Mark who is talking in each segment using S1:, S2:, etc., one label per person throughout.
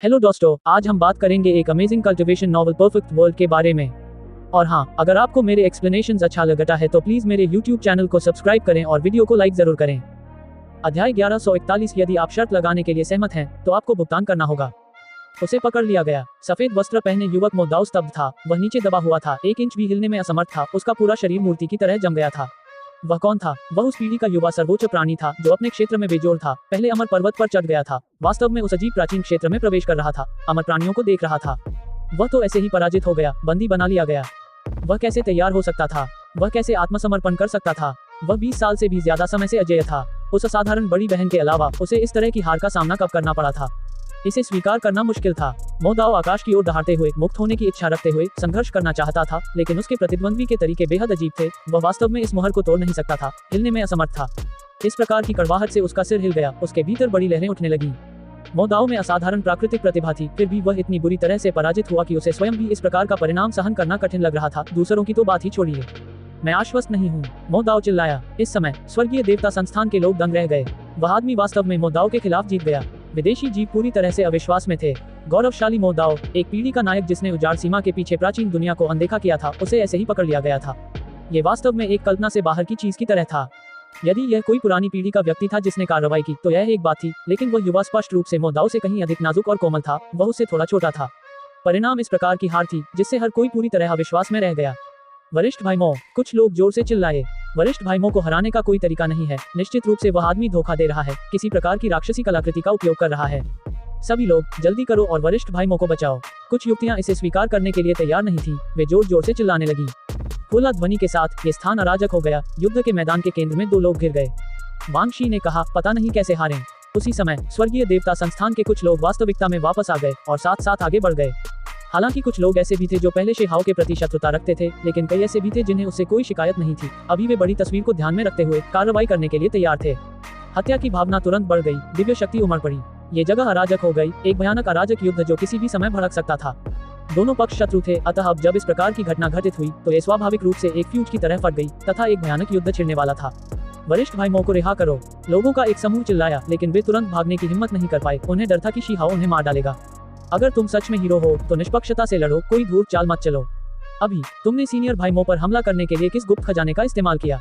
S1: Hello दोस्तों, आज हम बात करेंगे एक amazing cultivation novel perfect world के बारे में। और हाँ, अगर आपको मेरे एक्सप्लेनेशंस अच्छा लगता है तो प्लीज मेरे YouTube चैनल को सब्सक्राइब करें और वीडियो को लाइक जरूर करें। अध्याय 1141। यदि आप शर्त लगाने के लिए सहमत हैं तो आपको भुगतान करना होगा। उसे पकड़ लिया गया। सफेद वस्त्र पहने युवक मो दाओ स्तब्ध था। वह नीचे दबा हुआ था, 1 इंच भी हिलने में असमर्थ था। उसका पूरा शरीर मूर्ति की तरह जम गया था। वह कौन था? वह उस पीढ़ी का युवा सर्वोच्च प्राणी था जो अपने क्षेत्र में बेजोड़ था। पहले अमर पर्वत पर चढ़ गया था। वास्तव में उस अजीब प्राचीन क्षेत्र में प्रवेश कर रहा था। अमर प्राणियों को देख रहा था। वह तो ऐसे ही पराजित हो गया, बंदी बना लिया गया। वह कैसे तैयार हो सकता था? वह कैसे आत्मसमर्पण कर सकता था? वह 20 साल से भी ज्यादा समय से अजेय था। उस असाधारण बड़ी बहन के अलावा उसे इस तरह की हार का सामना कब करना पड़ा था? इसे स्वीकार करना मुश्किल था। मो दाओ आकाश की ओर दहाड़ते हुए, मुक्त होने की इच्छा रखते हुए संघर्ष करना चाहता था, लेकिन उसके प्रतिद्वंद्वी के तरीके बेहद अजीब थे। वह वास्तव में इस मोहर को तोड़ नहीं सकता था, हिलने में असमर्थ था। इस प्रकार की कड़वाहट से उसका सिर हिल गया। उसके भीतर बड़ी लहरें उठने लगी। मो दाओ में असाधारण प्राकृतिक प्रतिभा थी, फिर भी वह इतनी बुरी तरह से पराजित हुआ कि उसे स्वयं भी इस प्रकार का परिणाम सहन करना कठिन लग रहा था। दूसरों की तो बात ही छोड़िए, मैं आश्वस्त नहीं हूँ, मो दाओ चिल्लाया। इस समय स्वर्गीय देवता संस्थान के लोग दंग रह गए। वह आदमी वास्तव में मो दाओ के खिलाफ जीत गया। विदेशी जीव पूरी तरह से अविश्वास में थे। गौरवशाली मो दाओ, एक पीढ़ी का नायक जिसने उजाड़ सीमा के पीछे प्राचीन दुनिया को अनदेखा किया था, उसे ऐसे ही पकड़ लिया गया था। ये वास्तव में एक कल्पना से बाहर की चीज की तरह था। यदि यह कोई पुरानी पीढ़ी का व्यक्ति था जिसने कार्रवाई की तो यह एक बात थी, लेकिन वह युवा स्पष्ट रूप से मो दाओ से कहीं अधिक नाजुक और कोमल था। वह उससे थोड़ा छोटा था। परिणाम इस प्रकार की हार थी जिससे हर कोई पूरी तरह अविश्वास में रह गया। वरिष्ठ भाई मो, कुछ लोग जोर से चिल्लाए। वरिष्ठ भाई मो को हराने का कोई तरीका नहीं है। निश्चित रूप से वह आदमी धोखा दे रहा है, किसी प्रकार की राक्षसी कलाकृति का उपयोग कर रहा है। सभी लोग जल्दी करो और वरिष्ठ भाई मो को बचाओ। कुछ युवतियां इसे स्वीकार करने के लिए तैयार नहीं थी। वे जोर जोर से चिल्लाने लगी। फूला ध्वनि के साथ ये स्थान अराजक हो गया। युद्ध के मैदान के केंद्र में 2 लोग घिर गए। वांग शी ने कहा, पता नहीं कैसे हारें। उसी समय स्वर्गीय देवता संस्थान के कुछ लोग वास्तविकता में वापस आ गए और साथ साथ आगे बढ़ गए। हालांकि कुछ लोग ऐसे भी थे जो पहले शेहाओ के प्रति शत्रुता रखते थे, लेकिन कई ऐसे भी थे जिन्हें उससे कोई शिकायत नहीं थी। अभी वे बड़ी तस्वीर को ध्यान में रखते हुए कार्रवाई करने के लिए तैयार थे। हत्या की भावना तुरंत बढ़ गई। दिव्य शक्ति उमड़ पड़ी। ये जगह अराजक हो गई, एक भयानक अराजक युद्ध जो किसी भी समय भड़क सकता था। दोनों पक्ष शत्रु थे, अतः अब जब इस प्रकार की घटना घटित हुई तो ये स्वाभाविक रूप से एक फ्यूज की तरह फट गई तथा एक भयानक युद्ध छिड़ने वाला था। वरिष्ठ भाई मो को रिहा करो, लोगों का एक समूह चिल्लाया, लेकिन वे तुरंत भागने की हिम्मत नहीं कर पाए। उन्हें डर था कि शी हाओ उन्हें मार डालेगा। अगर तुम सच में हीरो हो तो निष्पक्षता से लड़ो, कोई धूर्त चाल मत चलो। अभी तुमने सीनियर भाई मो पर हमला करने के लिए किस गुप्त खजाने का इस्तेमाल किया?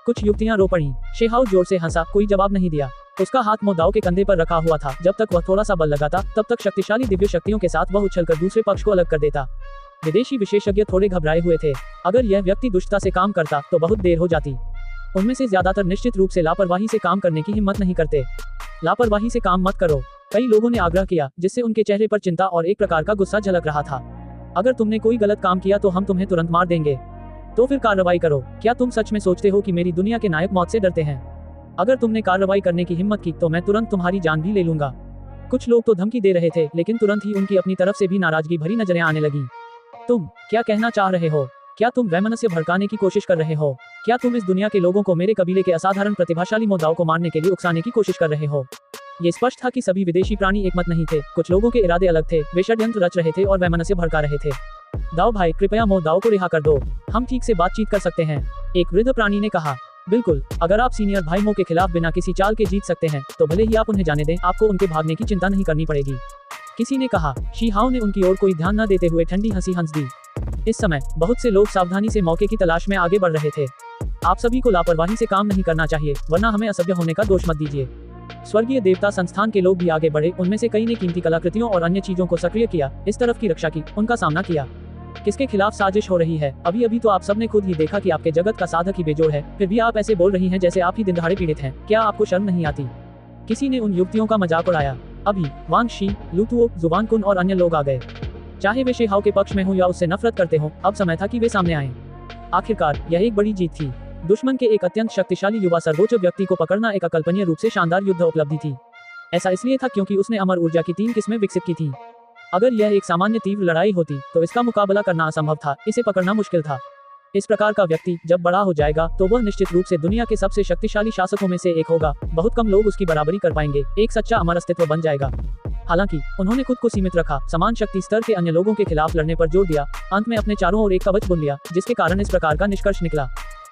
S1: कुछ युवतियां रो पड़ी। शेहाओ जोर से हंसा, कोई जवाब नहीं दिया। उसका हाथ मो दाओ के कंधे पर रखा हुआ था। जब तक वह थोड़ा सा बल लगाता, तब तक शक्तिशाली दिव्य शक्तियों के साथ वह उछलकर दूसरे पक्ष को अलग कर देता। विदेशी विशेषज्ञ थोड़े घबराए हुए थे। अगर यह व्यक्ति दुष्टता से काम करता तो बहुत देर हो जाती। उनमें से ज्यादातर निश्चित रूप से लापरवाही से काम करने की हिम्मत नहीं करते। लापरवाही से काम मत करो, कई लोगों ने आग्रह किया, जिससे उनके चेहरे पर चिंता और एक प्रकार का गुस्सा झलक रहा था। अगर तुमने कोई गलत काम किया तो हम तुम्हें तुरंत मार देंगे, तो फिर कार्रवाई करो। क्या तुम सच में सोचते हो कि मेरी दुनिया के नायक मौत से डरते हैं? अगर तुमने कार्रवाई करने की हिम्मत की तो मैं तुरंत तुम्हारी जान भी ले लूंगा। कुछ लोग तो धमकी दे रहे थे, लेकिन तुरंत ही उनकी अपनी तरफ से भी नाराजगी भरी नजरें आने लगी। तुम क्या कहना चाह रहे हो? क्या तुम वैमनस्य भड़काने की कोशिश कर रहे हो? क्या तुम इस दुनिया के लोगों को मेरे कबीले के असाधारण प्रतिभाशाली मो दाओ को मारने के लिए उकसाने की कोशिश कर रहे हो? ये स्पष्ट था कि सभी विदेशी प्राणी एकमत नहीं थे। कुछ लोगों के इरादे अलग थे। वे षड्यंत्र रच रहे थे और वैमनस्य भड़का रहे थे। दाओ भाई, कृपया मो दाओ को रिहा कर दो, हम ठीक से बातचीत कर सकते हैं, एक वृद्ध प्राणी ने कहा। बिल्कुल, अगर आप सीनियर भाई मो के खिलाफ बिना किसी चाल के जीत सकते हैं तो भले ही आप उन्हें जाने दें, आपको उनके भागने की चिंता नहीं करनी पड़ेगी, किसी ने कहा। शी हाओ ने उनकी ओर कोई ध्यान न देते हुए ठंडी हंसी हंस दी। इस समय बहुत से लोग सावधानी से मौके की तलाश में आगे बढ़ रहे थे। आप सभी को लापरवाही से काम नहीं करना चाहिए, वरना हमें असभ्य होने का दोष मत दीजिए। स्वर्गीय देवता संस्थान के लोग भी आगे बढ़े। उनमें से कई ने कीमती कलाकृतियों और अन्य चीजों को सक्रिय किया, इस तरफ की रक्षा की, उनका सामना किया। किसके खिलाफ साजिश हो रही है? अभी अभी तो आप सबने खुद ही देखा कि आपके जगत का साधक ही बेजोड़ है, फिर भी आप ऐसे बोल रही हैं जैसे आप ही दिन दहाड़े पीड़ित हैं। क्या आपको शर्म नहीं आती? किसी ने उन युवतियों का मजाक उड़ाया। अभी वांग शी, लुतुओ, जुबान कुन और अन्य लोग आ गए। चाहे वे शेहाओ के पक्ष में हो या उससे नफरत करते हो, अब समय था कि वे सामने आए। आखिरकार यह एक बड़ी जीत थी। दुश्मन के एक अत्यंत शक्तिशाली युवा सर्वोच्च व्यक्ति को पकड़ना एक अकल्पनीय रूप से शानदार युद्ध उपलब्धि थी। ऐसा इसलिए था क्योंकि उसने अमर ऊर्जा की 3 किस्में विकसित की थी। अगर यह एक सामान्य तीव्र लड़ाई होती तो इसका मुकाबला करना असंभव था, इसे पकड़ना मुश्किल था। इस प्रकार का व्यक्ति जब बड़ा हो जाएगा तो वह निश्चित रूप से दुनिया के सबसे शक्तिशाली शासकों में से एक होगा। बहुत कम लोग उसकी बराबरी कर पाएंगे। एक सच्चा अमर अस्तित्व बन जाएगा। हालांकि उन्होंने खुद को सीमित रखा, समान शक्ति स्तर के अन्य लोगों के खिलाफ लड़ने पर जोर दिया। अंत में अपने चारों ओर एक कवच बुन लिया, जिसके कारण इस प्रकार का निष्कर्ष निकला।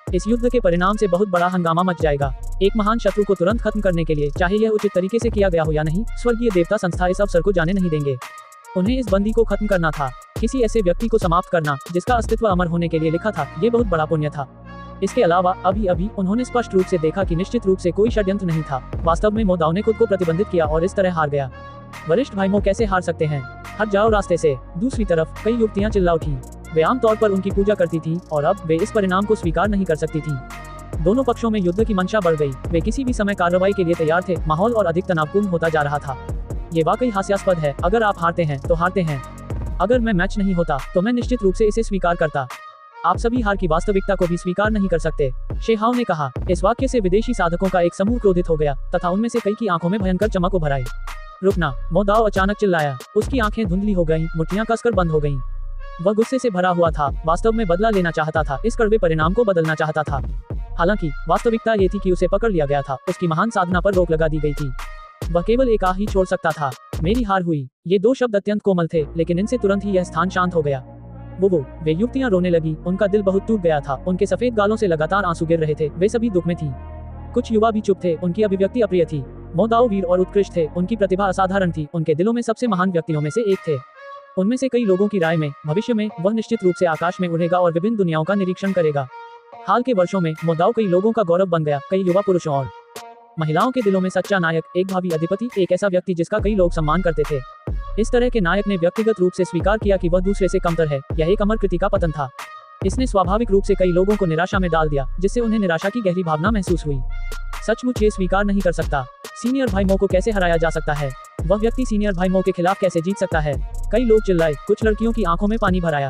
S1: इस युद्ध के परिणाम से बहुत बड़ा हंगामा मच जाएगा। एक महान शत्रु को तुरंत खत्म करने के लिए, चाहे यह उचित तरीके से किया गया हो या नहीं, स्वर्गीय देवता संस्था इस अवसर को जाने नहीं देंगे। उन्हें इस बंदी को खत्म करना था, किसी ऐसे व्यक्ति को समाप्त करना जिसका अस्तित्व अमर होने के लिए लिखा था। ये बहुत बड़ा पुण्य था। इसके अलावा अभी उन्होंने स्पष्ट रूप से देखा कि निश्चित रूप से कोई षड्यंत्र नहीं था। वास्तव में मो दाओ ने खुद को प्रतिबंधित किया और इस तरह हार गया। वरिष्ठ भाई मो कैसे हार सकते हैं? हट जाओ रास्ते से। दूसरी तरफ कई युवतियां चिल्ला उठी। वे आमतौर पर उनकी पूजा करती थीं और अब वे इस परिणाम को स्वीकार नहीं कर सकती थीं। दोनों पक्षों में युद्ध की मंशा बढ़ गई। वे किसी भी समय कार्रवाई के लिए तैयार थे। माहौल और अधिक तनावपूर्ण होता जा रहा था। ये वाकई हास्यास्पद है। अगर आप हारते हैं तो हारते हैं। अगर मैं मैच नहीं होता तो मैं निश्चित रूप से इसे स्वीकार करता। आप सभी हार की वास्तविकता को भी स्वीकार नहीं कर सकते, शे हाओ ने कहा। इस वाक्य से विदेशी साधकों का एक समूह क्रोधित हो गया तथा उनमें से कई की आंखों में भयंकर चमक उभर आई। रुकना, मो दाओ अचानक चिल्लाया। उसकी आंखें धुंधली हो गईं, मुट्ठियां कसकर बंद हो गईं। वह गुस्से से भरा हुआ था, वास्तव में बदला लेना चाहता था, इस कड़वे परिणाम को बदलना चाहता था। हालांकि वास्तविकता ये थी कि उसे पकड़ लिया गया था, उसकी महान साधना पर रोक लगा दी गई थी। वह केवल एक आह ही छोड़ सकता था। मेरी हार हुई। ये दो शब्द अत्यंत कोमल थे, लेकिन इनसे तुरंत ही यह स्थान शांत हो गया। वे युवतियां रोने लगी। उनका दिल बहुत टूट गया था। उनके सफेद गालों से लगातार आंसू गिर रहे थे। वे सभी दुख में थी। कुछ युवा भी चुप थे। उनकी अभिव्यक्ति अप्रिय थी। मो दाओ वीर और उत्कृष्ट थे। उनकी प्रतिभा असाधारण थी। उनके दिलों में सबसे महान व्यक्तियों में से एक थे। उनमें से कई लोगों की राय में भविष्य में वह निश्चित रूप से आकाश में उड़ेगा और विभिन्न दुनियाओं का निरीक्षण करेगा। हाल के वर्षों में मो दाओ कई लोगों का गौरव बन गया, कई युवा पुरुषों और महिलाओं के दिलों में सच्चा नायक, एक भावी अधिपति, एक ऐसा व्यक्ति जिसका कई लोग सम्मान करते थे। इस तरह के नायक ने व्यक्तिगत रूप से स्वीकार किया कि वह दूसरे से कमतर है। यह एक अमर कृति का पतन था। इसने स्वाभाविक रूप से कई लोगों को निराशा में डाल दिया, जिससे उन्हें निराशा की गहरी भावना महसूस हुई। सचमुच ये स्वीकार नहीं कर सकता। सीनियर भाई मो को कैसे हराया जा सकता है? वह व्यक्ति सीनियर भाई मो के खिलाफ कैसे जीत सकता है? कई लोग चिल्लाए। कुछ लड़कियों की आंखों में पानी भर आया।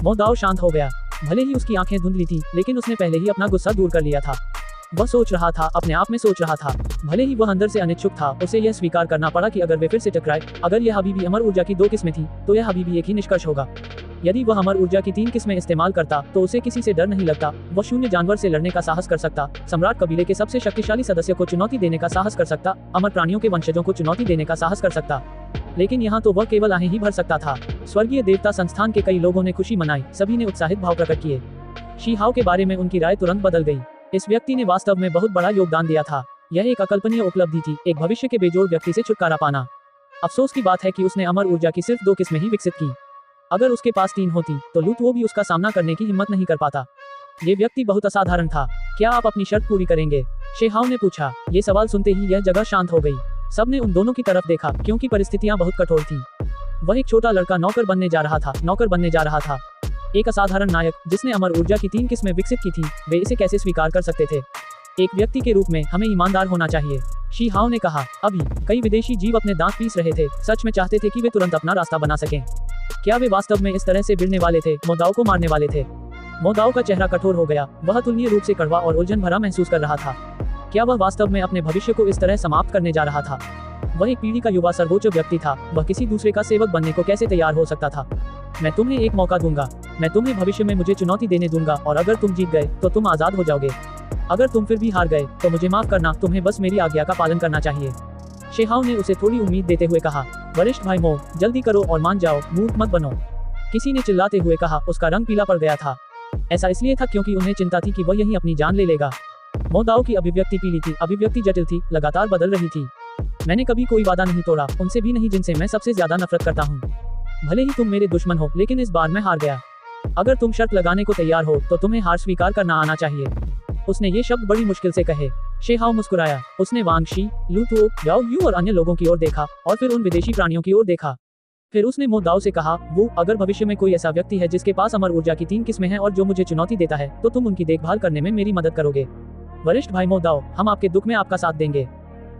S1: मो दाओ शांत हो गया। भले ही उसकी आंखें धुंधली थी, लेकिन उसने पहले ही अपना गुस्सा दूर कर लिया था। वह सोच रहा था, अपने आप में सोच रहा था। भले ही वह अंदर से अनिच्छुक था, उसे यह स्वीकार करना पड़ा कि अगर वे फिर से टकराए, अगर यह अभी भी अमर ऊर्जा की 2 किस्में थी, तो यह अभी भी एक ही निष्कर्ष होगा। यदि वह अमर ऊर्जा की 3 किस्में इस्तेमाल करता तो उसे किसी से डर नहीं लगता। वह शून्य जानवर से लड़ने का साहस कर सकता, सम्राट कबीले के सबसे शक्तिशाली सदस्य को चुनौती देने का साहस कर सकता, अमर प्राणियों के वंशजों को चुनौती देने का साहस कर सकता। लेकिन यहाँ तो वह केवल आहें ही भर सकता था। स्वर्गीय देवता संस्थान के कई लोगों ने खुशी मनाई। सभी ने उत्साहित भाव प्रकट किए। शी हाओ के बारे में उनकी राय तुरंत बदल गई। इस व्यक्ति ने वास्तव में बहुत बड़ा योगदान दिया था। यह एक अकल्पनीय उपलब्धि थी, एक भविष्य के बेजोड़ व्यक्ति से छुटकारा पाना। अफसोस की बात है कि उसने अमर ऊर्जा की सिर्फ 2 किस्में ही विकसित की। अगर उसके पास 3 होती तो लू तुओ भी उसका सामना करने की हिम्मत नहीं कर पाता। ये व्यक्ति बहुत असाधारण था। क्या आप अपनी शर्त पूरी करेंगे? शे हाओ ने पूछा। ये सवाल सुनते ही यह जगह शांत हो गई। सबने उन दोनों की तरफ देखा, क्योंकि परिस्थितियां बहुत कठोर थीं। वह एक छोटा लड़का नौकर बनने जा रहा था। एक असाधारण नायक जिसने अमर ऊर्जा की 3 किस्में विकसित की थी। वे इसे कैसे स्वीकार कर सकते थे? एक व्यक्ति के रूप में हमें ईमानदार होना चाहिए, शी हाओ ने कहा। अभी कई विदेशी जीव अपने दांत पीस रहे थे, सच में चाहते थे कि वे तुरंत अपना रास्ता बना सकें। क्या वे वास्तव में इस तरह से भिड़ने वाले थे, मो दाओ को मारने वाले थे? मो दाओ का चेहरा कठोर हो गया। वह अतुलनीय रूप से कड़वा और उलझन भरा महसूस कर रहा था। क्या वह वास्तव में अपने भविष्य को इस तरह समाप्त करने जा रहा था? वह एक पीढ़ी का युवा सर्वोच्च व्यक्ति था। वह किसी दूसरे का सेवक बनने को कैसे तैयार हो सकता था? मैं तुम्हें एक मौका दूंगा। मैं तुम्हें भविष्य में मुझे चुनौती देने दूंगा, और अगर तुम जीत गए तो तुम आजाद हो जाओगे। अगर तुम फिर भी हार गए तो मुझे माफ करना, तुम्हें बस मेरी आज्ञा का पालन करना चाहिए। शे हाओ ने उसे थोड़ी उम्मीद देते हुए कहा। वरिष्ठ भाई मो, जल्दी करो और मान जाओ, मूर्ख मत बनो, किसी ने चिल्लाते हुए कहा। उसका रंग पीला पड़ गया था। ऐसा इसलिए था क्योंकि उन्हें चिंता थी कि वह यहीं अपनी जान ले लेगा। मो दाओ की अभिव्यक्ति पीली थी, अभिव्यक्ति जटिल थी, लगातार बदल रही थी। मैंने कभी कोई वादा नहीं तोड़ा, उनसे भी नहीं जिनसे मैं सबसे ज्यादा नफरत करता हूँ। भले ही तुम मेरे दुश्मन हो, लेकिन इस बार मैं हार गया। अगर तुम शर्त लगाने को तैयार हो तो तुम्हें हार स्वीकार करना आना चाहिए। उसने ये शब्द बड़ी मुश्किल से कहे। शे हाओ मुस्कुराया। उसने वांग शी, लू तुओ, याओ यू और अन्य लोगों की ओर देखा, और फिर उन विदेशी प्राणियों की ओर देखा। फिर उसने मो दाओ से कहा, वो अगर भविष्य में कोई ऐसा व्यक्ति है जिसके पास अमर ऊर्जा की 3 किस्में हैं और जो मुझे चुनौती देता है, तो तुम उनकी देखभाल करने में मेरी मदद करोगे। वरिष्ठ भाई मो दाओ, हम आपके दुख में आपका साथ देंगे।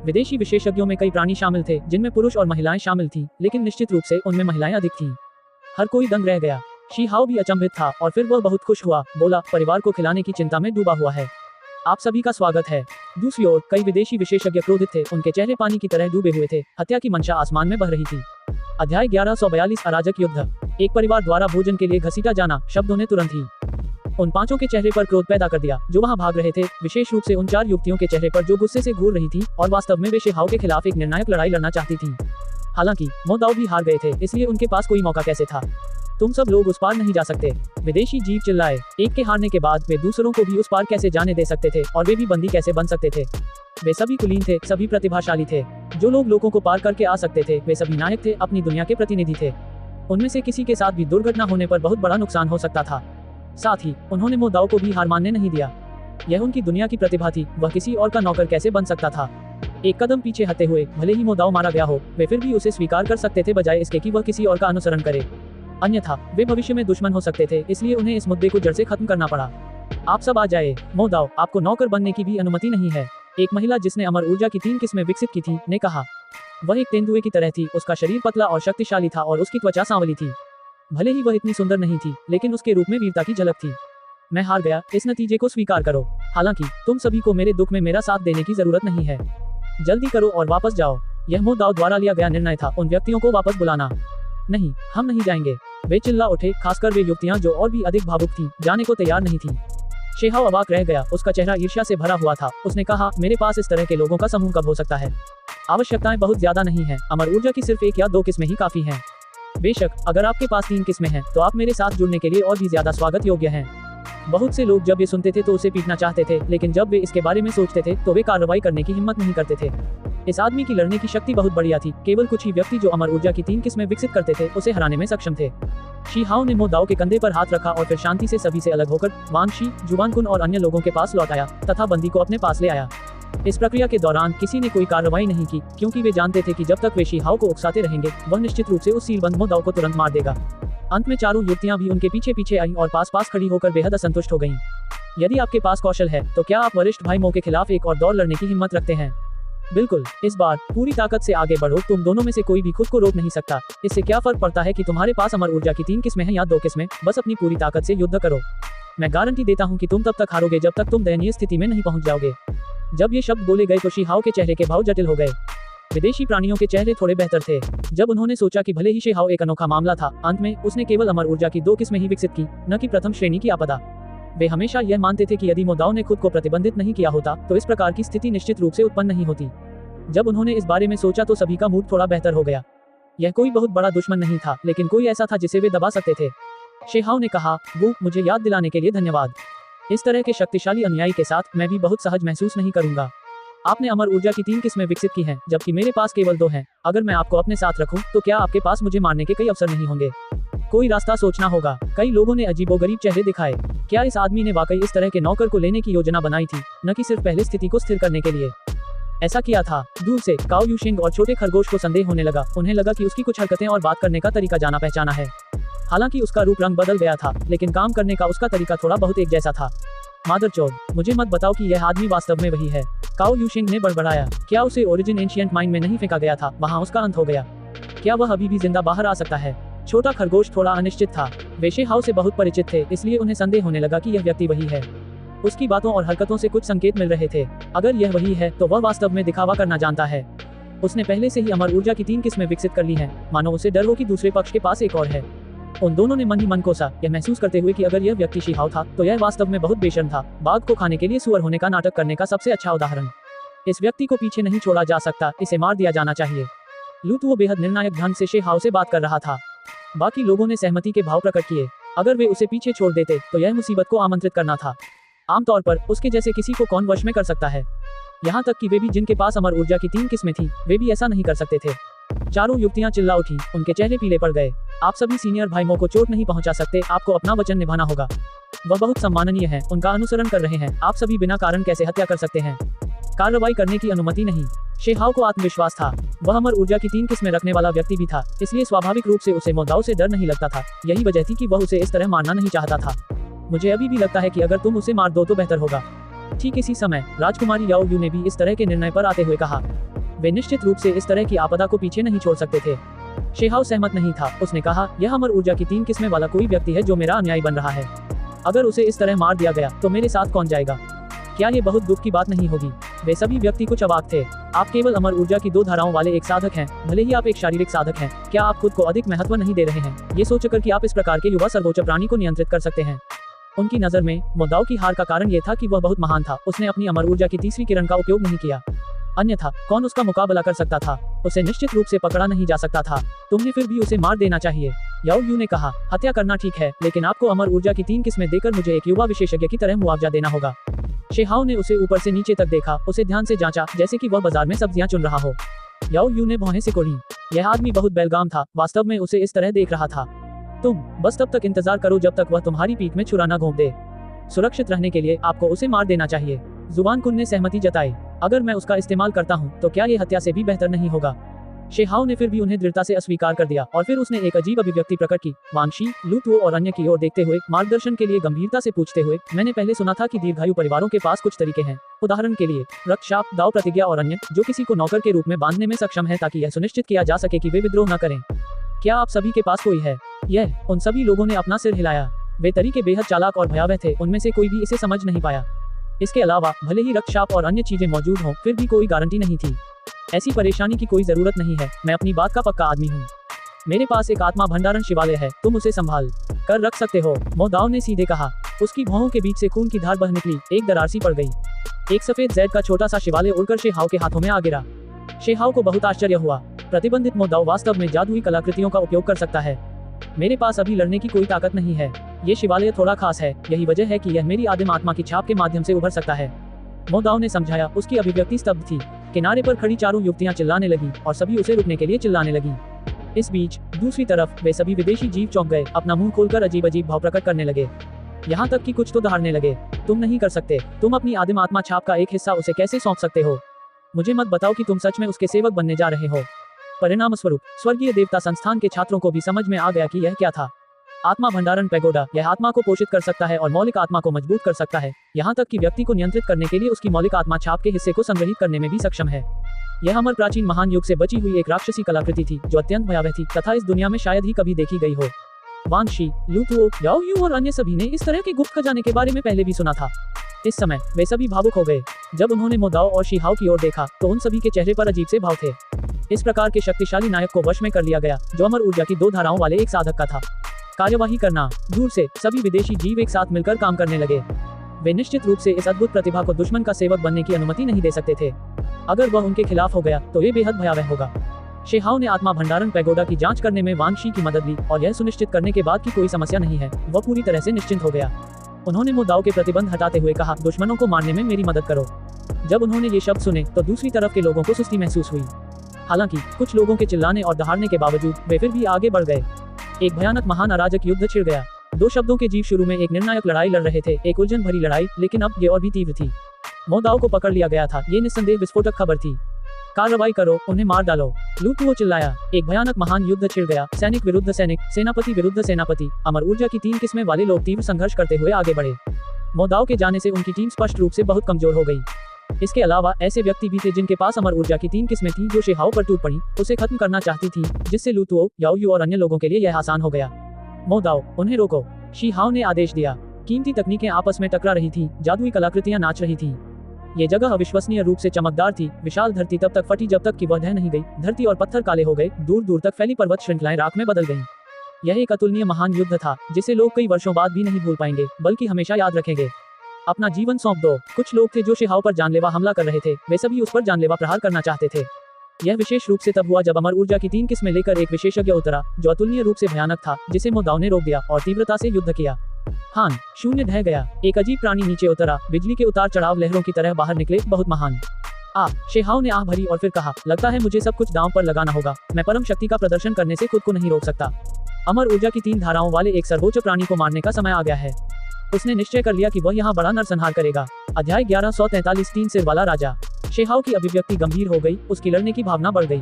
S1: विदेशी विशेषज्ञों में कई प्राणी शामिल थे, जिनमें पुरुष और महिलाएं शामिल थीं, लेकिन निश्चित रूप से उनमें महिलाएं अधिक थीं। हर कोई दंग रह गया। शी हाओ भी अचंभित था, और फिर वह बहुत खुश हुआ। बोला, परिवार को खिलाने की चिंता में डूबा हुआ है। आप सभी का स्वागत है। दूसरी ओर कई विदेशी विशेषज्ञ क्रोधित थे। उनके चेहरे पानी की तरह डूबे हुए थे। हत्या की मंशा आसमान में बह रही थी। अध्याय 1142 अराजक युद्ध। एक परिवार द्वारा भोजन के लिए घसीटा जाना। शब्दों ने तुरंत ही उन 5 के चेहरे पर क्रोध पैदा कर दिया जो वहां भाग रहे थे, विशेष रूप से उन 4 युवतियों के चेहरे पर जो गुस्से से घूर रही थी और वास्तव में वे शे हाओ के खिलाफ एक निर्णायक लड़ाई लड़ना चाहती थीं। हालांकि मो दाओ भी हार गए थे, इसलिए उनके पास कोई मौका कैसे था? तुम सब लोग उस पार नहीं जा सकते। विदेशी जीव चिल्लाए। एक के हारने के बाद वे दूसरों को भी उस पार कैसे जाने दे सकते थे और वे भी बंदी कैसे बन सकते थे। वे सभी कुलीन थे, सभी प्रतिभाशाली थे। जो लोग लोगों को पार करके आ सकते थे वे सभी नायक थे, अपनी दुनिया के प्रतिनिधि थे। उनमें से किसी के साथ भी दुर्घटना होने पर बहुत बड़ा नुकसान हो सकता था। साथ ही उन्होंने मोदाओ को भी हार मानने नहीं दिया। यह उनकी दुनिया की प्रतिभा थी, वह किसी और का नौकर कैसे बन सकता था। एक कदम पीछे हटते हुए भले ही मोदाओ मारा गया हो, वे फिर भी उसे स्वीकार कर सकते थे बजाय इसके कि वह किसी और का अनुसरण करे। अन्यथा वे भविष्य में दुश्मन हो सकते थे, इसलिए उन्हें इस मुद्दे को जड़ से खत्म करना पड़ा। आप सब आ जाए, मोदाओ आपको नौकर बनने की भी अनुमति नहीं है। एक महिला जिसने अमर ऊर्जा की 3 किस्में विकसित की थी ने कहा। वह एक तेंदुए की तरह थी, उसका शरीर पतला और शक्तिशाली था और उसकी त्वचा सांवली थी। भले ही वह इतनी सुंदर नहीं थी, लेकिन उसके रूप में वीरता की झलक थी। मैं हार गया, इस नतीजे को स्वीकार करो। हालांकि तुम सभी को मेरे दुख में मेरा साथ देने की जरूरत नहीं है। जल्दी करो और वापस जाओ। यह मोदाओ द्वारा लिया गया निर्णय था, उन व्यक्तियों को वापस बुलाना। नहीं, हम नहीं जाएंगे, वे चिल्ला उठे, खासकर वे युवतियां जो और भी अधिक भावुक थी, जाने को तैयार नहीं थी। शेहाओ अवाक रह गया, उसका चेहरा ईर्ष्या से भरा हुआ था। उसने कहा, मेरे पास इस तरह के लोगों का समूह कब हो सकता है। आवश्यकताएं बहुत ज्यादा नहीं है, अमर ऊर्जा की सिर्फ 1 या 2 किस्में ही काफी हैं। बेशक अगर आपके पास 3 किस्में हैं तो आप मेरे साथ जुड़ने के लिए और भी ज्यादा स्वागत योग्य हैं। बहुत से लोग जब ये सुनते थे तो उसे पीटना चाहते थे, लेकिन जब वे इसके बारे में सोचते थे तो वे कार्रवाई करने की हिम्मत नहीं करते थे। इस आदमी की लड़ने की शक्ति बहुत बढ़िया थी। केवल कुछ ही व्यक्ति जो अमर ऊर्जा की 3 किस्में विकसित करते थे उसे हराने में सक्षम थे। शीहाओ ने मोदाओ के कंधे पर हाथ रखा और फिर शांति से सभी से अलग होकर वांग शी, जुबानकुन और अन्य लोगों के पास लौट आया तथा बंदी को अपने पास ले आया। इस प्रक्रिया के दौरान किसी ने कोई कार्रवाई नहीं की, क्योंकि वे जानते थे कि जब तक वे शीहाओ को उकसाते रहेंगे वह निश्चित रूप से उस सीलबंद मोदाओ को तुरंत मार देगा। अंत में चारों युवतियां भी उनके पीछे पीछे आईं और पास पास खड़ी होकर बेहद असंतुष्ट हो गईं। यदि आपके पास कौशल है तो क्या आप वरिष्ठ भाई मो के खिलाफ एक और दौड़ लड़ने की हिम्मत रखते हैं? बिल्कुल, इस बार पूरी ताकत से आगे बढ़ो। तुम दोनों में से कोई भी खुद को रोक नहीं सकता। इससे क्या फर्क पड़ता है कि तुम्हारे पास अमर ऊर्जा की 3 किस्में हैं या 2 किस्में? बस अपनी पूरी ताकत से युद्ध करो। मैं गारंटी देता हूँ कि तुम तब तक हारोगे जब तक तुम दयनीय स्थिति में नहीं पहुँच जाओगे। जब ये शब्द बोले गए तो शीहाओ के चेहरे के भाव जटिल हो गए। विदेशी प्राणियों के चेहरे थोड़े बेहतर थे। जब उन्होंने सोचा कि भले ही शीहाओ एक अनोखा मामला था, अंत में उसने केवल अमर ऊर्जा की 2 किस्में ही विकसित की, न कि प्रथम श्रेणी की आपदा। वे हमेशा यह मानते थे कि यदि मोदाओ ने खुद को प्रतिबंधित नहीं किया होता तो इस प्रकार की स्थिति निश्चित रूप से उत्पन्न नहीं होती। जब उन्होंने इस बारे में सोचा तो सभी का मूड थोड़ा बेहतर हो गया। यह कोई बहुत बड़ा दुश्मन नहीं था, लेकिन कोई ऐसा था जिसे वे दबा सकते थे। शेहाओ ने कहा, वो मुझे याद दिलाने के लिए धन्यवाद। इस तरह के शक्तिशाली अनुयायी के साथ मैं भी बहुत सहज महसूस नहीं करूंगा। आपने अमर ऊर्जा की 3 किस्में विकसित की हैं, जबकि मेरे पास केवल 2 हैं। अगर मैं आपको अपने साथ रखूं, तो क्या आपके पास मुझे मारने के कई अवसर नहीं होंगे? कोई रास्ता सोचना होगा। कई लोगों ने अजीबोगरीब चेहरे दिखाए। क्या इस आदमी ने वाकई इस तरह के नौकर को लेने की योजना बनाई थी, न कि सिर्फ पहले स्थिति को स्थिर करने के लिए? ऐसा किया था। दूर से काओ यूशिंग और छोटे खरगोश को संदेह होने लगा। उन्हें लगा कि उसकी कुछ हरकतें और बात करने का तरीका जाना पहचाना है। हालांकि उसका रूप रंग बदल गया था, लेकिन काम करने का उसका तरीका थोड़ा बहुत एक जैसा था। मादरचोद, मुझे मत बताओ कि यह आदमी वास्तव में वही है। काओ यूशिंग ने बड़बड़ाया। क्या उसे ओरिजिन एंशिएंट माइन में नहीं फेंका गया था? वहाँ उसका अंत हो गया। क्या वह अभी भी जिंदा बाहर आ सकता है? छोटा खरगोश थोड़ा अनिश्चित था। वे शेहाओ से बहुत परिचित थे, इसलिए उन्हें संदेह होने लगा कि यह व्यक्ति वही है। उसकी बातों और हरकतों से कुछ संकेत मिल रहे थे। अगर यह वही है तो वह वास्तव में दिखावा करना जानता है। उसने पहले से ही अमर ऊर्जा की 3 किस्में विकसित कर ली हैं, मानो उसे डर हो कि दूसरे पक्ष के पास एक और है। उन दोनों ने मन ही मन कोसा, यह महसूस करते हुए कि अगर यह व्यक्ति शीहाओ था तो यह वास्तव में बहुत बेशर्म था। बाघ को खाने के लिए सुअर होने का नाटक करने का सबसे अच्छा उदाहरण। इस व्यक्ति को पीछे नहीं छोड़ा जा सकता, इसे मार दिया जाना चाहिए। लूतुओ बेहद निर्णायक ढंग से शेहाओ से बात कर रहा था। बाकी लोगों ने सहमति के भाव प्रकट किए। अगर वे उसे पीछे छोड़ देते तो यह मुसीबत को आमंत्रित करना था। आमतौर पर उसके जैसे किसी को कौन वश में कर सकता है? यहाँ तक कि वे भी जिनके पास अमर ऊर्जा की 3 किस्में थी, वे भी ऐसा नहीं कर सकते थे। चारों युवतियां चिल्ला उठी, उनके चेहरे पीले पड़ गए। आप सभी सीनियर भाइयों को चोट नहीं पहुंचा सकते, आपको अपना वचन निभाना होगा। वह बहुत सम्माननीय है, उनका अनुसरण कर रहे हैं। आप सभी बिना कारण कैसे हत्या कर सकते हैं? कार्रवाई करने की अनुमति नहीं। शेहाओ को आत्मविश्वास था। वह अमर ऊर्जा की 3 किस्में रखने वाला व्यक्ति भी था, इसलिए स्वाभाविक रूप से उसे मोदाओ से डर नहीं लगता था। यही वजह थी कि वह उसे इस तरह मारना नहीं चाहता था। मुझे अभी भी लगता है कि अगर तुम उसे मार दो तो बेहतर होगा। ठीक इसी समय राजकुमारी याओ यू ने भी इस तरह के निर्णय पर आते हुए कहा। वे निश्चित रूप से इस तरह की आपदा को पीछे नहीं छोड़ सकते थे। शेहाओ सहमत नहीं था। उसने कहा, यह अमर ऊर्जा की 3 किस्में वाला कोई व्यक्ति है जो मेरा अनुयायी बन रहा है। अगर उसे इस तरह मार दिया गया तो मेरे साथ कौन जाएगा? क्या ये बहुत दुख की बात नहीं होगी? वे सभी व्यक्ति कुछ अवाक थे। आप केवल अमर ऊर्जा की 2 धाराओं वाले एक साधक हैं, भले ही आप एक शारीरिक साधक हैं। क्या आप खुद को अधिक महत्व नहीं दे रहे हैं, ये सोचकर कि आप इस प्रकार के युवा सर्वोच्च प्राणी को नियंत्रित कर सकते हैं? उनकी नजर में मोदाओ की हार का कारण यह था कि वह बहुत महान था। उसने अपनी अमर ऊर्जा की 3री किरण का उपयोग नहीं किया, अन्यथा कौन उसका मुकाबला कर सकता था? उसे निश्चित रूप से पकड़ा नहीं जा सकता था। तुम्हें फिर भी उसे मार देना चाहिए। याओ यू ने कहा, हत्या करना ठीक है, लेकिन आपको अमर ऊर्जा की 3 किस्में देकर मुझे एक युवा विशेषज्ञ की तरह मुआवजा देना होगा। शेहाओ ने उसे ऊपर से नीचे तक देखा, उसे ध्यान से जांचा, जैसे कि वह बाजार में सब्जियां चुन रहा हो। याओ यू ने भौहें सिकोड़ी। यह आदमी बहुत बेलगाम था, वास्तव में उसे इस तरह देख रहा था। तुम बस तब तक इंतजार करो जब तक वह तुम्हारी पीठ में छुरा न घोंप दे। सुरक्षित रहने के लिए आपको उसे मार देना चाहिए। जुबान कुन ने सहमति जताई। अगर मैं उसका इस्तेमाल करता हूँ तो क्या ये हत्या से भी बेहतर नहीं होगा? शेहाओ ने फिर भी उन्हें दृढ़ता से अस्वीकार कर दिया और फिर उसने एक अजीब अभिव्यक्ति प्रकट की। वांगशी, लू तुओ और अन्य की ओर देखते हुए मार्गदर्शन के लिए गंभीरता से पूछते हुए, मैंने पहले सुना था कि दीर्घायु परिवारों के पास कुछ तरीके हैं, उदाहरण के लिए रक्तशाप, दाव प्रतिज्ञा और अन्य, जो किसी को नौकर के रूप में बांधने में सक्षम है ताकि यह सुनिश्चित किया जा सके कि वे विद्रोह न करें। क्या आप सभी के पास कोई है? यह उन सभी लोगों ने अपना सिर हिलाया। वे तरीके बेहद चालाक और भयावह थे, उनमें से कोई भी इसे समझ नहीं पाया। इसके अलावा भले ही रक्तशाप और अन्य चीजें मौजूद हों, फिर भी कोई गारंटी नहीं थी। ऐसी परेशानी की कोई जरूरत नहीं है, मैं अपनी बात का पक्का आदमी हूँ। मेरे पास एक आत्मा भंडारण शिवालय है, तुम उसे संभाल कर रख सकते हो, मो दाओ ने सीधे कहा। उसकी भौहों के बीच से खून की धार बह निकली, एक दरार सी पड़ गई। एक सफेद जैद का छोटा सा शिवालय उड़कर शेहाओ के हाथों में आ गिरा। शेहाओ को बहुत आश्चर्य हुआ। प्रतिबंधित मो दाओ वास्तव में जादुई कलाकृतियों का उपयोग कर सकता है। मेरे पास अभी लड़ने की कोई ताकत नहीं है। ये शिवालय थोड़ा खास है, यही वजह है कि यह मेरी आदिम आत्मा की छाप के माध्यम से उभर सकता है, मो दाओ ने समझाया। उसकी अभिव्यक्ति स्तब्ध थी। किनारे पर खड़ी चारों युवतियां चिल्लाने लगी और सभी उसे रुकने के लिए चिल्लाने लगी। इस बीच दूसरी तरफ वे सभी विदेशी जीव चौंक गए, अपना मुंह खोलकर अजीब अजीब भाव प्रकट करने लगे, यहाँ तक कि कुछ तो दहाड़ने लगे। तुम नहीं कर सकते, तुम अपनी आदिम आत्मा छाप का एक हिस्सा उसे कैसे सौंप सकते हो? मुझे मत बताओ कि तुम सच में उसके सेवक बनने जा रहे हो। परिणाम स्वरूप स्वर्गीय देवता संस्थान के छात्रों को भी समझ में आ गया कि यह क्या था। आत्मा भंडारण पैगोडा, यह आत्मा को पोषित कर सकता है और मौलिक आत्मा को मजबूत कर सकता है, यहाँ तक कि व्यक्ति को नियंत्रित करने के लिए उसकी मौलिक आत्मा छाप के हिस्से को संग्रहित करने में भी सक्षम है। यह अमर प्राचीन महान युग से बची हुई एक राक्षसी कलाकृति थी जो अत्यंत भयावह थी तथा इस दुनिया में शायद ही कभी देखी गई हो। वांगशी, लू तुओ, याओ यू और अन्य सभी ने इस तरह के गुप्त खजाने के बारे में पहले भी सुना था। इस समय वे सभी भावुक हो गए। जब उन्होंने मो दाओ और शिहाओ की ओर देखा तो उन सभी के चेहरे पर अजीब से भाव थे। इस प्रकार के शक्तिशाली नायक को वश में कर लिया गया जो अमर ऊर्जा की 2 धाराओं वाले एक साधक का था। कार्यवाही करना। दूर से सभी विदेशी जीव एक साथ मिलकर काम करने लगे। वे निश्चित रूप से इस अद्भुत प्रतिभा को दुश्मन का सेवक बनने की अनुमति नहीं दे सकते थे। अगर वह उनके खिलाफ हो गया तो ये बेहद भयावह होगा। शेहाओ ने आत्मा भंडारण पैगोडा की जांच करने में वांगशी की मदद ली और यह सुनिश्चित करने के बाद कि कोई समस्या नहीं है, वह पूरी तरह से निश्चिंत हो गया। उन्होंने मो दाओ के प्रतिबंध हटाते हुए कहा, दुश्मनों को मारने में मेरी मदद करो। जब उन्होंने ये शब्द सुने तो दूसरी तरफ के लोगों को सुस्ती महसूस हुई। हालांकि कुछ लोगों के चिल्लाने और दहाड़ने के बावजूद वे फिर भी आगे बढ़ गए। एक भयानक महान अराजक युद्ध छिड़ गया। 2 शब्दों के जीव शुरू में एक निर्णायक लड़ाई लड़ रहे थे, एक उलझन भरी लड़ाई, लेकिन अब ये और भी तीव्र थी। मो दाओ को पकड़ लिया गया था, ये निस्संदेह विस्फोटक खबर थी। कार्रवाई करो, उन्हें मार डालो, लू तुओ चिल्लाया। एक भयानक महान युद्ध छिड़ गया। सैनिक विरुद्ध सैनिक, सेनापति विरुद्ध सेनापति। अमर ऊर्जा की 3 किस्में वाले लोग तीव्र संघर्ष करते हुए आगे बढ़े। मो दाओ के जाने से उनकी टीम स्पष्ट रूप से बहुत कमजोर हो गई। इसके अलावा ऐसे व्यक्ति भी थे जिनके पास अमर ऊर्जा की 3 किस्में थी जो शेहाओ पर टूट पड़ी, उसे खत्म करना चाहती थी, जिससे लू तुओ, याओ यू और अन्य लोगों के लिए यह आसान हो गया। मो दाओ, उन्हें रोको, शिहाओ ने आदेश दिया। कीमती तकनीकें आपस में टकरा रही थीं, जादुई कलाकृतियां नाच रही थीं। ये जगह अविश्वसनीय रूप से चमकदार थी। विशाल धरती तब तक फटी जब तक कि वह ढह नहीं गई। धरती और पत्थर काले हो गए, दूर दूर तक फैली पर्वत श्रृंखलाएं राख में बदल गईं। यह एक अतुलनीय महान युद्ध था जिसे लोग कई वर्षों बाद भी नहीं भूल पाएंगे, बल्कि हमेशा याद रखेंगे। अपना जीवन सौंप दो। कुछ लोग थे जो शेहाओ पर जानलेवा हमला कर रहे थे, वे सभी उस पर जानलेवा प्रहार करना चाहते थे। यह विशेष रूप से तब हुआ जब अमर ऊर्जा की 3 किस्में लेकर एक विशेषज्ञ उतरा जो अतुलनीय रूप से भयानक था, जिसे मो दाओ ने रोक दिया और तीव्रता से युद्ध किया। हान, शून्य ढह गया। एक अजीब प्राणी नीचे उतरा, बिजली के उतार चढ़ाव लहरों की तरह बाहर निकले, बहुत महान। शेहाओ ने आह भरी और फिर कहा, लगता है मुझे सब कुछ दांव पर लगाना होगा। मैं परम शक्ति का प्रदर्शन करने से खुद को नहीं रोक सकता। अमर ऊर्जा की 3 धाराओं वाले एक सर्वोच्च प्राणी को मारने का समय आ गया है। उसने निश्चय कर लिया कि वह यहाँ बड़ा नरसंहार करेगा। अध्याय 1143 3 सिर वाला राजा। शेहाओ की अभिव्यक्ति गंभीर हो गई, उसकी लड़ने की भावना बढ़ गई।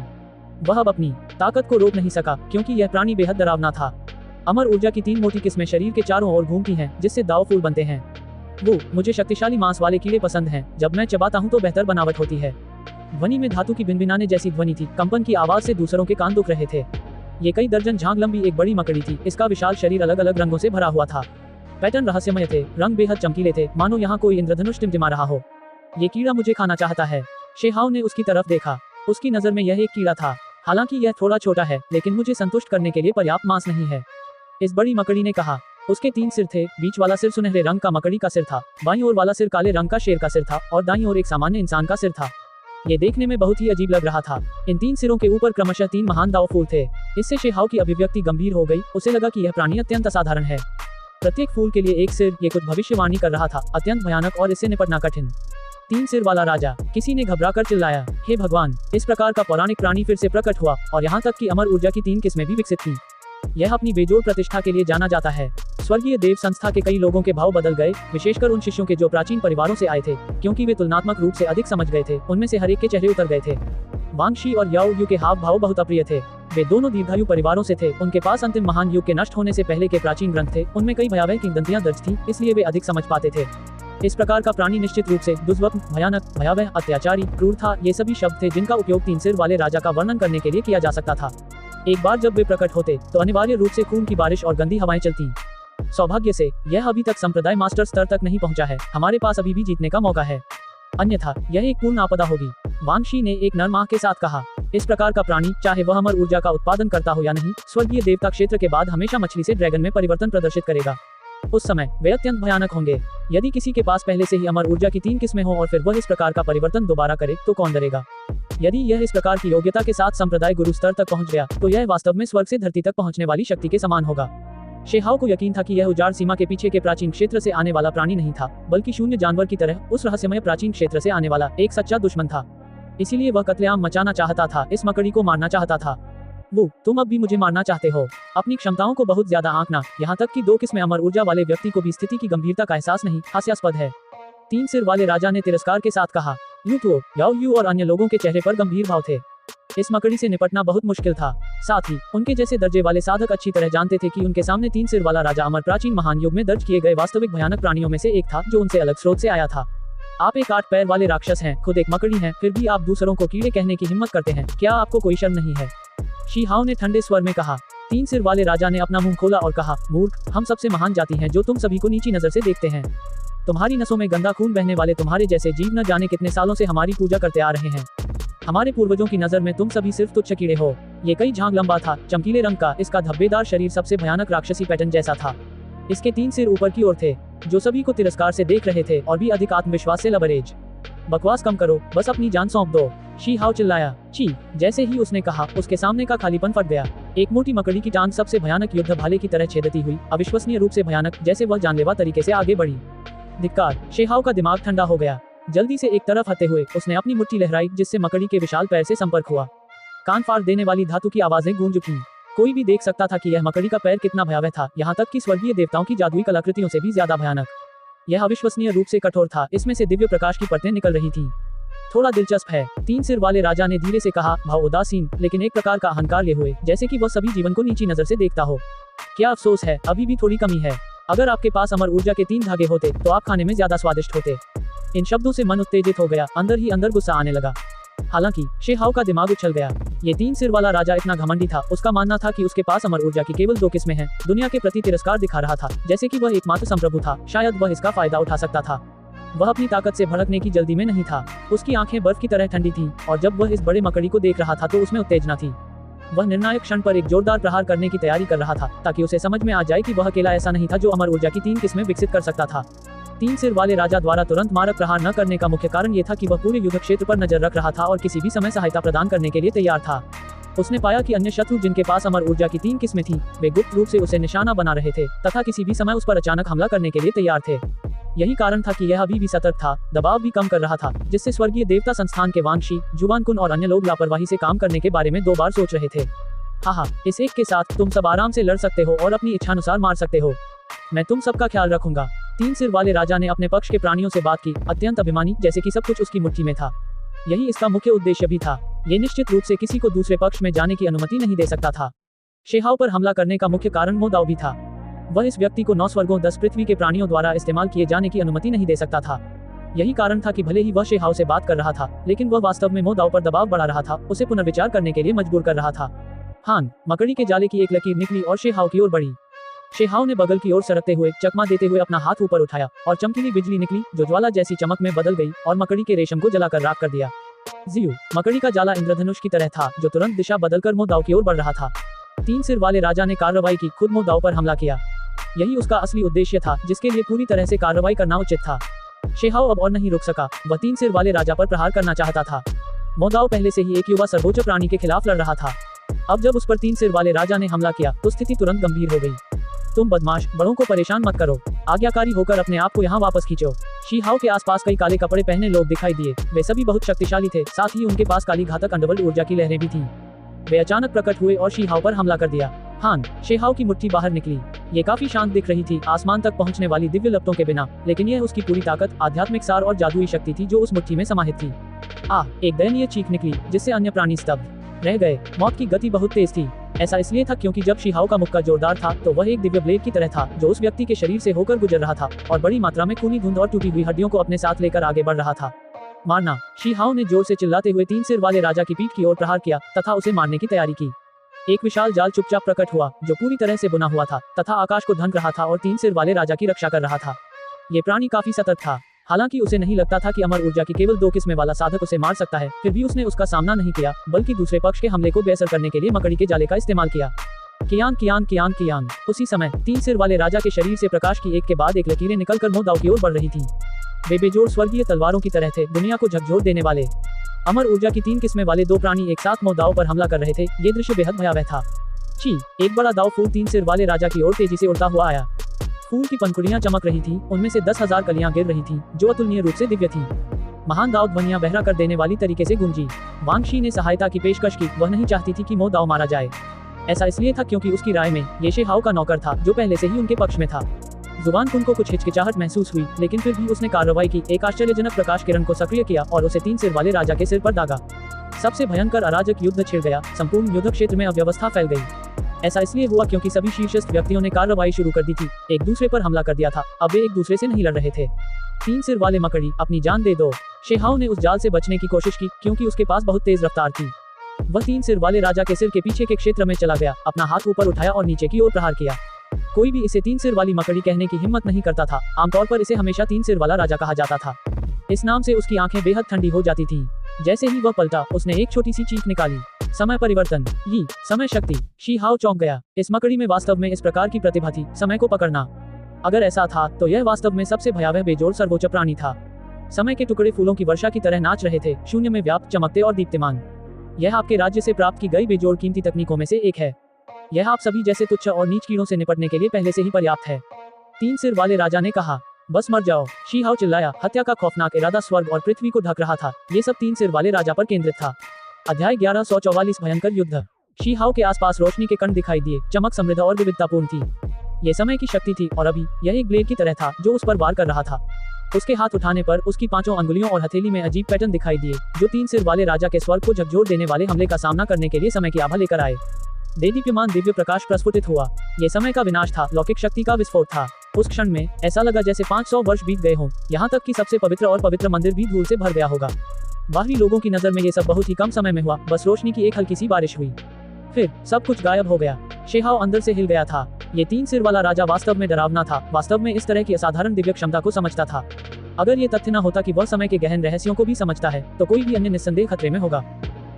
S1: वह अब अपनी ताकत को रोक नहीं सका क्योंकि यह प्राणी बेहद डरावना था। अमर ऊर्जा की 3 मोटी किस्में शरीर के चारों ओर घूमती हैं, जिससे दाव फूल बनते हैं। वो, मुझे शक्तिशाली मांस वाले कीड़े पसंद हैं। जब मैं चबाता हूँ तो बेहतर बनावट होती है। ध्वनि में धातु की भिनभिनाने जैसी ध्वनि थी। कंपन की आवाज से दूसरों के कान दुख रहे थे। ये कई दर्जन झांग लंबी एक बड़ी मकड़ी थी। इसका विशाल शरीर अलग अलग रंगों से भरा हुआ था। पैटर्न रहस्यमय थे, रंग बेहद चमकीले थे, मानो यहाँ कोई इंद्रधनुष टिमटिमा रहा हो। ये कीड़ा मुझे खाना चाहता है। शेहाओ ने उसकी तरफ देखा। उसकी नजर में यह एक कीड़ा था। हालांकि यह थोड़ा छोटा है, लेकिन मुझे संतुष्ट करने के लिए पर्याप्त मांस नहीं है, इस बड़ी मकड़ी ने कहा। उसके 3 सिर थे। बीच वाला सिर सुनहरे रंग का मकड़ी का सिर था, बाईं ओर वाला सिर काले रंग का शेर का सिर था और दाईं ओर एक सामान्य इंसान का सिर था। ये देखने में बहुत ही अजीब लग रहा था। इन 3 सिरों के ऊपर क्रमशः 3 महान दाव फूल थे। इससे शेहाओ की अभिव्यक्ति गंभीर हो गई। उसे लगा कि यह प्राणी अत्यंत असाधारण है। प्रत्येक फूल के लिए एक सिर, ये कुछ भविष्यवाणी कर रहा था, अत्यंत भयानक और इससे निपटना कठिन। 3 सिर वाला राजा, किसी ने घबराकर चिल्लाया, हे भगवान, इस प्रकार का पौराणिक प्राणी फिर से प्रकट हुआ और यहाँ तक कि अमर ऊर्जा की 3 किस्में भी विकसित थीं। यह अपनी बेजोड़ प्रतिष्ठा के लिए जाना जाता है। स्वर्गीय देव संस्था के कई लोगों के भाव बदल गए, विशेषकर उन शिष्यों के जो प्राचीन परिवारों से आए थे, क्योंकि वे तुलनात्मक रूप से अधिक समझ गए थे। उनमें से हर एक के चेहरे उतर गए थे। वांग शी और याओ यू के हाव भाव बहुत अप्रिय थे। वे दोनों दीर्घायु परिवारों से थे। उनके पास अंतिम महान युग के नष्ट होने से पहले के प्राचीन ग्रंथ थे। उनमें कई भयावह किंवदंतियां दर्ज थीं, इसलिए वे अधिक समझ पाते थे। इस प्रकार का प्राणी निश्चित रूप से दुष्वप्न, भयानक, भयावह, अत्याचारी, क्रूर था। ये सभी शब्द थे जिनका उपयोग 3 सिर वाले राजा का वर्णन करने के लिए किया जा सकता था। एक बार जब वे प्रकट होते तो अनिवार्य रूप से खून की बारिश और गंदी हवाएं चलती। सौभाग्य से यह अभी तक संप्रदाय मास्टर स्तर तक नहीं पहुंचा है। हमारे पास अभी भी जीतने का मौका है, अन्यथा यह एक पूर्ण आपदा होगी। वांग शी ने एक नरम आह के साथ कहा, इस प्रकार का प्राणी, चाहे वह अमर ऊर्जा का उत्पादन करता हो या नहीं, स्वर्गीय देवता क्षेत्र के बाद हमेशा मछली से ड्रैगन में परिवर्तन प्रदर्शित करेगा। उस समय वे अत्यंत भयानक होंगे। यदि किसी के पास पहले से ही अमर ऊर्जा की 3 किस्में हो और फिर वह इस प्रकार का परिवर्तन दोबारा करे तो कौन डरेगा। यदि यह इस प्रकार की योग्यता के साथ संप्रदाय गुरु स्तर तक पहुंच गया तो यह वास्तव में स्वर्ग से धरती तक पहुंचने वाली शक्ति के समान होगा। शेहाओ को यकीन था कि यह उजाड़ सीमा के पीछे के प्राचीन क्षेत्र से आने वाला प्राणी नहीं था, बल्कि शून्य जानवर की तरह उस रहस्यमय प्राचीन क्षेत्र से आने वाला एक सच्चा दुश्मन था। इसीलिए वह कत्लेआम मचाना चाहता था, इस मकड़ी को मारना चाहता था। वो, तुम अब भी मुझे मारना चाहते हो। अपनी क्षमताओं को बहुत ज्यादा आंकना, यहाँ तक कि 2 किस्में अमर ऊर्जा वाले व्यक्ति को भी स्थिति की गंभीरता का एहसास नहीं, हास्यास्पद है। 3 सिर वाले राजा ने तिरस्कार के साथ कहा, यू तो, याओ यू और अन्य लोगों के चेहरे पर गंभीर भाव थे। इस मकड़ी से निपटना बहुत मुश्किल था। साथ ही उनके जैसे दर्जे वाले साधक अच्छी तरह जानते थे कि उनके सामने 3 सिर वाला राजा अमर प्राचीन महान युग में दर्ज किए गए वास्तविक भयानक प्राणियों में से एक था, जो उनसे अलग स्रोत से आया था। आप एक 8 पैर वाले राक्षस हैं, खुद एक मकड़ी हैं, फिर भी आप दूसरों को कीड़े कहने की हिम्मत करते हैं। क्या आपको कोई शर्म नहीं है? शीहाओ ने ठंडे स्वर में कहा। 3 सिर वाले राजा ने अपना मुंह खोला और कहा, मूर्ख, हम सबसे महान जाति हैं जो तुम सभी को नीची नजर से देखते हैं। तुम्हारी नसों में गंदा खून बहने वाले तुम्हारे जैसे जीव न जाने कितने सालों से हमारी पूजा करते आ रहे हैं। हमारे पूर्वजों की नजर में तुम सभी सिर्फ तुच्छ कीड़े हो। ये कई झांग लंबा था, चमकीले रंग का, इसका धब्बेदार शरीर सबसे भयानक राक्षसी पैटर्न जैसा था। इसके 3 सिर ऊपर की ओर थे, जो सभी को तिरस्कार से देख रहे थे और भी अधिक आत्मविश्वास से लबरेज। बकवास कम करो, बस अपनी जान सौंप दो, शीहाओ चिल्लाया। ची, जैसे ही उसने कहा, उसके सामने का खालीपन फट गया। एक मोटी मकड़ी की टांग सबसे भयानक युद्ध भाले की तरह छेदती हुई, अविश्वसनीय रूप से भयानक, जैसे वह जानलेवा तरीके से आगे बढ़ी। धिक्कार, शेहाओ का दिमाग ठंडा हो गया। जल्दी से एक तरफ हटते हुए उसने अपनी मुट्ठी लहराई, जिससे मकड़ी के विशाल पैर से संपर्क हुआ। कान फाड़ देने वाली धातु की आवाजें गूंज उठी। कोई भी देख सकता था कि यह मकड़ी का पैर कितना भयावह था, यहाँ तक कि स्वर्गीय देवताओं की जादुई कलाकृतियों से भी ज्यादा भयानक। यह अविश्वसनीय रूप से कठोर था, इसमें से दिव्य प्रकाश की परतें निकल रही थी। थोड़ा दिलचस्प है, 3 सिर वाले राजा ने धीरे से कहा, भाव उदासीन, लेकिन एक प्रकार का अहंकार लिए हुए, जैसे कि वह सभी जीवन को नीची नजर से देखता हो। क्या अफसोस है, अभी भी थोड़ी कमी है। अगर आपके पास अमर ऊर्जा के 3 धागे होते तो आप खाने में ज्यादा स्वादिष्ट होते। इन शब्दों से मन उत्तेजित हो गया, अंदर ही अंदर गुस्सा आने लगा। हालांकि शेहाओ का दिमाग उछल गया। ये 3 सिर वाला राजा इतना घमंडी था, उसका मानना था कि उसके पास अमर ऊर्जा की केवल 2 किस्में हैं। दुनिया के प्रति तिरस्कार दिखा रहा था, जैसे कि वह एकमात्र संप्रभु था। शायद वह इसका फायदा उठा सकता था। वह अपनी ताकत से भड़कने की जल्दी में नहीं था। उसकी आंखें बर्फ की तरह ठंडी थीं, और जब वह इस बड़े मकड़ी को देख रहा था तो उसमें उत्तेजना थी। वह निर्णायक क्षण पर एक जोरदार प्रहार करने की तैयारी कर रहा था, ताकि उसे समझ में आ जाए कि वह अकेला ऐसा नहीं था जो अमर ऊर्जा की 3 किस्में विकसित कर सकता था। 3 सिर वाले राजा द्वारा तुरंत मारक प्रहार न करने का मुख्य कारण यह था कि वह पूरे युद्ध क्षेत्र पर नजर रख रहा था और किसी भी समय सहायता प्रदान करने के लिए तैयार था। उसने पाया कि अन्य शत्रु जिनके पास अमर ऊर्जा की 3 किस्में थीं, वे गुप्त रूप से उसे निशाना बना रहे थे तथा किसी भी समय उस पर अचानक हमला करने के लिए तैयार थे। यही कारण था कि यह अभी भी सतर्क था, दबाव भी कम कर रहा था, जिससे स्वर्गीय देवता संस्थान के वांग शी, जुवान कुन और अन्य लोग लापरवाही से काम करने के बारे में 2 बार सोच रहे थे। हाँ, इस एक के साथ तुम सब आराम से लड़ सकते हो और अपनी इच्छानुसार मार सकते हो। मैं तुम सबका ख्याल रखूंगा। 3 सिर वाले राजा ने अपने पक्ष के प्राणियों से बात की, अत्यंत अभिमानी, जैसे कि सब कुछ उसकी मुट्ठी में था। यही इसका मुख्य उद्देश्य भी था। ये निश्चित रूप से किसी को दूसरे पक्ष में जाने की अनुमति नहीं दे सकता था। शेहाओ पर हमला करने का मुख्य कारण मो दाओ भी था। वह इस व्यक्ति को 9 स्वर्गों 10 पृथ्वी के प्राणियों द्वारा इस्तेमाल किए जाने की अनुमति नहीं दे सकता था। यही कारण था कि भले ही वह शेहाओ से बात कर रहा था, लेकिन वह वास्तव में मो दाओ पर दबाव बढ़ा रहा था, उसे पुनर्विचार करने के लिए मजबूर कर रहा था। हान, मकड़ी के जाले की एक लकीर निकली और शेहाओ की ओर बढ़ी। शेहाओ ने बगल की ओर सरकते हुए चकमा देते हुए अपना हाथ ऊपर उठाया और चमकीली बिजली निकली, जो ज्वाला जैसी चमक में बदल गई और मकड़ी के रेशम को जलाकर राख कर दिया। जियू, मकड़ी का जाला इंद्रधनुष की तरह था, जो तुरंत दिशा बदलकर मो दाओ की ओर बढ़ रहा था। 3 सिर वाले राजा ने कार्रवाई की, खुद मो दाओ पर हमला किया। यही उसका असली उद्देश्य था, जिसके लिए पूरी तरह से कार्रवाई करना उचित था। शेहाओ अब और नहीं रुक सका, वह 3 सिर वाले राजा पर प्रहार करना चाहता था। मोदाओ पहले से ही एक युवा सर्वोच्च प्राणी के खिलाफ लड़ रहा था। अब जब उस पर 3 सिर वाले राजा ने हमला किया तो स्थिति तुरंत गंभीर हो गई। तुम बदमाश, बड़ों को परेशान मत करो, आज्ञाकारी होकर अपने आप को यहाँ वापस खींचो। शी हाओ के आसपास कई काले कपड़े पहने लोग दिखाई दिए। वे सभी बहुत शक्तिशाली थे, साथ ही उनके पास काली घातक अंडरवर्ल्ड ऊर्जा की लहरें भी थीं। वे अचानक प्रकट हुए और शी हाओ पर हमला कर दिया। हान शेहाओ की मुट्ठी बाहर निकली। ये काफी शांत दिख रही थी, आसमान तक पहुंचने वाली दिव्य लपटों के बिना, लेकिन यह उसकी पूरी ताकत, आध्यात्मिक सार और जादुई शक्ति थी जो उस मुट्ठी में समाहित थी। एक दयनीय चीख निकली जिससे अन्य प्राणी स्तब्ध रह गए। मौत की गति बहुत तेज थी। ऐसा इसलिए था क्योंकि जब शी हाओ का मुक्का जोरदार था तो वह एक दिव्य ब्लेड की तरह था जो उस व्यक्ति के शरीर से होकर गुजर रहा था और बड़ी मात्रा में खूनी धुंध और टूटी हुई हड्डियों को अपने साथ लेकर आगे बढ़ रहा था। मारना। शी हाओ ने जोर से चिल्लाते हुए 3 सिर वाले राजा की पीठ की ओर प्रहार किया तथा उसे मारने की तैयारी की। एक विशाल जाल चुपचाप प्रकट हुआ जो पूरी तरह से बुना हुआ था तथा आकाश को ढंक रहा था और 3 सिर वाले राजा की रक्षा कर रहा था। ये प्राणी काफी सतर्क था। हालांकि उसे नहीं लगता था कि अमर ऊर्जा की केवल 2 किस्में वाला साधक उसे मार सकता है, फिर भी उसने उसका सामना नहीं किया बल्कि दूसरे पक्ष के हमले को बेअसर करने के लिए मकड़ी के जाले का इस्तेमाल किया। कियान कियान कियान कियान। उसी समय 3 सिर वाले राजा के शरीर से प्रकाश की एक के बाद एक लकीरें निकलकर मोदाओ की ओर बढ़ रही थी। वे बेजोड़ स्वर्गीय तलवारों की तरह थे, दुनिया को झकझोर देने वाले। अमर ऊर्जा की 3 किस्में वाले 2 प्राणी एक साथ मोदाओ पर हमला कर रहे थे। ये दृश्य बेहद भयावह था। एक बड़ा दाव फूल 3 सिर वाले राजा की ओर तेजी से उड़ता हुआ आया। फूल की पंखुड़ियां चमक रही थीं, उनमें से 10,000 कलियां गिर रही थीं, जो अतुलनीय रूप से दिव्य थीं। महान दाव ध्वनियां बहरा कर देने वाली तरीके से गूंजी। वांग शी ने सहायता की पेशकश की। वह नहीं चाहती थी कि मो दाव मारा जाए। ऐसा इसलिए था क्योंकि उसकी राय में ये शेहाओ का नौकर था जो पहले से ही उनके पक्ष में था। जुबान कुन को कुछ हिचकिचाहट महसूस हुई, लेकिन फिर भी उसने कार्रवाई की। एक आश्चर्यजनक प्रकाश किरण को सक्रिय किया और उसे 3 सिर वाले राजा के सिर पर दागा। सबसे भयंकर अराजक युद्ध छिड़ गया। संपूर्ण युद्ध क्षेत्र में अव्यवस्था फैल गई। ऐसा इसलिए हुआ क्योंकि सभी शीर्षस्थ व्यक्तियों ने कार्रवाई शुरू कर दी थी, एक दूसरे पर हमला कर दिया था। अब वे एक दूसरे से नहीं लड़ रहे थे। 3 सिर वाले मकड़ी, अपनी जान दे दो। शेहाओ ने उस जाल से बचने की कोशिश की क्योंकि उसके पास बहुत तेज रफ्तार थी। वह 3 सिर वाले राजा के सिर के पीछे के क्षेत्र में चला गया, अपना हाथ ऊपर उठाया और नीचे की ओर प्रहार किया। कोई भी इसे 3 सिर वाली मकड़ी कहने की हिम्मत नहीं करता था। आमतौर पर इसे हमेशा 3 सिर वाला राजा कहा जाता था। इस नाम से उसकी आंखें बेहद ठंडी हो जाती थीं। जैसे ही वह पलटा, उसने एक छोटी सी चीख निकाली। समय परिवर्तन, ये समय शक्ति। शी हाओ चौंक गया। इस मकड़ी में वास्तव में इस प्रकार की प्रतिभा थी, समय को पकड़ना। अगर ऐसा था तो यह वास्तव में सबसे भयावह बेजोड़ सर्वोच्च प्राणी था। समय के टुकड़े फूलों की वर्षा की तरह नाच रहे थे, शून्य में व्याप्त, चमकते और दीप्तिमान। यह आपके राज्य से प्राप्त की गई बेजोड़ कीमती तकनीकों में से एक है। यह आप सभी जैसे तुच्छ और नीच कीड़ों से निपटने के लिए पहले से ही पर्याप्त है। 3 सिर वाले राजा ने कहा। बस मर जाओ, शी हाओ चिल्लाया। हत्या का खौफनाक इरादा स्वर्ग और पृथ्वी को ढक रहा था। ये सब 3 सिर वाले राजा पर केंद्रित था। अध्याय 1144 भयंकर युद्ध। शी हाओ के आसपास रोशनी के कण दिखाई दिए, चमक समृद्ध और विविधतापूर्ण थी। ये समय की शक्ति थी और अभी यह एक ब्लेड की तरह था जो उस पर वार कर रहा था। उसके हाथ उठाने पर उसकी 5 अंगुलियों और हथेली में अजीब पैटर्न दिखाई दिए जो 3 सिर वाले राजा के स्वर्ग को झकझोर देने वाले हमले का सामना करने के लिए समय की आभा लेकर आए। देदीप्यमान दिव्य प्रकाश प्रस्फुटित हुआ। ये समय का विनाश था, लौकिक शक्ति का विस्फोट था। उस क्षण में ऐसा लगा जैसे 500 वर्ष बीत गए हों, यहाँ तक कि सबसे पवित्र और पवित्र मंदिर भी धूल से भर गया होगा। बाहरी लोगों की नजर में ये सब बहुत ही कम समय में हुआ। बस रोशनी की एक हल्की सी बारिश हुई, फिर सब कुछ गायब हो गया। शेहाओ अंदर से हिल गया था। ये 3 सिर वाला राजा वास्तव में डरावना था, वास्तव में इस तरह की असाधारण दिव्य क्षमता को समझता था। अगर ये तथ्य न होता कि वह समय के गहन रहस्यों को भी समझता है, तो कोई भी अन्य निस्संदेह खतरे में होगा।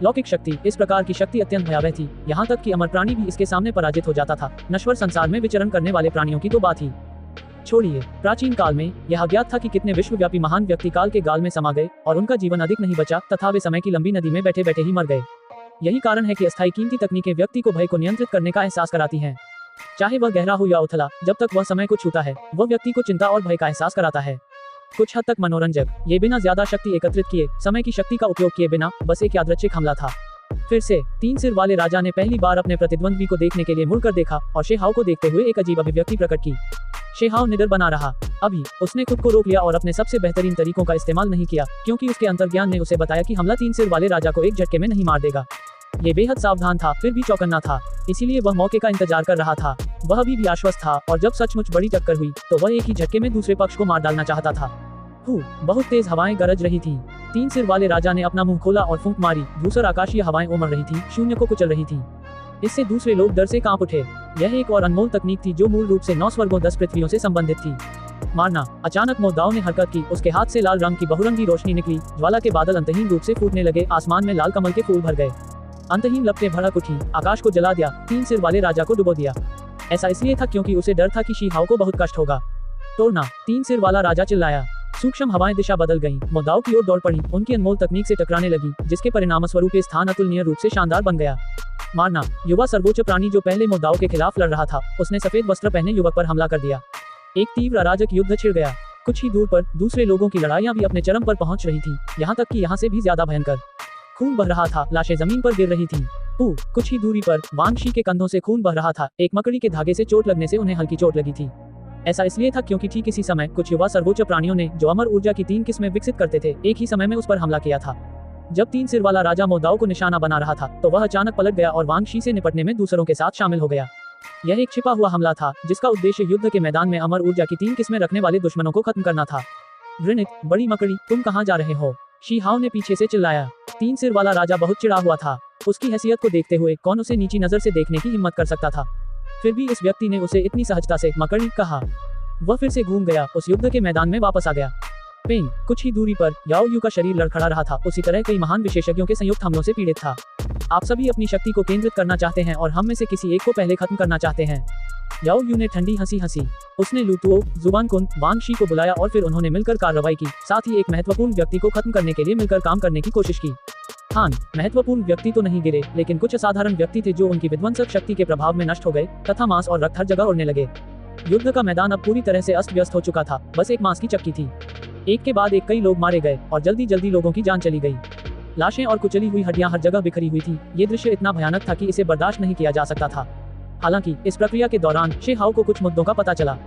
S1: लौकिक शक्ति, इस प्रकार की शक्ति अत्यंत भयावह थी, यहाँ तक कि अमर प्राणी भी इसके सामने पराजित हो जाता था। नश्वर संसार में विचरण करने वाले प्राणियों की तो बात ही छोड़िए। प्राचीन काल में यह अज्ञात था कि कितने विश्वव्यापी महान व्यक्ति काल के गाल में समा गए और उनका जीवन अधिक नहीं बचा तथा वे समय की लंबी नदी में बैठे बैठे ही मर गए। यही कारण है कि अस्थायी कीमती तकनीकें व्यक्ति को भय को नियंत्रित करने का एहसास कराती हैं। चाहे वह गहरा हो या उथला, जब तक वह समय को छूता है, वह व्यक्ति को चिंता और भय का एहसास कराता है। कुछ हद तक मनोरंजक, ये बिना ज्यादा शक्ति एकत्रित किए, समय की शक्ति का उपयोग किए बिना, बस एक यादृच्छिक हमला था। फिर से 3 सिर वाले राजा ने पहली बार अपने प्रतिद्वंद्वी को देखने के लिए मुड़कर देखा और शेहाओ को देखते हुए एक अजीब अभिव्यक्ति प्रकट की। शेहाओ निडर बना रहा। अभी उसने खुद को रोक लिया और अपने सबसे बेहतरीन तरीकों का इस्तेमाल नहीं किया, क्योंकि उसके अंतर्ज्ञान ने उसे बताया कि हमला 3 सिर वाले राजा को एक झटके में नहीं मार देगा। ये बेहद सावधान था, फिर भी चौकन्ना था, इसीलिए वह मौके का इंतजार कर रहा था। वह अभी भी आश्वस्त था और जब सचमुच बड़ी टक्कर हुई तो वह एक ही झटके में दूसरे पक्ष को मार डालना चाहता था। बहुत तेज हवाएं गरज रही थीं। 3 सिर वाले राजा ने अपना मुंह खोला और फूंक मारी। धूसर आकाशीय हवाएं उमड़ रही थीं, शून्य को कुचल रही थीं। इससे दूसरे लोग डर से कांप उठे। यह एक और अनमोल तकनीक थी जो मूल रूप से 9 स्वर्गों 10 पृथ्वियों से संबंधित थी। मारना। अचानक मो दाओ ने हरकत की, उसके हाथ से लाल रंग की बहुरंगी रोशनी निकली। ज्वाला के बादल अंतहीन रूप से फूटने लगे, आसमान में लाल कमल के फूल भर गए। अंतहीन लपटें भड़क उठी, आकाश को जला दिया, 3 सिर वाले राजा को डुबो दिया। ऐसा इसलिए था क्योंकि उसे डर था कि शी हाओ को बहुत कष्ट होगा। तोड़ना। 3 सिर वाला राजा चिल्लाया। सूक्ष्म हवाएं दिशा बदल गईं, मोदाओ की ओर दौड़ पड़ी, उनकी अनमोल तकनीक से टकराने लगी, जिसके परिणामस्वरूप ये स्थान अतुलनीय रूप से शानदार बन गया। मारना। युवा सर्वोच्च प्राणी जो पहले मोदाओ के खिलाफ लड़ रहा था, उसने सफेद वस्त्र पहने युवक पर हमला कर दिया। एक तीव्र अराजक युद्ध छिड़ गया। कुछ ही दूर पर दूसरे लोगों की लड़ाइयां भी अपने चरम पर पहुंच रही थी, यहाँ तक कि यहाँ से भी ज्यादा भयंकर। खून बह रहा था, लाशें जमीन पर गिर रही थीं। कुछ ही दूरी पर वांग शी के कंधों से खून बह रहा था। एक मकड़ी के धागे से चोट लगने से उन्हें हल्की चोट लगी थी। ऐसा इसलिए था क्योंकि ठीक इसी समय कुछ युवा सर्वोच्च प्राणियों ने, जो अमर ऊर्जा की 3 किस्में विकसित करते थे, एक ही समय में उस पर हमला किया था। जब 3 सिर वाला राजा मोदाओ को निशाना बना रहा था, तो वह अचानक पलट गया और वांग शी से निपटने में दूसरों के साथ शामिल हो गया। यह एक छिपा हुआ हमला था, जिसका उद्देश्य युद्ध के मैदान में अमर ऊर्जा की 3 किस्में रखने वाले दुश्मनों को खत्म करना था। वृनित, बड़ी मकड़ी, तुम कहाँ जा रहे हो? शी हाओ ने पीछे से चिल्लाया। 3 सिर वाला राजा बहुत चिढ़ा हुआ था। उसकी हैसियत को देखते हुए कौन उसे नीची नजर से देखने की हिम्मत कर सकता था। फिर भी इस व्यक्ति ने उसे इतनी सहजता से मकड़ी कहा। वह फिर से घूम गया, उस युद्ध के मैदान में वापस आ गया। पेंग। कुछ ही दूरी पर याओ यू का शरीर लड़खड़ा रहा था, उसी तरह कई महान विशेषज्ञों के संयुक्त हमलों से पीड़ित था। आप सभी अपनी शक्ति को केंद्रित करना चाहते हैं और हम में से किसी एक को पहले खत्म करना चाहते हैं। याओ यू ने ठंडी हंसी हंसी। उसने लुतुओ, जुबान कुन, वांग शी को बुलाया और फिर उन्होंने मिलकर कार्रवाई की, साथ ही एक महत्वपूर्ण व्यक्ति को खत्म करने के लिए मिलकर काम करने की कोशिश की। हान। महत्वपूर्ण व्यक्ति तो नहीं गिरे, लेकिन कुछ असाधारण व्यक्ति थे जो उनकी विध्वंसक शक्ति के प्रभाव में नष्ट हो गए तथा मांस और रक्त हर जगह उड़ने लगे। युद्ध का मैदान अब पूरी तरह से अस्त व्यस्त हो चुका था, बस एक मांस की चक्की थी। एक के बाद एक कई लोग मारे गए और जल्दी जल्दी लोगों की जान चली गई। लाशें और कुचली हुई हड्डियां हर जगह बिखरी हुई थी। ये दृश्य इतना भयानक था कि इसे बर्दाश्त नहीं किया जा सकता था। हालांकि इस प्रक्रिया के दौरान शे हाओ को कुछ मुद्दों का पता चला।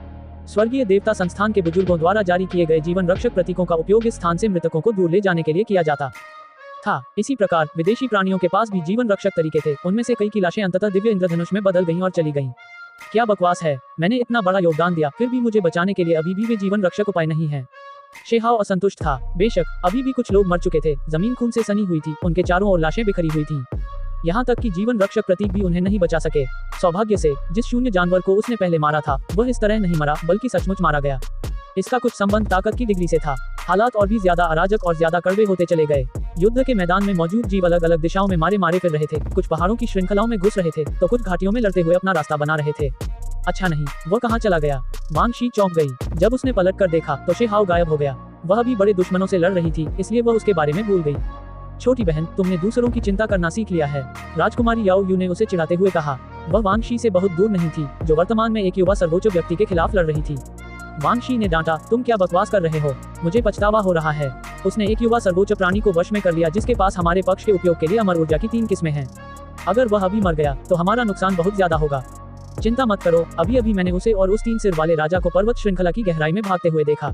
S1: स्वर्गीय देवता संस्थान के बुजुर्गों द्वारा जारी किए गए जीवन रक्षक प्रतीकों का उपयोग इस स्थान से मृतकों को दूर ले जाने के लिए किया जाता था। इसी प्रकार विदेशी प्राणियों के पास भी जीवन रक्षक तरीके थे। उनमें से कई की लाशें अंततः दिव्य इंद्रधनुष में बदल गईं और चली गईं। क्या बकवास है, मैंने इतना बड़ा योगदान दिया, फिर भी मुझे बचाने के लिए अभी भी वे जीवन रक्षक उपाय नहीं है। शे हाओ असंतुष्ट था। बेशक अभी भी कुछ लोग मर चुके थे, जमीन खून से सनी हुई थी, उनके चारों ओर लाशें बिखरी हुई थीं। यहाँ तक कि जीवन रक्षक प्रतीक भी उन्हें नहीं बचा सके। सौभाग्य से जिस शून्य जानवर को उसने पहले मारा था, वह इस तरह नहीं मरा, बल्कि सचमुच मारा गया। इसका कुछ संबंध ताकत की डिग्री से था। हालात और भी ज्यादा अराजक और ज्यादा कड़वे होते चले गए। युद्ध के मैदान में मौजूद जीव अलग अलग दिशाओं में मारे फिर रहे थे। कुछ पहाड़ों की श्रृंखलाओं में घुस रहे थे, तो कुछ घाटियों में लड़ते हुए अपना रास्ता बना रहे थे। अच्छा नहीं, वह कहाँ चला गया? वांग शी चौंक गई। जब उसने पलट कर देखा तो शे हाओ गायब हो गया। वह भी बड़े दुश्मनों से लड़ रही थी, इसलिए वह उसके बारे में भूल गई। छोटी बहन, तुमने दूसरों की चिंता करना सीख लिया है, राजकुमारी याओ यू ने उसे चिढ़ाते हुए कहा। वह वांग शी से बहुत दूर नहीं थी, जो वर्तमान में एक युवा सर्वोच्च व्यक्ति के खिलाफ लड़ रही थी। वांग शी ने डांटा, तुम क्या बकवास कर रहे हो? मुझे पछतावा हो रहा है। उसने एक युवा सर्वोच्च प्राणी को वश में कर लिया, जिसके पास हमारे पक्ष के उपयोग के लिए अमर ऊर्जा की 3 किस्में हैं। अगर वह अभी मर गया तो हमारा नुकसान बहुत ज्यादा होगा। चिंता मत करो, अभी अभी मैंने उसे और उस 3 सिर वाले राजा को पर्वत श्रृंखला की गहराई में भागते हुए देखा।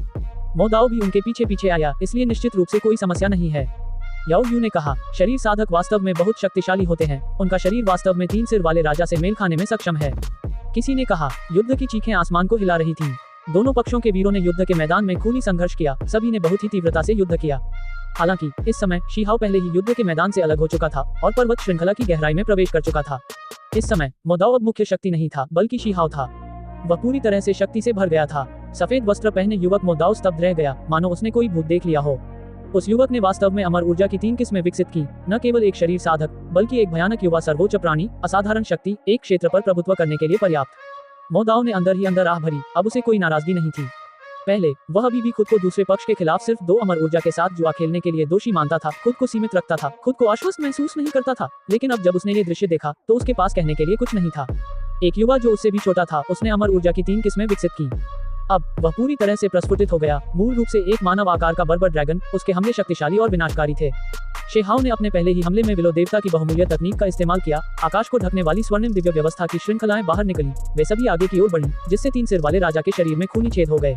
S1: मोदाओ भी उनके पीछे पीछे आया, इसलिए निश्चित रूप से कोई समस्या नहीं है। याओ यू ने कहा, शरीर साधक वास्तव में बहुत शक्तिशाली होते हैं। उनका शरीर वास्तव में 3 सिर वाले राजा से मेल खाने में सक्षम है। किसी ने कहा। युद्ध की चीखें आसमान को हिला रही थीं। दोनों पक्षों के वीरों ने युद्ध के मैदान में खूनी संघर्ष किया। सभी ने बहुत ही तीव्रता से युद्ध किया। हालांकि इस समय शी हाओ पहले ही युद्ध के मैदान से अलग हो चुका था और पर्वत श्रृंखला की गहराई में प्रवेश कर चुका था। इस समय मोदाओ अब मुख्य शक्ति नहीं था, बल्कि शी हाओ था। वह पूरी तरह से शक्ति से भर गया था। सफेद वस्त्र पहने युवक मोदाओ स्तब्ध रह गया, मानो उसने कोई भूत देख लिया हो। उस युवक ने वास्तव में अमर ऊर्जा की 3 किस्में विकसित की। न केवल एक शरीर साधक, बल्कि एक भयानक युवा सर्वोच्च प्राणी, असाधारण शक्ति, एक क्षेत्र पर प्रभुत्व करने के लिए पर्याप्त। मोदाओ ने अंदर ही अंदर आह भरी। अब उसे कोई नाराजगी नहीं थी। पहले वह अभी भी खुद को दूसरे पक्ष के खिलाफ सिर्फ 2 अमर ऊर्जा के साथ जुआ खेलने के लिए दोषी मानता था, खुद को सीमित रखता था, खुद को आश्वस्त महसूस नहीं करता था। लेकिन अब जब उसने ये दृश्य देखा तो उसके पास कहने के लिए कुछ नहीं था। एक युवा जो उससे भी छोटा था, उसने अमर ऊर्जा की 3 किस्में विकसित की। अब वह पूरी तरह से प्रस्फुटित हो गया। मूल रूप से एक मानव आकार का बर्बर ड्रैगन। उसके हमले शक्तिशाली और विनाशकारी थे। शे हाओ ने अपने पहले ही हमले में विलो देवता की बहुमूल्य तकनीक का इस्तेमाल किया। आकाश को ढकने वाली स्वर्णिम दिव्य व्यवस्था की श्रृंखलाएं बाहर निकली। वे सभी आगे की ओर बढ़ी, जिससे 3 सिर वाले राजा के शरीर में खूनी छेद हो गए।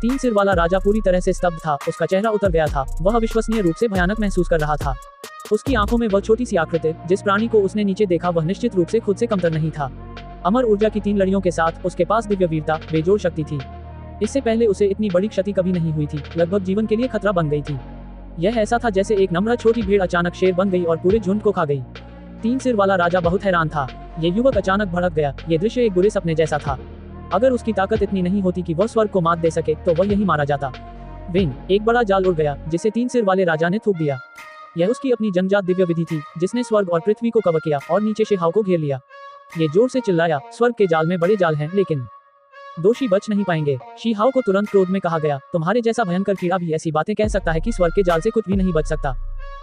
S1: 3 सिर वाला राजा पूरी तरह से स्तब्ध था। उसका चेहरा उतर गया था। वह अविश्वसनीय रूप से भयानक महसूस कर रहा था। उसकी आंखों में वह छोटी सी आकृति, जिस प्राणी को उसने नीचे देखा, वह निश्चित रूप से खुद से कमतर नहीं था। अमर ऊर्जा की 3 लड़ियों के साथ उसके पास दिव्य वीरता, बेजोड़ शक्ति थी। इससे पहले उसे इतनी बड़ी क्षति कभी नहीं हुई थी। लगभग जीवन के लिए खतरा बन गई थी। यह ऐसा था जैसे एक नम्र छोटी भीड़ अचानक शेर बन गई और पूरे झुंड को खा गई। 3 सिर वाला राजा बहुत हैरान था। ये युवक अचानक भड़क गया। ये दृश्य एक बुरे सपने जैसा था। अगर उसकी ताकत इतनी नहीं होती कि वह स्वर्ग को मात दे सके, तो वह यही मारा जाता। विंग। एक बड़ा जाल उड़ गया, जिसे 3 सिर वाले राजा ने थूक दिया। यह उसकी अपनी जन्मजात दिव्य विधि थी, जिसने स्वर्ग और पृथ्वी को कवर किया और नीचे शे हाओ को घेर लिया। ये जोर से चिल्लाया, स्वर्ग के जाल में बड़े जाल हैं, लेकिन दोषी बच नहीं पाएंगे। शी हाओ को तुरंत क्रोध में कहा गया, तुम्हारे जैसा भयंकर कीड़ा भी ऐसी बातें कह सकता है कि स्वर्ग के जाल से कुछ भी नहीं बच सकता।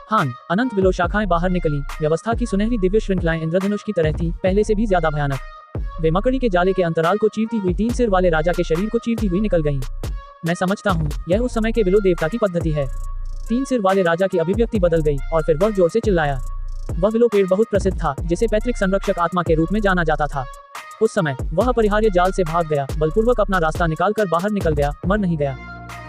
S1: हान, अनंत विलो शाखाएं बाहर निकली। व्यवस्था की सुनहरी दिव्य श्रृंखलाएं इंद्रधनुष की तरह थी, पहले से भी ज्यादा भयानक। वे मकड़ी के जाले के अंतराल को चीरती हुई 3 सिर वाले राजा के शरीर को चीरती हुई निकल गईं। मैं समझता हूँ यह उस समय के विलो देवता की पद्धति है। 3 सिर वाले राजा की अभिव्यक्ति बदल गई और फिर वह जोर से चिल्लाया। वह विलो पेड़ बहुत प्रसिद्ध था, जिसे पैतृक संरक्षक आत्मा के रूप में जाना जाता था। उस समय वह अपरिहार्य जाल से भाग गया, बलपूर्वक अपना रास्ता निकालकर बाहर निकल गया, मर नहीं गया।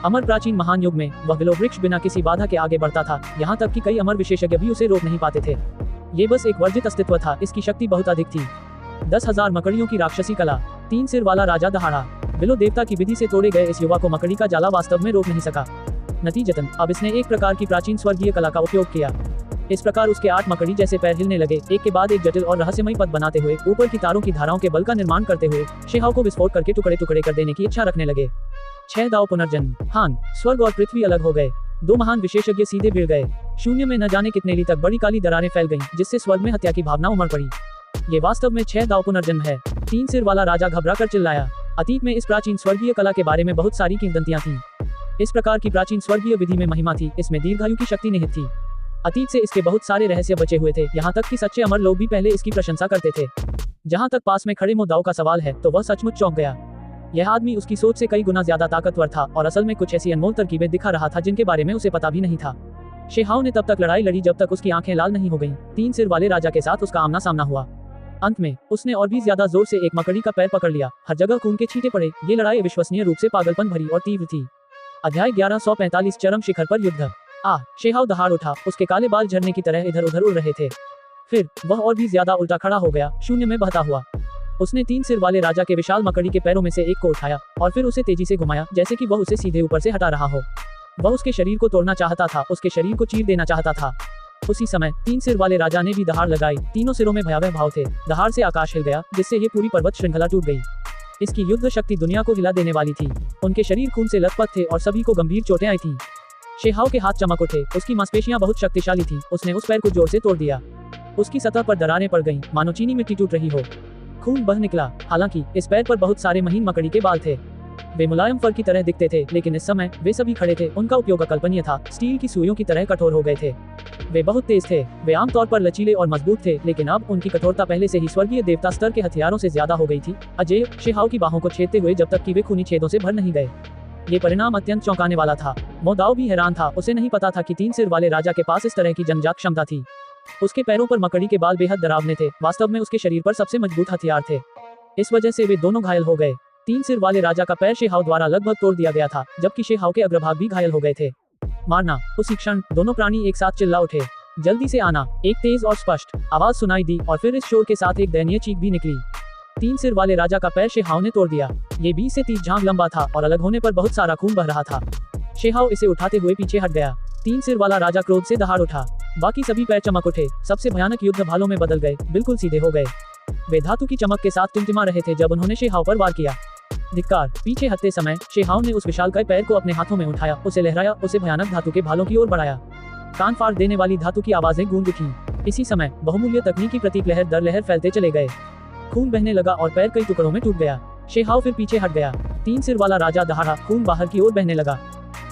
S1: अमर प्राचीन महान युग में वह विलो वृक्ष बिना किसी बाधा के आगे बढ़ता था, यहाँ तक कि कई अमर विशेषज्ञ भी उसे रोक नहीं पाते थे। ये बस एक वर्जित अस्तित्व था, इसकी शक्ति बहुत अधिक थी। 10,000 मकड़ियों की राक्षसी कला। 3 सिर वाला राजा दहाड़ा। विलो देवता की विधि से तोड़े गए इस युवा को मकड़ी का जाला वास्तव में रोक नहीं सका। नतीजतन अब इसने एक प्रकार की प्राचीन स्वर्गीय कला का उपयोग किया। इस प्रकार उसके 8 मकड़ी जैसे पैर हिलने लगे, एक के बाद एक जटिल और रहस्यमयी पथ बनाते हुए, ऊपर की तारों की धाराओं के बल का निर्माण करते हुए शेहाओ को विस्फोट करके टुकड़े टुकड़े कर देने की इच्छा रखने लगे। 6 दाव पुनर्जन्म। हान, स्वर्ग और पृथ्वी अलग हो गए। 2 महान विशेषज्ञ सीधे भिड़ गए। शून्य में न जाने कितने ली तक बड़ी काली दरारें फैल गईं, जिससे स्वर्ग में हत्या की भावना उमड़ पड़ी। ये वास्तव में 6 दाव पुनर्जन्म है। 3 सिर वाला राजा घबरा कर चिल्लाया। अतीत में इस प्राचीन स्वर्गीय कला के बारे में बहुत सारी किंवदंतियां थीं। इस प्रकार की प्राचीन स्वर्गीय विधि में महिमा थी, इसमें दीर्घायु की शक्ति निहित थी। अतीत से इसके बहुत सारे रहस्य बचे हुए थे, यहाँ तक कि सच्चे अमर लोग भी पहले इसकी प्रशंसा करते थे। जहाँ तक पास में खड़े मोदाओं का सवाल है, तो वह सचमुच चौंक गया। यह आदमी उसकी सोच से कई गुना ज्यादा ताकतवर था और असल में कुछ ऐसी अनमोल तरकीबें दिखा रहा था जिनके बारे में उसे पता भी नहीं था। शेहाओ ने तब तक लड़ाई लड़ी जब तक उसकी आंखें लाल नहीं हो गईं। 3 सिर वाले राजा के साथ उसका आमना सामना हुआ। अंत में उसने और भी ज्यादा जोर से एक मकड़ी का पैर पकड़ लिया। हर जगह खून के छींटे पड़े। ये लड़ाई अविश्वसनीय रूप से पागलपन भरी और तीव्र थी। अध्याय 1145 चरम शिखर पर युद्ध। शेहाओ दहाड़ उठा, उसके काले बाल झरने की तरह इधर उधर उड़ रहे थे। फिर वह और भी ज्यादा उल्टा खड़ा हो गया, शून्य में बहता हुआ। उसने 3 सिर वाले राजा के विशाल मकड़ी के पैरों में से एक को उठाया और फिर उसे तेजी से घुमाया, जैसे कि वह उसे सीधे ऊपर से हटा रहा हो। वह उसके शरीर को तोड़ना चाहता था, उसके शरीर को चीर देना चाहता था। उसी समय 3 सिर वाले राजा ने भी दहाड़ लगाई। तीनों सिरों में भयावह भाव थे। दहाड़ से आकाश हिल गया, जिससे ये पूरी पर्वत श्रृंखला टूट गई। इसकी युद्ध शक्ति दुनिया को हिला देने वाली थी। उनके शरीर खून से लथपथ थे और सभी को गंभीर चोटें आई थीं। शेहाओ के हाथ चमक उठे, उसकी मांसपेशियां बहुत शक्तिशाली थीं। उसने उस पैर को जोर से तोड़ दिया। उसकी सतह पर दरारें पड़ गईं, मानो चीनी मिट्टी टूट रही हो। खून बह निकला। हालांकि इस पैर पर बहुत सारे महीन मकड़ी के बाल थे। वे मुलायम फर की तरह दिखते थे, लेकिन इस समय वे सभी खड़े थे। उनका उपयोग अकल्पनीय था, स्टील की सुइयों की तरह कठोर हो गए थे। वे बहुत तेज थे। वे आमतौर पर लचीले और मजबूत थे, लेकिन अब उनकी कठोरता पहले से ही स्वर्गीय देवता स्तर के हथियारों से ज्यादा हो गई थी। अजय शेहाओ की बाहों को छेदते हुए जब तक कि वे खूनी छेदों से भर नहीं गए। ये परिणाम अत्यंत चौंकाने वाला था। मोदाओ भी हैरान था। उसे नहीं पता था कि 3 सिर वाले राजा के पास इस तरह की जन्मजात क्षमता थी। उसके पैरों पर मकड़ी के बाल बेहद डरावने थे, वास्तव में उसके शरीर पर सबसे मजबूत हथियार थे। इस वजह से वे दोनों घायल हो गए। 3 सिर वाले राजा का पैर शेहाओ द्वारा लगभग तोड़ दिया गया था, जबकि शेहाओ के अग्रभाग भी घायल हो गए थे। मारना। उसी क्षण दोनों प्राणी एक साथ चिल्ला उठे। जल्दी से आना। एक तेज और स्पष्ट आवाज सुनाई दी और फिर इस शोर के साथ एक दयनीय चीख भी निकली। 3 सिर वाले राजा का पैर शेहाओ ने तोड़ दिया। ये 20 से 30 झांग लंबा था और अलग होने पर बहुत सारा खून बह रहा था। शेहाओ इसे उठाते हुए पीछे हट गया। 3 सिर वाला राजा क्रोध से दहाड़ उठा। बाकी सभी पैर चमक उठे। सबसे भयानक युद्ध भालों में बदल गए, बिल्कुल सीधे हो गए। वे धातु की चमक के साथ टिमटिमा रहे थे जब उन्होंने शेहाओ पर वार किया। धिक्कार। पीछे हटते समय शेहाओ ने उस विशालकाय पैर को अपने हाथों में उठाया, उसे लहराया, उसे भयानक धातु के भालों की ओर बढ़ाया। कान फाड़ देने वाली धातु की आवाजें गूंज उठी। इसी समय बहुमूल्य तकनीकी प्रतीक लहर दर लहर फैलते चले गए। खून बहने लगा और पैर कई टुकड़ों में टूट गया। शेहाओ फिर पीछे हट गया। 3 सिर वाला राजा दहाड़ा, खून बाहर की ओर बहने लगा।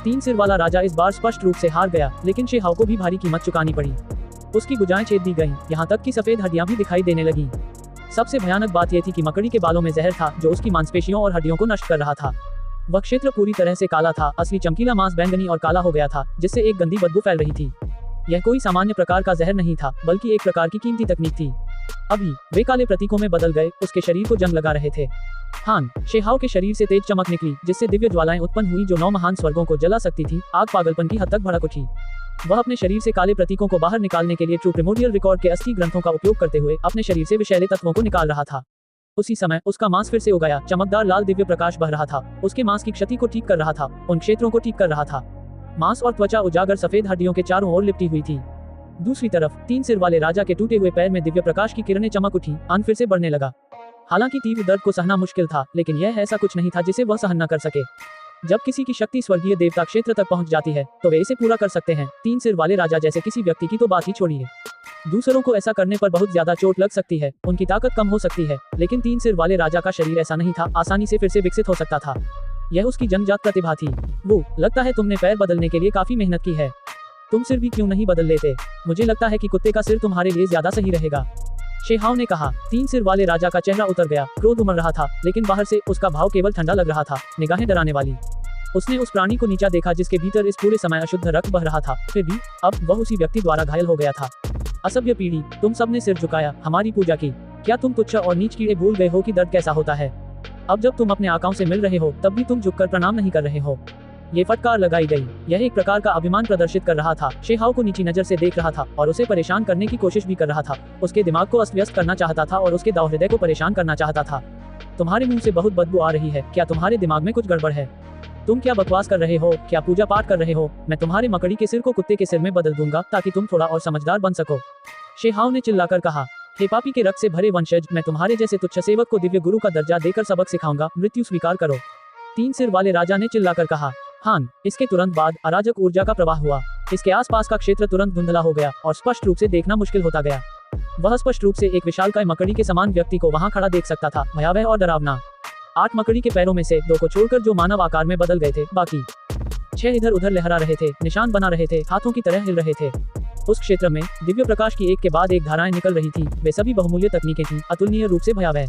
S1: 3 सिर वाला राजा इस बार स्पष्ट रूप से हार गया, लेकिन शेहाओ को भी भारी कीमत चुकानी पड़ी। उसकी भुजाएं छेद दी गईं, यहाँ तक कि सफेद हड्डियां भी दिखाई देने लगीं। सबसे भयानक बात यह थी कि मकड़ी के बालों में जहर था, जो उसकी मांसपेशियों और हड्डियों को नष्ट कर रहा था। वह क्षेत्र पूरी तरह से काला था। असली चमकीला मांस बैंगनी और काला हो गया था, जिससे एक गंदी बदबू फैल रही थी। यह कोई सामान्य प्रकार का जहर नहीं था, बल्कि एक प्रकार की कीमती तकनीक थी। अभी वे काले प्रतीकों में बदल गए, उसके शरीर को जंग लगा रहे थे। हान, शेहाओ के शरीर से तेज चमक निकली, जिससे दिव्य ज्वालाएं उत्पन्न हुई जो 9 महान स्वर्गों को जला सकती थी। आग पागलपन की हद तक भड़क उठी। वह अपने शरीर से काले प्रतीकों को बाहर निकालने के लिए ट्रू प्रिमोडियल रिकॉर्ड के 80 ग्रंथों का उपयोग करते हुए अपने शरीर से विषैले तत्वों को निकाल रहा था। उसी समय उसका मांस फिर से उगाया। चमकदार लाल दिव्य प्रकाश बह रहा था। उसके मांस की क्षति को ठीक कर रहा था, उन क्षेत्रों को ठीक कर रहा था। मांस और त्वचा उजागर सफेद हड्डियों के चारों ओर लिपटी हुई थी। दूसरी तरफ 3 सिर वाले राजा के टूटे हुए पैर में दिव्य प्रकाश की किरणें चमक उठी। अंग फिर से बढ़ने लगा। हालांकि तीव्र दर्द को सहना मुश्किल था, लेकिन यह ऐसा कुछ नहीं था जिसे वह सहन न कर सके। जब किसी की शक्ति स्वर्गीय देवता क्षेत्र तक पहुंच जाती है तो वे इसे पूरा कर सकते हैं। 3 सिर वाले राजा जैसे किसी व्यक्ति की तो बात ही छोड़िए, दूसरों को ऐसा करने पर बहुत ज्यादा चोट लग सकती है, उनकी ताकत कम हो सकती है, लेकिन 3 सिर वाले राजा का शरीर ऐसा नहीं था, आसानी से फिर से विकसित हो सकता था। यह उसकी जन्मजात प्रतिभा थी। वो, लगता है तुमने पैर बदलने के लिए काफी मेहनत की है, तुम सिर भी क्यों नहीं बदल लेते? मुझे लगता है कि कुत्ते का सिर तुम्हारे लिए ज्यादा सही रहेगा, शेहाओ ने कहा। 3 सिर वाले राजा का चेहरा उतर गया, क्रोध उमड़ रहा था, लेकिन बाहर से उसका भाव केवल ठंडा लग रहा था, निगाहें डराने वाली। उसने उस प्राणी को नीचा देखा जिसके भीतर इस पूरे समय अशुद्ध रक्त बह रहा था, फिर भी अब वह उसी व्यक्ति द्वारा घायल हो गया था। असभ्य पीढ़ी, तुम सबने सिर झुकाया, हमारी पूजा की, क्या तुम तुच्छ और नीच कीड़े भूल गए हो कि दर्द कैसा होता है? अब जब तुम अपने आकाओं से मिल रहे हो तब भी तुम झुककर प्रणाम नहीं कर रहे हो। ये फटकार लगाई गई। यह एक प्रकार का अभिमान प्रदर्शित कर रहा था। शेहाओ को नीची नजर से देख रहा था और उसे परेशान करने की कोशिश भी कर रहा था। उसके दिमाग को अस्त व्यस्त करना चाहता था और उसके दाव हृदय को परेशान करना चाहता था। तुम्हारे मुंह से बहुत बदबू आ रही है, क्या तुम्हारे दिमाग में कुछ गड़बड़ है? तुम क्या बकवास कर रहे हो? क्या पूजा पाठ कर रहे हो? मैं तुम्हारे मकड़ी के सिर को कुत्ते के सिर में बदल दूंगा ताकि तुम थोड़ा और समझदार बन सको, शेहाओ ने चिल्लाकर कहा। हे पापी के रक्त से भरे वंशज, मैं तुम्हारे जैसे तुच्छ सेवक को दिव्य गुरु का दर्जा देकर सबक सिखाऊंगा, मृत्यु स्वीकार करो, 3 सिर वाले राजा ने चिल्लाकर कहा। हान, इसके तुरंत बाद अराजक ऊर्जा का प्रवाह हुआ। इसके आसपास का क्षेत्र तुरंत धुंधला हो गया और स्पष्ट रूप से देखना मुश्किल होता गया। वह स्पष्ट रूप से एक विशालकाय मकड़ी के समान व्यक्ति को वहां खड़ा देख सकता था, भयावह और डरावना। 8 मकड़ी के पैरों में से 2 को छोड़कर जो मानव आकार में बदल गए थे, बाकी 6 इधर उधर लहरा रहे थे, निशान बना रहे थे, हाथों की तरह हिल रहे थे। उस क्षेत्र में दिव्य प्रकाश की एक के बाद एक धाराएं निकल रही थी। वे सभी बहुमूल्य तकनीकें थीं, अतुलनीय रूप से भयावह।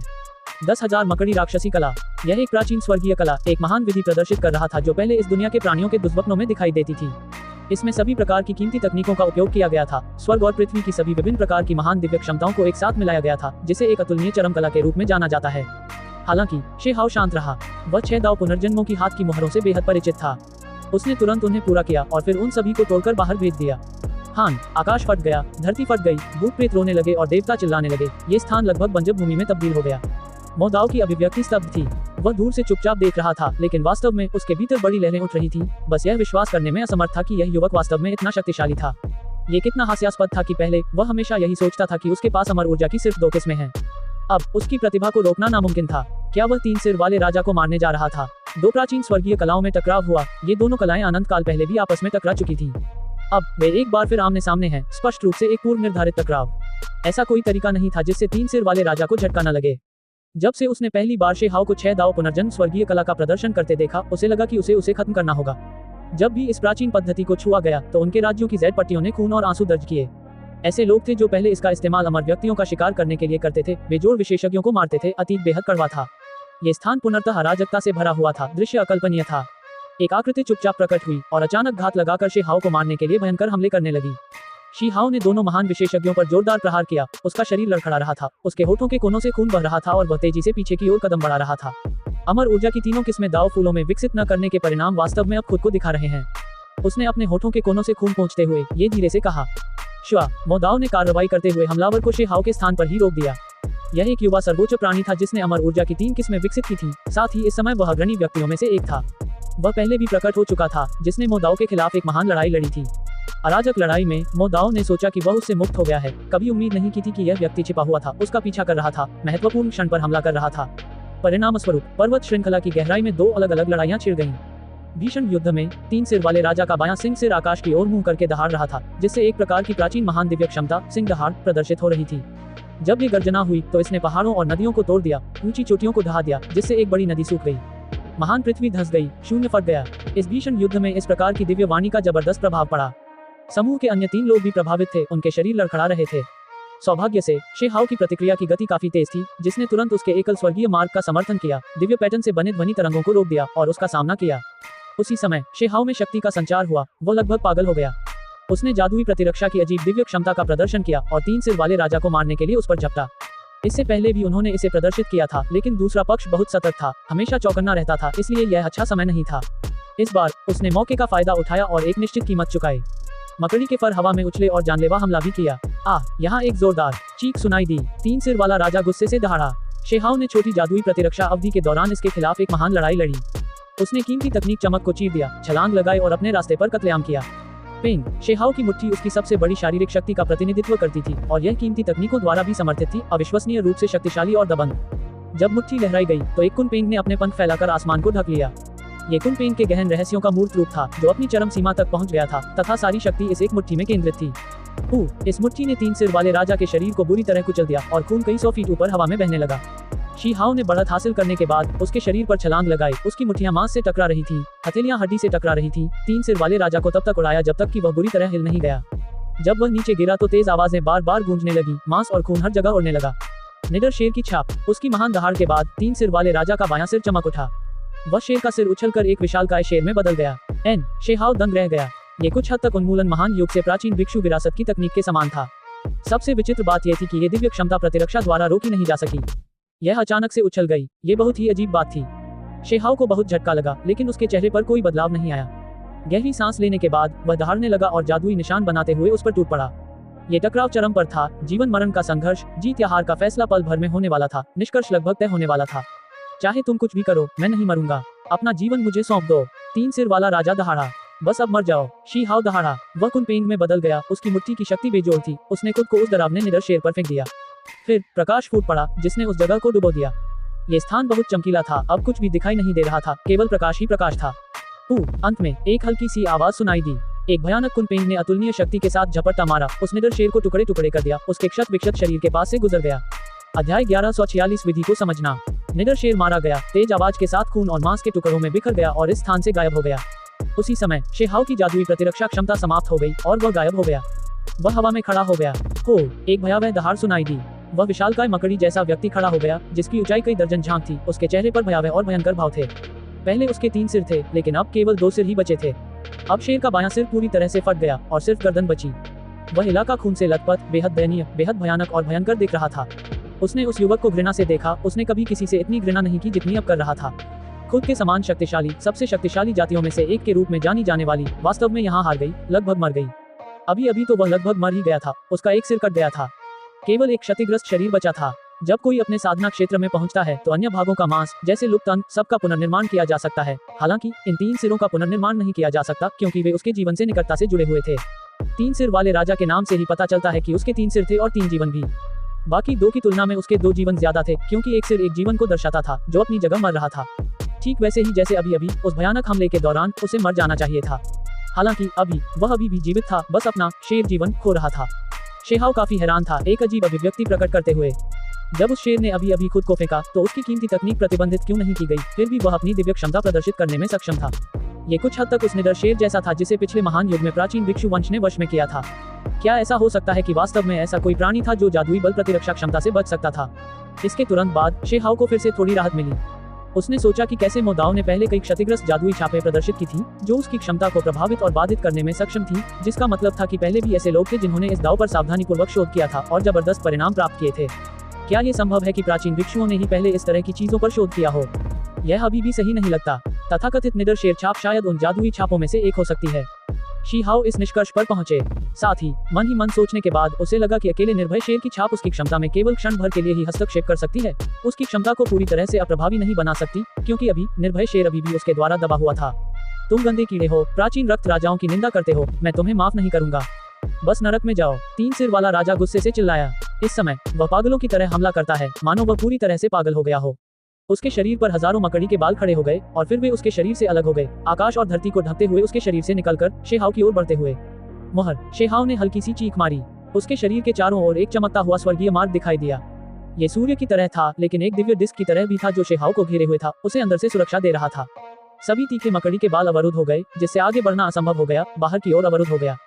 S1: 10,000 मकड़ी राक्षसी कला। यह एक प्राचीन स्वर्गीय कला, एक महान विधि प्रदर्शित कर रहा था जो पहले इस दुनिया के प्राणियों के दुष्वप्नों में दिखाई देती थी। इसमें सभी प्रकार की कीमती तकनीकों का उपयोग किया गया था। स्वर्ग और पृथ्वी की सभी विभिन्न प्रकार की महान दिव्य क्षमताओं को एक साथ मिलाया गया था, जिसे एक अतुलनीय चरम कला के रूप में जाना जाता है। हालांकि शेहाओ शांत रहा। वह 6 दाव पुनर्जन्मों की हाथ की मोहरों से बेहद परिचित था। उसने तुरंत उन्हें पूरा किया और फिर उन सभी को तोड़कर बाहर भेज दिया। हान, आकाश फट गया, धरती फट गई, भूत प्रेत रोने लगे और देवता चिल्लाने लगे। ये स्थान लगभग बंजर भूमि में तब्दील हो गया। मोदाओ की अभिव्यक्ति स्तब्ध थी। वह दूर से चुपचाप देख रहा था, लेकिन वास्तव में उसके भीतर बड़ी लहरें उठ रही थीं। बस यह विश्वास करने में असमर्थ था कि यह युवक वास्तव में इतना शक्तिशाली था। ये कितना हास्यास्पद था कि पहले वह हमेशा यही सोचता था कि उसके पास अमर ऊर्जा की सिर्फ 2 किस्में हैं। अब उसकी प्रतिभा को रोकना नामुमकिन था। क्या वह 3 सिर वाले राजा को मारने जा रहा था? 2 प्राचीन स्वर्गीय कलाओं में टकराव हुआ। ये दोनों कलाएं अनंत काल पहले भी आपस में टकरा चुकी थीं। अब वे एक बार फिर आमने सामने हैं, स्पष्ट रूप से एक पूर्व निर्धारित टकराव। ऐसा कोई तरीका नहीं था जिससे 3 सिर वाले राजा को झटका न लगे। जब से उसने पहली बार शेहाओ को 6 दाव पुनर्जन्म स्वर्गीय कला का प्रदर्शन करते देखा, उसे लगा कि उसे खत्म करना होगा। जब भी इस प्राचीन पद्धति को छुआ गया तो उनके राज्यों की जेड पट्टियों ने खून और आंसू दर्ज किए। ऐसे लोग थे जो पहले इसका इस्तेमाल अमर व्यक्तियों का शिकार करने के लिए करते थे। वे जोड़ विशेषज्ञों को मारते थे। अतीत बेहद कड़वा था। ये स्थान पुनर्तः अराजकता से भरा हुआ था। दृश्य अकल्पनीय था। एक आकृति चुपचाप प्रकट हुई और अचानक घात लगाकर शेहाओ को मारने के लिए भयंकर हमले करने लगी। शेहाओ ने दोनों महान विशेषज्ञों पर जोरदार प्रहार किया। उसका शरीर लड़खड़ा रहा था, उसके होठों के कोनों से खून बह रहा था और वह तेजी से पीछे की ओर कदम बढ़ा रहा था। अमर ऊर्जा की तीनों किस्में दाव फूलों में विकसित न करने के परिणाम वास्तव में अब खुद को दिखा रहे हैं। उसने अपने होठों के कोनों से खून पोंछते हुए ये धीरे से कहा। श्वा, मोदाओ ने कार्रवाई करते हुए हमलावर को शेहाओ के स्थान पर ही रोक दिया। यह एक युवा सर्वोच्च प्राणी था जिसने अमर ऊर्जा की 3 किस्में विकसित की थी। साथ ही इस समय वह अग्रणी व्यक्तियों में से एक था। वह पहले भी प्रकट हो चुका था, जिसने मोदाओ के खिलाफ एक महान लड़ाई लड़ी थी। अराजक लड़ाई में मोदाओ ने सोचा कि वह उससे मुक्त हो गया है। कभी उम्मीद नहीं की थी कि यह व्यक्ति छिपा हुआ था, उसका पीछा कर रहा था, महत्वपूर्ण क्षण पर हमला कर रहा था। परिणाम स्वरूप पर्वत श्रृंखला की गहराई में 2 अलग अलग लड़ाइयां छिड़ गईं। भीषण युद्ध में 3 सिर वाले राजा का बायां सिंह सिर आकाश की ओर मुंह करके दहाड़ रहा था, जिससे एक प्रकार की प्राचीन महान दिव्य क्षमता सिंह दहाड़ प्रदर्शित हो रही थी। जब ये गर्जना हुई तो इसने पहाड़ों और नदियों को तोड़ दिया, ऊंची चोटियों को ढहा दिया, जिससे एक बड़ी नदी सूख गई। महान पृथ्वी धंस गई, शून्य फट गया। इस भीषण युद्ध में इस प्रकार की दिव्य वाणी का जबरदस्त प्रभाव पड़ा। समूह के अन्य 3 लोग भी प्रभावित थे, उनके शरीर लड़खड़ा रहे थे। सौभाग्य से शेहाओ की प्रतिक्रिया की गति काफी तेज थी, जिसने तुरंत उसके एकल स्वर्गीय मार्ग का समर्थन किया, दिव्य पैटर्न से बने ध्वनि तरंगों को रोक दिया और उसका सामना किया। उसी समय शेहाओ में शक्ति का संचार हुआ। वो लगभग पागल हो गया। उसने जादुई प्रतिरक्षा की अजीब दिव्य क्षमता का प्रदर्शन किया और 3 सिर वाले राजा को मारने के लिए उस पर झपटा। इससे पहले भी उन्होंने इसे प्रदर्शित किया था, लेकिन दूसरा पक्ष बहुत सतर्क था, हमेशा चौकन्ना रहता था, इसलिए यह अच्छा समय नहीं था। इस बार उसने मौके का फायदा उठाया और एक निश्चित कीमत चुकाई। मकड़ी के फर हवा में उछले और जानलेवा हमला भी किया। यहाँ एक जोरदार चीख सुनाई दी। 3 सिर वाला राजा गुस्से से दहाड़ा। शेहाओ ने छोटी जादुई प्रतिरक्षा अवधि के दौरान इसके खिलाफ एक महान लड़ाई लड़ी। उसने कीमती तकनीक चमक को चीर दिया, छलांग लगाई और अपने रास्ते पर कत्लेआम किया। पेंग, शेहाओ की मुट्ठी उसकी सबसे बड़ी शारीरिक शक्ति का प्रतिनिधित्व करती थी और यह कीमती तकनीकों द्वारा भी समर्थित थी, अविश्वसनीय रूप से शक्तिशाली और दबंग। जब मुट्ठी लहराई गई तो एक कुन पेंग ने अपने पंख फैलाकर आसमान को ढक लिया। ये कुनपेंग के गहन रहस्यों का मूर्त रूप था, जो अपनी चरम सीमा तक पहुंच गया था तथा सारी शक्ति इस एक मुट्ठी में केंद्रित थी। इस मुट्ठी ने 3 सिर वाले राजा के शरीर को बुरी तरह कुचल दिया और खून कई 100 फीट ऊपर हवा में बहने लगा। शी हाओ ने बढ़त हासिल करने के बाद उसके शरीर पर छलांग लगाई। उसकी मुट्ठियां मांस से टकरा रही थी, हथेलियां हड्डी से टकरा रही थी। 3 सिर वाले राजा को तब तक उड़ाया जब तक कि वह बुरी तरह हिल नहीं गया। जब वह नीचे गिरा तो तेज आवाजें बार बार गूंजने लगी, मांस और खून हर जगह उड़ने लगा। निडर शेर की छाप। उसकी महान दहाड़ के बाद 3 सिर वाले राजा का बायां सिर चमक उठा। वह शेर का सिर उछलकर एक विशालकाय शेर में बदल गया। शी हाओ दंग रह गया। ये कुछ हद तक उन्मूलन महान युग से प्राचीन भिक्षु विरासत की तकनीक के समान था। सबसे विचित्र बात यह थी कि ये दिव्य क्षमता प्रतिरक्षा द्वारा रोकी नहीं जा सकी। यह अचानक से उछल गई। ये बहुत ही अजीब बात थी। शी हाओ को बहुत झटका लगा, लेकिन उसके चेहरे पर कोई बदलाव नहीं आया। गहरी सांस लेने के बाद वह दहाड़ने लगा और जादुई निशान बनाते हुए उस पर टूट पड़ा। ये टकराव चरम पर था। जीवन मरण का संघर्ष, जीत या हार का फैसला पल भर में होने वाला था। निष्कर्ष लगभग तय होने वाला था। चाहे तुम कुछ भी करो, मैं नहीं मरूंगा। अपना जीवन मुझे सौंप दो। 3 सिर वाला राजा दहाड़ा। बस अब मर जाओ। शी हाओ दहाड़ा। वह कुनपेंग में बदल गया। उसकी मुट्ठी की शक्ति बेजोड़ थी। उसने खुद को उस डरावने निडर शेर पर फेंक दिया। फिर प्रकाश फूट पड़ा, जिसने उस जगह को डुबो दिया। ये स्थान बहुत चमकीला था। अब कुछ भी दिखाई नहीं दे रहा था, केवल प्रकाश ही प्रकाश था। अंत में एक हल्की सी आवाज सुनाई दी। एक भयानक कुनपेंग ने अतुलनीय शक्ति के साथ झपट्टा मारा। उस निडर शेर को टुकड़े टुकड़े कर दिया। उसके क्षत विक्षत शरीर के पास से गुजर गया। अध्याय 1146 विधि को समझना। निडर शेर मारा गया। तेज आवाज के साथ खून और मांस के टुकड़ों में बिखर गया और इस स्थान से गायब हो गया। उसी समय शी हाओ की जादुई प्रतिरक्षा क्षमता समाप्त हो गई और वह गायब हो गया। वह हवा में खड़ा हो गया। एक भयावह दहाड़ सुनाई दी। वह विशालकाय मकड़ी जैसा व्यक्ति खड़ा हो गया, जिसकी ऊंचाई कई दर्जन झांग थी। उसके चेहरे पर भयावह और भयंकर भाव थे। पहले उसके 3 सिर थे, लेकिन अब केवल 2 सिर ही बचे थे। अब शेर का बायां सिर पूरी तरह से फट गया और सिर्फ गर्दन बची। वह इलाका खून से लथपथ, बेहद दयनीय, बेहद भयानक और भयंकर दिख रहा था। उसने उस युवक को घृणा से देखा। उसने कभी किसी से इतनी घृणा नहीं की जितनी अब कर रहा था। खुद के समान शक्तिशाली, सबसे शक्तिशाली जातियों में से एक के रूप में जानी जाने वाली, वास्तव में यहाँ हार गई, लगभग मर गई। अभी अभी तो वह लगभग मर ही गया था। उसका एक सिर कट गया था। केवल एक क्षतिग्रस्त शरीर बचा था। जब कोई अपने साधना क्षेत्र में पहुंचता है तो अन्य भागों का मांस, जैसे लुप्त अंग, सबका पुनर्निर्माण किया जा सकता है। हालांकि इन 3 सिरों का पुनर्निर्माण नहीं किया जा सकता, क्योंकि वे उसके जीवन से निकटता से जुड़े हुए थे। 3 सिर वाले राजा के नाम से ही पता चलता है कि उसके 3 सिर थे और 3 जीवन भी। बाकी 2 की तुलना में उसके 2 जीवन ज्यादा थे, क्योंकि एक सिर एक जीवन को दर्शाता था जो अपनी जगह मर रहा था। ठीक वैसे ही जैसे अभी अभी उस भयानक हमले के दौरान उसे मर जाना चाहिए था। हालांकि वह अभी भी जीवित था, बस अपना शेर जीवन खो रहा था। शी हाओ काफी हैरान था, एक अजीब अभिव्यक्ति प्रकट करते हुए। जब उस शेर ने अभी अभी खुद को फेंका तो उसकी कीमती तकनीक प्रतिबंधित क्यों नहीं की गई? फिर भी वह अपनी दिव्य क्षमता प्रदर्शित करने में सक्षम था। ये कुछ हद तक उस निडर शेर जैसा था जिसे पिछले महान युग में प्राचीन भिक्षु वंश ने वश में किया था। क्या ऐसा हो सकता है कि वास्तव में ऐसा कोई प्राणी था जो जादुई बल प्रतिरक्षा क्षमता से बच सकता था? इसके तुरंत बाद शी हाओ को फिर से थोड़ी राहत मिली। उसने सोचा कि कैसे मोदाओ ने पहले कई क्षतिग्रस्त जादुई छापें प्रदर्शित की थी, जो उसकी क्षमता को प्रभावित और बाधित करने में सक्षम थी, जिसका मतलब था कि पहले भी ऐसे लोग थे जिन्होंने इस दाव पर सावधानीपूर्वक शोध किया था और जबरदस्त परिणाम प्राप्त किए थे। क्या ये संभव है कि प्राचीन भिक्षुओं ने ही पहले इस तरह की चीजों पर शोध किया हो? यह अभी भी सही नहीं लगता। तथाकथित निडर शेर छाप शायद उन जादुई छापों में से एक हो सकती है। शी हाओ इस निष्कर्ष पर पहुंचे। साथ ही मन सोचने के बाद उसे लगा कि अकेले निर्भय शेर की छाप उसकी क्षमता में केवल क्षण भर के लिए ही हस्तक्षेप कर सकती है। उसकी क्षमता को पूरी तरह से अप्रभावी नहीं बना सकती, क्योंकि अभी निर्भय शेर अभी भी उसके द्वारा दबा हुआ था। तुम गंदे कीड़े हो, प्राचीन रक्त राजाओं की निंदा करते हो, मैं तुम्हें माफ नहीं करूंगा। बस नरक में जाओ। 3 सिर वाला राजा गुस्से से चिल्लाया। इस समय वह पागलों की तरह हमला करता है, मानो वह पूरी तरह से पागल हो गया हो। उसके शरीर पर हजारों मकड़ी के बाल खड़े हो गए और फिर वे उसके शरीर से अलग हो गए, आकाश और धरती को ढकते हुए उसके शरीर से निकलकर शी हाओ की ओर बढ़ते हुए। मोहर। शी हाओ ने हल्की सी चीख मारी। उसके शरीर के चारों ओर एक चमकता हुआ स्वर्गीय मार्ग दिखाई दिया। ये सूर्य की तरह था, लेकिन एक दिव्य डिस्क की तरह भी था जो शी हाओ को घेरे हुए था, उसे अंदर से सुरक्षा दे रहा था। सभी तीखे मकड़ी के बाल अवरुद्ध हो गए, जिससे आगे बढ़ना असंभव हो गया, बाहर की ओर अवरुद्ध हो गया।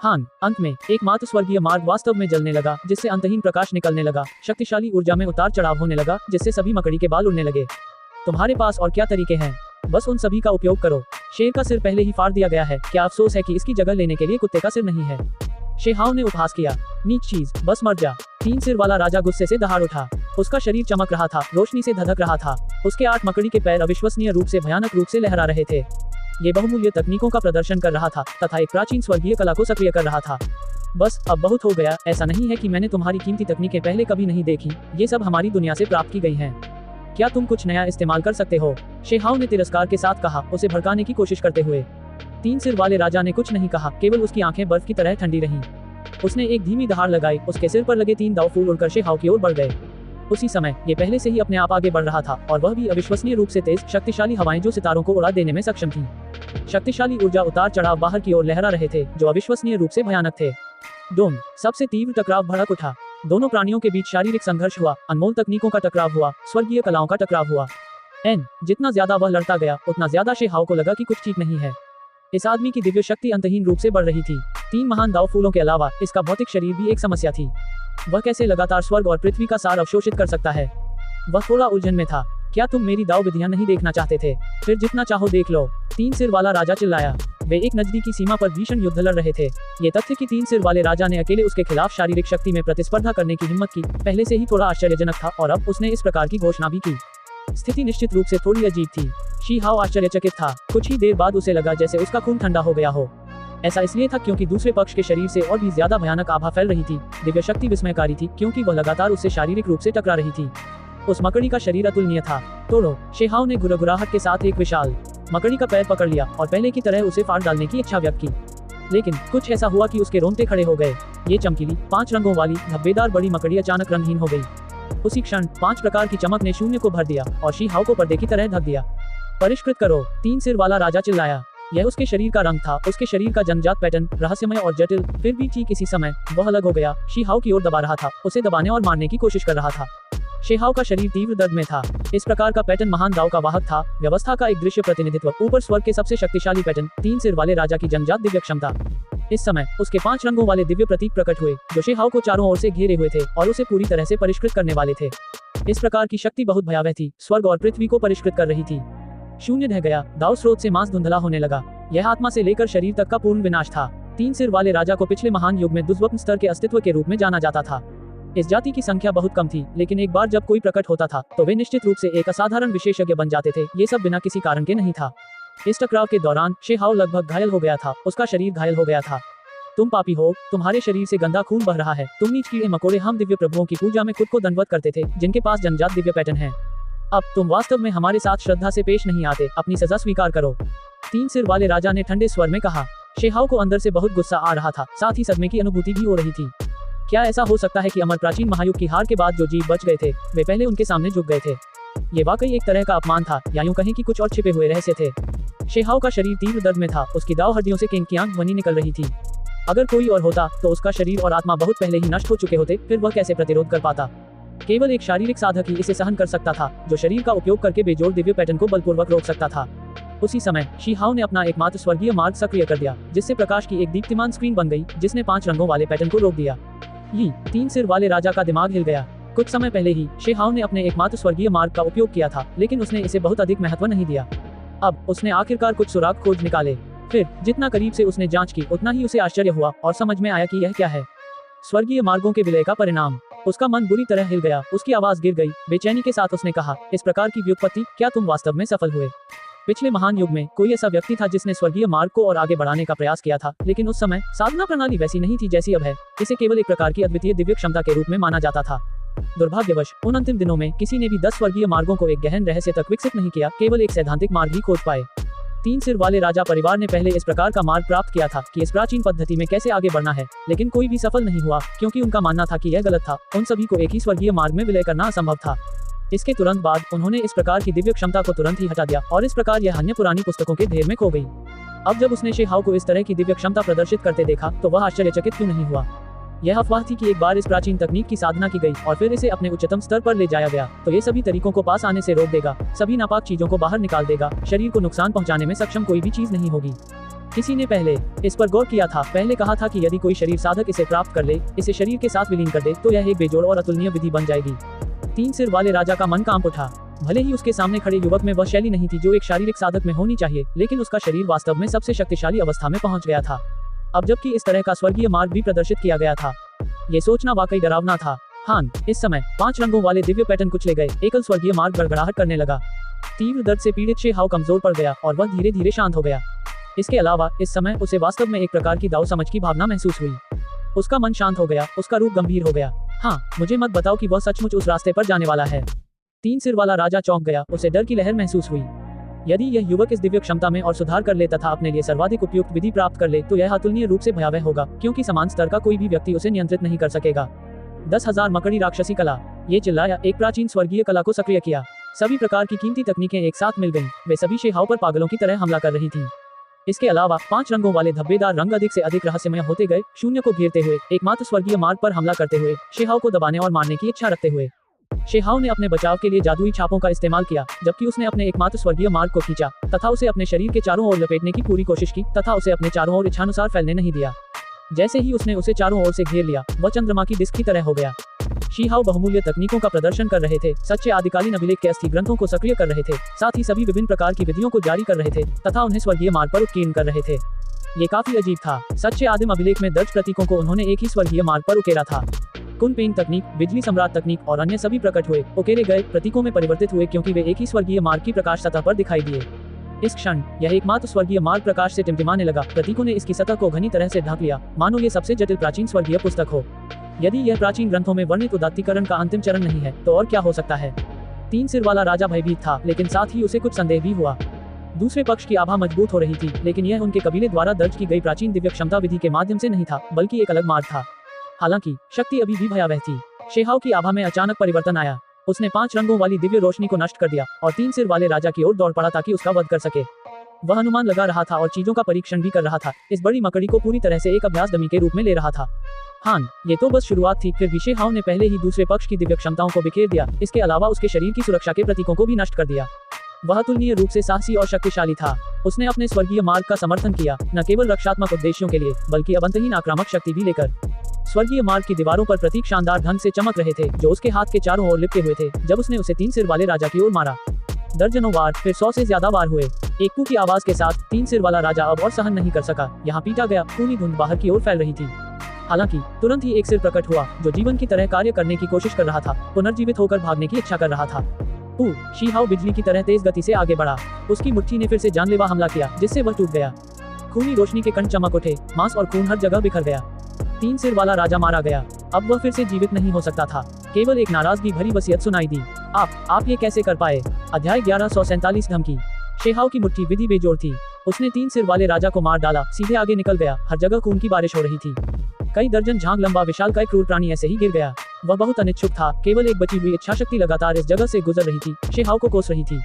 S1: अंत में एकमात्र स्वर्गीय मार्ग वास्तव में जलने लगा, जिससे अंतहीन प्रकाश निकलने लगा। शक्तिशाली ऊर्जा में उतार चढ़ाव होने लगा, जिससे सभी मकड़ी के बाल उड़ने लगे। तुम्हारे पास और क्या तरीके हैं? बस उन सभी का उपयोग करो। शेर का सिर पहले ही फाड़ दिया गया है, क्या अफसोस है कि इसकी जगह लेने के लिए कुत्ते का सिर नहीं है? शी हाओ ने उपहास किया। नीच चीज, बस मर जा। 3 सिर वाला राजा गुस्से से दहाड़ उठा। उसका शरीर चमक रहा था, रोशनी से धधक रहा था। उसके 8 मकड़ी के पैर अविश्वसनीय रूप से भयानक रूप से लहरा रहे थे। ये बहुमूल्य तकनीकों का प्रदर्शन कर रहा था तथा एक प्राचीन स्वर्गीय कला को सक्रिय कर रहा था। बस अब बहुत हो गया। ऐसा नहीं है कि मैंने तुम्हारी कीमती तकनीकें पहले कभी नहीं देखी, ये सब हमारी दुनिया से प्राप्त की गई हैं। क्या तुम कुछ नया इस्तेमाल कर सकते हो? शी हाओ ने तिरस्कार के साथ कहा, उसे भड़काने की कोशिश करते हुए। 3 सिर वाले राजा ने कुछ नहीं कहा, केवल उसकी आंखें बर्फ की तरह ठंडी रहीं। उसने एक धीमी दहाड़ लगाई। उसके सिर पर लगे 3 दाव फूल उड़कर शी हाओ की ओर बढ़ गए। उसी समय ये पहले से ही अपने आप आगे बढ़ रहा था और वह भी अविश्वसनीय रूप से तेज शक्तिशाली हवाएं जो सितारों को उड़ा देने में सक्षम थीं। शक्तिशाली ऊर्जा उतार चढ़ाव बाहर की ओर लहरा रहे थे जो अविश्वसनीय रूप से भयानक थे। डोम सबसे तीव्र टकराव भड़क उठा। दोनों प्राणियों के बीच शारीरिक संघर्ष हुआ, अनमोल तकनीकों का टकराव हुआ, स्वर्गीय कलाओं का टकराव हुआ। जितना ज्यादा वह लड़ता गया उतना ज्यादा शेहाओ को लगा कि कुछ ठीक नहीं है। इस आदमी की दिव्य शक्ति अंतहीन रूप से बढ़ रही थी। 3 महान दाव फूलों के अलावा इसका भौतिक शरीर भी एक समस्या थी। वह कैसे लगातार स्वर्ग और पृथ्वी का सार अवशोषित कर सकता है? वह थोड़ा उलझन में था। क्या तुम मेरी दाव विधियां नहीं देखना चाहते थे? फिर जितना चाहो देख लो, 3 सिर वाला राजा चिल्लाया। वे एक नजदीकी सीमा पर भीषण युद्ध लड़ रहे थे। ये तथ्य कि 3 सिर वाले राजा ने अकेले उसके खिलाफ शारीरिक शक्ति में प्रतिस्पर्धा करने की हिम्मत की पहले से ही थोड़ा आश्चर्यजनक था और अब उसने इस प्रकार की घोषणा भी की। स्थिति निश्चित रूप से थोड़ी अजीब थी। शी हाओ आश्चर्यचकित था। कुछ ही देर बाद उसे लगा जैसे उसका खून ठंडा हो गया हो। ऐसा इसलिए था क्योंकि दूसरे पक्ष के शरीर से और भी ज्यादा भयानक आभा फैल रही थी। दिव्य शक्ति विस्मयकारी थी क्योंकि वह लगातार उससे शारीरिक रूप से टकरा रही थी। उस मकड़ी का शरीर अतुलनीय था। तोड़ो, शेहाओ ने गुरगुराहट के साथ एक विशाल मकड़ी का पैर पकड़ लिया और पहले की तरह उसे फाड़ डालने की इच्छा व्यक्त की। लेकिन कुछ ऐसा हुआ कि उसके रोंगटे खड़े हो गए। ये चमकीली 5 रंगों वाली धब्बेदार बड़ी मकड़ी अचानक रंगहीन हो गई। उसी क्षण 5 प्रकार की चमक ने शून्य को भर दिया और शी हाओ को पर्दे की तरह ढक दिया। परिष्कृत करो, 3 सिर वाला राजा चिल्लाया। यह उसके शरीर का रंग था, उसके शरीर का जन्मजात पैटर्न, रहस्यमय और जटिल। फिर भी ठीक इसी समय वह अलग हो गया। शी हाओ की ओर दबा रहा था, उसे दबाने और मारने की कोशिश कर रहा था। शेहाओ का शरीर तीव्र दर्द में था। इस प्रकार का पैटर्न महान दाव का वाहक था, व्यवस्था का एक दृश्य प्रतिनिधित्व, ऊपर स्वर्ग के सबसे शक्तिशाली पैटर्न, 3 सिर वाले राजा की जन्मजात दिव्य क्षमता। इस समय उसके 5 रंगों वाले दिव्य प्रतीक प्रकट हुए जो शेहाओ को चारों ओर से घेरे हुए थे और उसे पूरी तरह से परिष्कृत करने वाले थे। इस प्रकार की शक्ति बहुत भयावह थी, स्वर्ग और पृथ्वी को परिष्कृत कर रही थी। शून्य ढह गया, दाव स्रोत से मांस धुंधला होने लगा। यह आत्मा से लेकर शरीर तक का पूर्ण विनाश था। 3 सिर वाले राजा को पिछले महान युग में दुर्लभ स्तर के अस्तित्व के रूप में जाना जाता था। इस जाति की संख्या बहुत कम थी, लेकिन एक बार जब कोई प्रकट होता था तो वे निश्चित रूप से एक असाधारण विशेषज्ञ बन जाते थे। ये सब बिना किसी कारण के नहीं था। इस टकराव के दौरान शेहाओ लगभग घायल हो गया था, उसका शरीर घायल हो गया था। तुम पापी हो, तुम्हारे शरीर से गंदा खून बह रहा है, तुम नीच कीड़े मकोड़े। हम दिव्य प्रभुओं की पूजा में खुद को दंडवत करते थे जिनके पास जन्मजात दिव्य पैटर्न है। अब तुम वास्तव में हमारे साथ श्रद्धा से पेश नहीं आते, अपनी सजा स्वीकार करो, 3 सिर वाले राजा ने ठंडे स्वर में कहा। शेहाओ को अंदर से बहुत गुस्सा आ रहा था, साथ ही सदमे की अनुभूति भी हो रही थी। क्या ऐसा हो सकता है कि अमर प्राचीन महायुग की हार के बाद जो जीव बच गए थे वे पहले उनके सामने झुक गए थे? ये वाकई एक तरह का अपमान था, या यूं कहें कि कुछ और छिपे हुए रहस्य थे। शेहाओ का शरीर तीव्र दर्द में था, उसकी दाव हड्डियों से किंकियांक ध्वनि निकल रही थी। अगर कोई और होता तो उसका शरीर और आत्मा बहुत पहले ही नष्ट हो चुके होते, फिर वह कैसे प्रतिरोध कर पाता? केवल एक शारीरिक साधक ही इसे सहन कर सकता था, जो शरीर का उपयोग करके बेजोड़ दिव्य पैटर्न को बलपूर्वक रोक सकता था। उसी समय शीहाओ ने अपना एकमात्र स्वर्गीय मार्ग सक्रिय कर दिया, जिससे प्रकाश की एक दीप्तिमान स्क्रीन बन गई, जिसने 5 रंगों वाले पैटर्न को रोक दिया। 3 सिर वाले राजा का दिमाग हिल गया। कुछ समय पहले ही शेहाओ ने अपने एकमात्र स्वर्गीय मार्ग का उपयोग किया था, लेकिन उसने इसे बहुत अधिक महत्व नहीं दिया। अब उसने आखिरकार कुछ सुराग खोज निकाले। फिर जितना करीब से उसने जांच की उतना ही उसे आश्चर्य हुआ और समझ में आया कि यह क्या है। स्वर्गीय मार्गों के विलय का परिणाम। उसका मन बुरी तरह हिल गया, उसकी आवाज गिर गई। बेचैनी के साथ उसने कहा, इस प्रकार की व्युत्पत्ति, क्या तुम वास्तव में सफल हुए? पिछले महान युग में कोई ऐसा व्यक्ति था जिसने स्वर्गीय मार्ग को और आगे बढ़ाने का प्रयास किया था, लेकिन उस समय साधना प्रणाली वैसी नहीं थी जैसी अब है। इसे केवल एक प्रकार की अद्वितीय दिव्य क्षमता के रूप में माना जाता था। दुर्भाग्यवश उन अंतिम दिनों में किसी ने भी 10 स्वर्गीय मार्गों को एक गहन रहस्य तक विकसित नहीं किया, केवल एक सैद्धांतिक मार्ग ही खोज पाए। 3 सिर वाले राजा परिवार ने पहले इस प्रकार का मार्ग प्राप्त किया था कि इस प्राचीन पद्धति में कैसे आगे बढ़ना है, लेकिन कोई भी सफल नहीं हुआ क्योंकि उनका मानना था कि यह गलत था। उन सभी को एक ही स्वर्गीय मार्ग में विलय करना असंभव था। इसके तुरंत बाद उन्होंने इस प्रकार की दिव्य क्षमता को तुरंत ही हटा दिया और इस प्रकार यह अन्य पुरानी पुस्तकों के ढेर में खो गई। अब जब उसने शेहाओ को इस तरह की दिव्य क्षमता प्रदर्शित करते देखा तो वह आश्चर्यचकित क्यों नहीं हुआ। यह अफवाह थी कि एक बार इस प्राचीन तकनीक की साधना की गई और फिर इसे अपने उच्चतम स्तर पर ले जाया गया तो ये सभी तरीकों को पास आने से रोक देगा, सभी नापाक चीजों को बाहर निकाल देगा, शरीर को नुकसान पहुंचाने में सक्षम कोई भी चीज नहीं होगी। किसी ने पहले इस पर गौर किया था, पहले कहा था कि यदि कोई शरीर साधक इसे प्राप्त कर ले, इसे शरीर के साथ विलीन कर दे तो यह एक बेजोड़ और अतुलनीय विधि बन जाएगी। 3 सिर वाले राजा का मन कांप उठा। भले ही उसके सामने खड़े युवक में वह शैली नहीं थी जो एक शारीरिक साधक में होनी चाहिए, लेकिन उसका शरीर वास्तव में सबसे शक्तिशाली अवस्था में पहुंच गया था। अब जबकि इस तरह का स्वर्गीय मार्ग भी प्रदर्शित किया गया था, ये सोचना वाकई डरावना था। हां, इस समय 5 रंगों वाले दिव्य पैटर्न कुचले गए, एकल स्वर्गीय मार्ग गड़गड़ाहट करने लगा। तीव्र दर्द से पीड़ित शेहाओ कमजोर पड़ गया और वह धीरे धीरे शांत हो गया। इसके अलावा इस समय उसे वास्तव में एक प्रकार की दाव समझ की भावना महसूस हुई। उसका मन शांत हो गया, उसका रूप गंभीर हो गया। हाँ, मुझे मत बताओ कि वह सचमुच उस रास्ते पर जाने वाला है। 3 सिर वाला राजा चौंक गया, उसे डर की लहर महसूस हुई। यदि यह युवक इस दिव्य क्षमता में और सुधार कर ले तथा अपने लिए सर्वाधिक उपयुक्त विधि प्राप्त कर ले तो यह अतुलनीय रूप से भयावह होगा, क्योंकि समान स्तर का कोई भी व्यक्ति उसे नियंत्रित नहीं कर सकेगा। 10,000 मकड़ी राक्षसी कला। ये चिल्लाया, एक प्राचीन स्वर्गीय कला को सक्रिय किया। सभी प्रकार की कीमती तकनीकें एक साथ मिल गईं। वे सभी शेहाओ पर पागलों की तरह हमला कर रही थीं। इसके अलावा 5 रंगों वाले धब्बेदार रंग अधिक से अधिक रहस्यमय होते गए, शून्य को घेरते हुए, एकमात्र स्वर्गीय मार्ग पर हमला करते हुए, शेहाओ को दबाने और मारने की इच्छा रखते हुए। शेहाओ ने अपने बचाव के लिए जादुई छापों का इस्तेमाल किया, जबकि उसने अपने एकमात्र स्वर्गीय मार्ग को खींचा तथा उसे अपने शरीर के चारों ओर लपेटने की पूरी कोशिश की तथा उसे अपने चारों ओर इच्छानुसार फैलने नहीं दिया। जैसे ही उसने उसे चारों ओर से घेर लिया, वह चंद्रमा की डिस्क की तरह हो गया। शेहाओ बहुमूल्य तकनीकों का प्रदर्शन कर रहे थे, सच्चे आदिकालीन अभिलेख के अस्थि ग्रंथों को सक्रिय कर रहे थे, साथ ही सभी विभिन्न प्रकार की विधियों को जारी कर रहे थे तथा उन्हें स्वर्गीय मार्ग पर उत्कीर्ण कर रहे थे। ये काफी अजीब था। सच्चे आदिम अभिलेख में दर्ज प्रतीकों को उन्होंने एक ही स्वर्गीय मार्ग पर उकेरा था। कुनपेंग तकनीक, बिजली सम्राट तकनीक और अन्य सभी प्रकट हुए, उकेरे गए प्रतीकों में परिवर्तित हुए क्योंकि वे एक ही स्वर्गीय मार्ग की प्रकाश सतह पर दिखाई दिए। इस क्षण यह एकमात्र स्वर्गीय मार्ग प्रकाश से टिमटिमाने लगा। प्रतीकों ने इसकी सतह को घनी तरह से ढक लिया, मानो ये सबसे जटिल प्राचीन स्वर्गीय पुस्तक हो। यदि यह प्राचीन ग्रंथों में वर्णित उदात्तीकरण का अंतिम चरण नहीं है, तो और क्या हो सकता है। 3 सिर वाला राजा भयभीत था, लेकिन साथ ही उसे कुछ संदेह भी हुआ। दूसरे पक्ष की आभा मजबूत हो रही थी, लेकिन यह उनके कबीले द्वारा दर्ज की गई प्राचीन दिव्य क्षमता विधि के माध्यम से नहीं था, बल्कि एक अलग मार्ग था। हालांकि शक्ति अभी भी भयावह थी। शेहाओ की आभा में अचानक परिवर्तन आया। उसने 5 रंगों वाली दिव्य रोशनी को नष्ट कर दिया और 3 सिर वाले राजा की ओर दौड़ पड़ा ताकि उसका वध कर सके। वह अनुमान लगा रहा था और चीजों का परीक्षण भी कर रहा था। इस बड़ी मकड़ी को पूरी तरह से एक अभ्यास डमी के रूप में ले रहा था। हान, ये तो बस शुरुआत थी। फिर भी शेहाओ ने पहले ही दूसरे पक्ष की दिव्य क्षमताओं को बिखेर दिया। इसके अलावा उसके शरीर की सुरक्षा के प्रतीकों को भी नष्ट कर दिया। वह अतुलनीय रूप से साहसी और शक्तिशाली था। उसने अपने स्वर्गीय मार्ग का समर्थन किया, न केवल रक्षात्मक उद्देश्यों के लिए, बल्कि अब अंतहीन आक्रामक शक्ति भी लेकर। स्वर्गीय मार्ग की दीवारों पर प्रतीक शानदार ढंग से चमक रहे थे, जो उसके हाथ के चारों ओर लिपटे हुए थे जब उसने उसे 3 सिर वाले राजा की ओर मारा। दर्जनों वार, फिर 100 से ज्यादा वार हुए। एक कू की आवाज के साथ 3 सिर वाला राजा अब और सहन नहीं कर सका। यहाँ पीटा गया। खूनी धुंध बाहर की ओर फैल रही थी। हालांकि तुरंत ही एक सिर प्रकट हुआ, जो जीवन की तरह कार्य करने की कोशिश कर रहा था, पुनर्जीवित होकर भागने की इच्छा कर रहा था। शेहाओ बिजली की तरह तेज गति से आगे बढ़ा। उसकी मुट्ठी ने फिर से जानलेवा हमला किया, जिससे वह टूट गया। खूनी रोशनी के कण चमक उठे, मांस और खून हर जगह बिखर गया। 3 सिर वाला राजा मारा गया। अब वह फिर से जीवित नहीं हो सकता था। केवल एक नाराजगी भरी वसीयत सुनाई दी। आप ये कैसे कर पाए? अध्याय 1147 धमकी। शेहाओ की मुट्ठी विधि बेजोड़ थी। उसने 3 सिर वाले राजा को मार डाला, सीधे आगे निकल गया। हर जगह खून की बारिश हो रही थी। कई दर्जन झांग लंबा विशालकाय क्रूर प्राणी ऐसे ही गिर गया। वह बहुत अनिच्छुक था। केवल एक बची हुई इच्छा शक्ति लगातार इस जगह से गुजर रही थी, शेहाओ को कोस रही थी।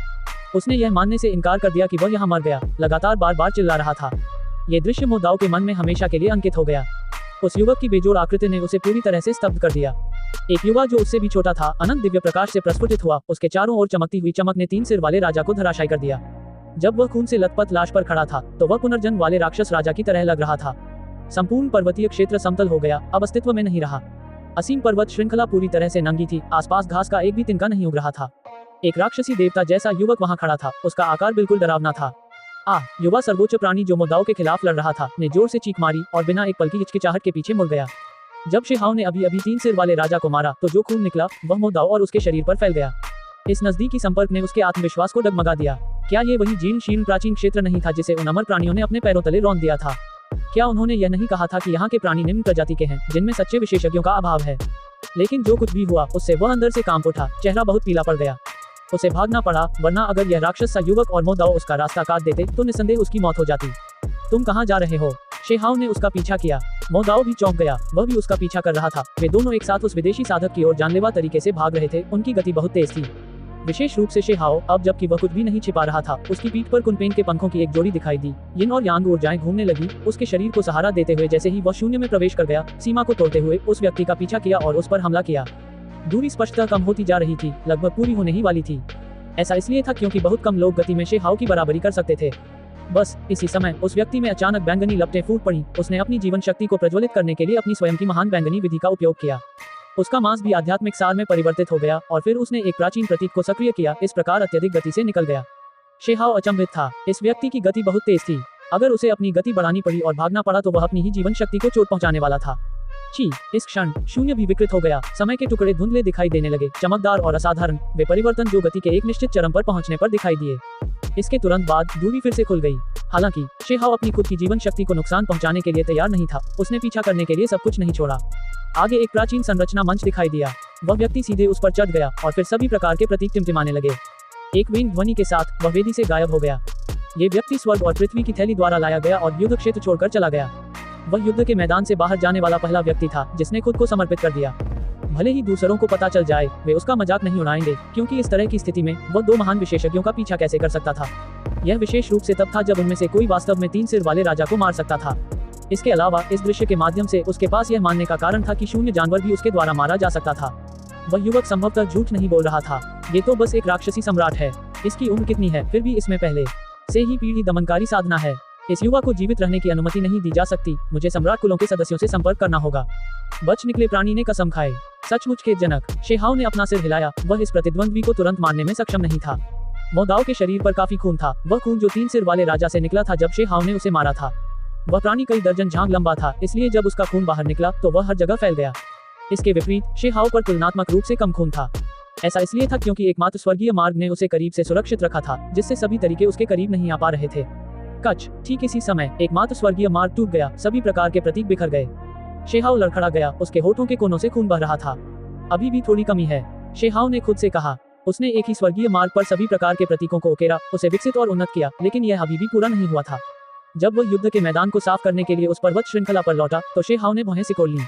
S1: उसने यह मानने से इनकार कर दिया कि वह यहाँ मर गया। लगातार बार बार चिल्ला रहा था। ये दृश्य मोदाओ के मन में हमेशा के लिए अंकित हो गया। उस युवक की बेजोड़ आकृति ने उसे पूरी तरह से स्तब्ध कर दिया। एक युवा जो उससे भी छोटा था, अनंत दिव्य प्रकाश से प्रस्फुटित हुआ। उसके चारों ओर चमकती हुई चमक ने 3 सिर वाले राजा को धराशायी कर दिया। जब वह खून से लथपथ लाश पर खड़ा था, तो वह पुनर्जन्म वाले राक्षस राजा की तरह लग रहा था। संपूर्ण पर्वतीय क्षेत्र समतल हो गया, अब अस्तित्व में नहीं रहा। असीम पर्वत श्रृंखला पूरी तरह से नंगी थी। आसपास घास का एक भी तिनका नहीं उग रहा था। एक राक्षसी देवता जैसा युवक वहां खड़ा था। उसका आकार बिल्कुल डरावना था। युवा सर्वोच्च प्राणी जो मोदाओ के खिलाफ लड़ रहा था, ने जोर से चीख मारी और बिना एक पल की हिचकिचाहट के पीछे मुड़ गया। जब शेहाओ ने अभी 3 सिर वाले राजा को मारा, तो जो खून निकला वह मोदाओ और उसके शरीर पर फैल गया। इस नजदीकी संपर्क ने उसके आत्मविश्वास को डगमगा दिया। क्या ये वही जीर्ण शीर्ण प्राचीन क्षेत्र नहीं था जिसे उन अमर प्राणियों ने अपने पैरों तले रौंद दिया था? क्या उन्होंने यह नहीं कहा था कि यहाँ के प्राणी निम्न प्रजाति के हैं, जिनमें सच्चे विशेषज्ञों का अभाव है? लेकिन जो कुछ भी हुआ, उससे वह अंदर से कांप उठा। चेहरा बहुत पीला पड़ गया। उसे भागना पड़ा, वरना अगर यह राक्षस सा युवक और मोदाओ उसका रास्ता काट देते, तो निस्संदेह उसकी मौत हो जाती। तुम कहाँ जा रहे हो? शेहाओ ने उसका पीछा किया। मोदाओ भी चौंक गया। वह भी उसका पीछा कर रहा था। वे दोनों एक साथ उस विदेशी साधक की ओर जानलेवा तरीके से भाग रहे थे। उनकी गति बहुत तेज थी। विशेष रूप से शेहाओ, अब जबकि वह कुछ भी नहीं छिपा रहा था, उसकी पीठ पर कुनपेन के पंखों की एक जोड़ी दिखाई दी। यिन और यांग ऊर्जाएं घूमने लगी, उसके शरीर को सहारा देते हुए। जैसे ही वह शून्य में प्रवेश कर गया, सीमा को तोड़ते हुए उस व्यक्ति का पीछा किया और उस पर हमला किया। दूरी स्पष्टतः कम होती जा रही थी, लगभग पूरी होने ही वाली थी। ऐसा इसलिए था क्योंकि बहुत कम लोग गति में शेहाओ की बराबरी कर सकते थे। बस इसी समय उस व्यक्ति में अचानक बैंगनी लपटें फूट पड़ी। उसने अपनी जीवन शक्ति को प्रज्वलित करने के लिए अपनी स्वयं की महान बैंगनी विधि का उपयोग किया। उसका मांस भी आध्यात्मिक सार में परिवर्तित हो गया और फिर उसने एक प्राचीन प्रतीक को सक्रिय किया। इस प्रकार अत्यधिक गति से निकल गया। शेहाओ अचंभित था। इस व्यक्ति की गति बहुत तेज थी। अगर उसे अपनी गति बढ़ानी पड़ी और भागना पड़ा, तो वह अपनी ही जीवन शक्ति को चोट पहुंचाने वाला था। इस क्षण शून्य भी विकृत हो गया। समय के टुकड़े धुंधले दिखाई देने लगे, चमकदार और असाधारण। वे परिवर्तन जो गति के एक निश्चित चरम पर पहुंचने पर दिखाई दिए। इसके तुरंत बाद दूरी फिर से खुल गई। हालांकि शेहाओ अपनी खुद की जीवन शक्ति को नुकसान पहुंचाने के लिए तैयार नहीं था। उसने पीछा करने के लिए सब कुछ नहीं छोड़ा। आगे एक प्राचीन संरचना मंच दिखाई दिया। वह व्यक्ति सीधे उस पर चढ़ गया और फिर सभी प्रकार के प्रतीक टिमटिमाने लगे। एक वेग ध्वनि के साथ वह वेदी से गायब हो गया। ये व्यक्ति स्वर्ग और पृथ्वी की थैली द्वारा लाया गया और युद्ध क्षेत्र छोड़कर चला गया। वह युद्ध के मैदान से बाहर जाने वाला पहला व्यक्ति था जिसने खुद को समर्पित कर दिया। भले ही दूसरों को पता चल जाए, वे उसका मजाक नहीं उड़ाएंगे, क्योंकि इस तरह की स्थिति में वह दो महान विशेषज्ञों का पीछा कैसे कर सकता था। यह विशेष रूप से तब था जब उनमें से कोई वास्तव में 3 सिर वाले राजा को मार सकता था। इसके अलावा इस दृश्य के माध्यम से उसके पास यह मानने का कारण था कि शून्य जानवर भी उसके द्वारा मारा जा सकता था। वह युवक संभवतः झूठ नहीं बोल रहा था। ये तो बस एक राक्षसी सम्राट है। इसकी उम्र कितनी है, फिर भी इसमें पहले से ही पीढ़ी दमनकारी साधना है। इस युवा को जीवित रहने की अनुमति नहीं दी जा सकती। मुझे सम्राट कुलों के सदस्यों से संपर्क करना होगा। बच निकले प्राणी ने कसम खाई। सचमुच खेदजनक। शेहाव ने अपना सिर हिलाया। वह इस प्रतिद्वंद्वी को तुरंत मारने में सक्षम नहीं था। मोदाव के शरीर पर काफी खून था, वह खून जो 3 सिर वाले राजा से निकला था जब शेहाव ने उसे मारा था। वह प्राणी कई दर्जन झांग लंबा था, इसलिए जब उसका खून बाहर निकला तो वह हर जगह फैल गया। इसके विपरीत शेहाव पर तुलनात्मक रूप से कम खून था। ऐसा इसलिए था क्योंकि एकमात्र स्वर्गीय मार्ग ने उसे करीब से सुरक्षित रखा था, जिससे सभी तरीके उसके करीब नहीं आ पा रहे थे। कच। ठीक इसी समय एकमात्र स्वर्गीय मार्ग टूट गया। सभी प्रकार के प्रतीक बिखर गए। शेहाव लड़खड़ा गया। उसके होठों के कोनों से खून बह रहा था। अभी भी थोड़ी कमी है, शेहाव ने खुद से कहा। उसने एक ही स्वर्गीय मार्ग पर सभी प्रकार के प्रतीकों को उकेरा, उसे विकसित और उन्नत किया, लेकिन यह अभी भी पूरा नहीं हुआ था। जब वह युद्ध के मैदान को साफ करने के लिए उस पर्वत श्रृंखला पर लौटा तो शेहाव ने भौहें सिकोड़ लीं।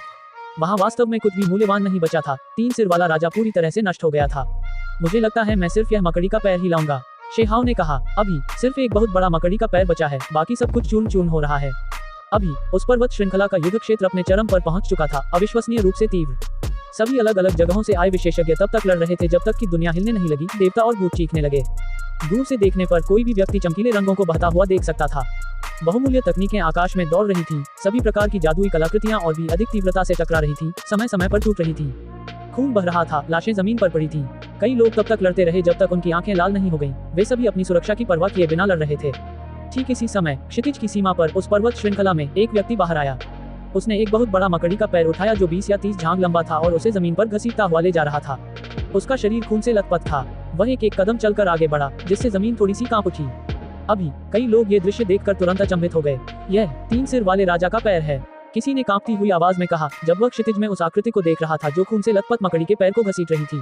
S1: वहां वास्तव में कुछ भी मूल्यवान नहीं बचा था। 3 सिर वाला राजा पूरी तरह से नष्ट हो गया था। मुझे लगता है मैं सिर्फ यह मकड़ी का पैर ही लाऊंगा, शेहाव ने कहा। अभी सिर्फ एक बहुत बड़ा मकड़ी का पैर बचा है, बाकी सब कुछ चूर्ण चूर्ण हो रहा है। अभी उस पर्वत श्रृंखला का युद्ध क्षेत्र अपने चरम पर पहुंच चुका था, अविश्वसनीय रूप से तीव्र। सभी अलग अलग जगहों से आए विशेषज्ञ तब तक लड़ रहे थे जब तक कि दुनिया हिलने नहीं लगी। देवता और भूत चीखने लगे। दूर से देखने पर कोई भी व्यक्ति चमकीले रंगों को बहता हुआ देख सकता था। बहुमूल्य तकनीकें आकाश में दौड़ रही थीं। सभी प्रकार की जादुई कलाकृतियां और भी अधिक तीव्रता से टकरा रही थीं, समय समय पर टूट रही थीं। खून बह रहा था, लाशें जमीन पर पड़ी थीं। कई लोग तब तक लड़ते रहे जब तक उनकी आंखें लाल नहीं हो गईं। वे सभी अपनी सुरक्षा की परवाह किए बिना लड़ रहे थे। ठीक इसी समय क्षितिज की सीमा पर उस पर्वत श्रृंखला में एक व्यक्ति बाहर आया। उसने एक बहुत बड़ा मकड़ी का पैर उठाया जो 20 या 30 झांग लंबा था और उसे जमीन पर घसीटता हुआ ले जा रहा था। उसका शरीर खून से लथपथ था। वह एक कदम चलकर आगे बढ़ा, जिससे जमीन थोड़ी सी कांप उठी। अभी कई लोग ये दृश्य देखकर तुरंत अचंभित हो गए। यह 3 सिर वाले राजा का पैर है, किसी ने कांपती हुई आवाज में कहा, जब वह क्षितिज में उस आकृति को देख रहा था जो खून से लथपथ मकड़ी के पैर को घसीट रही थी।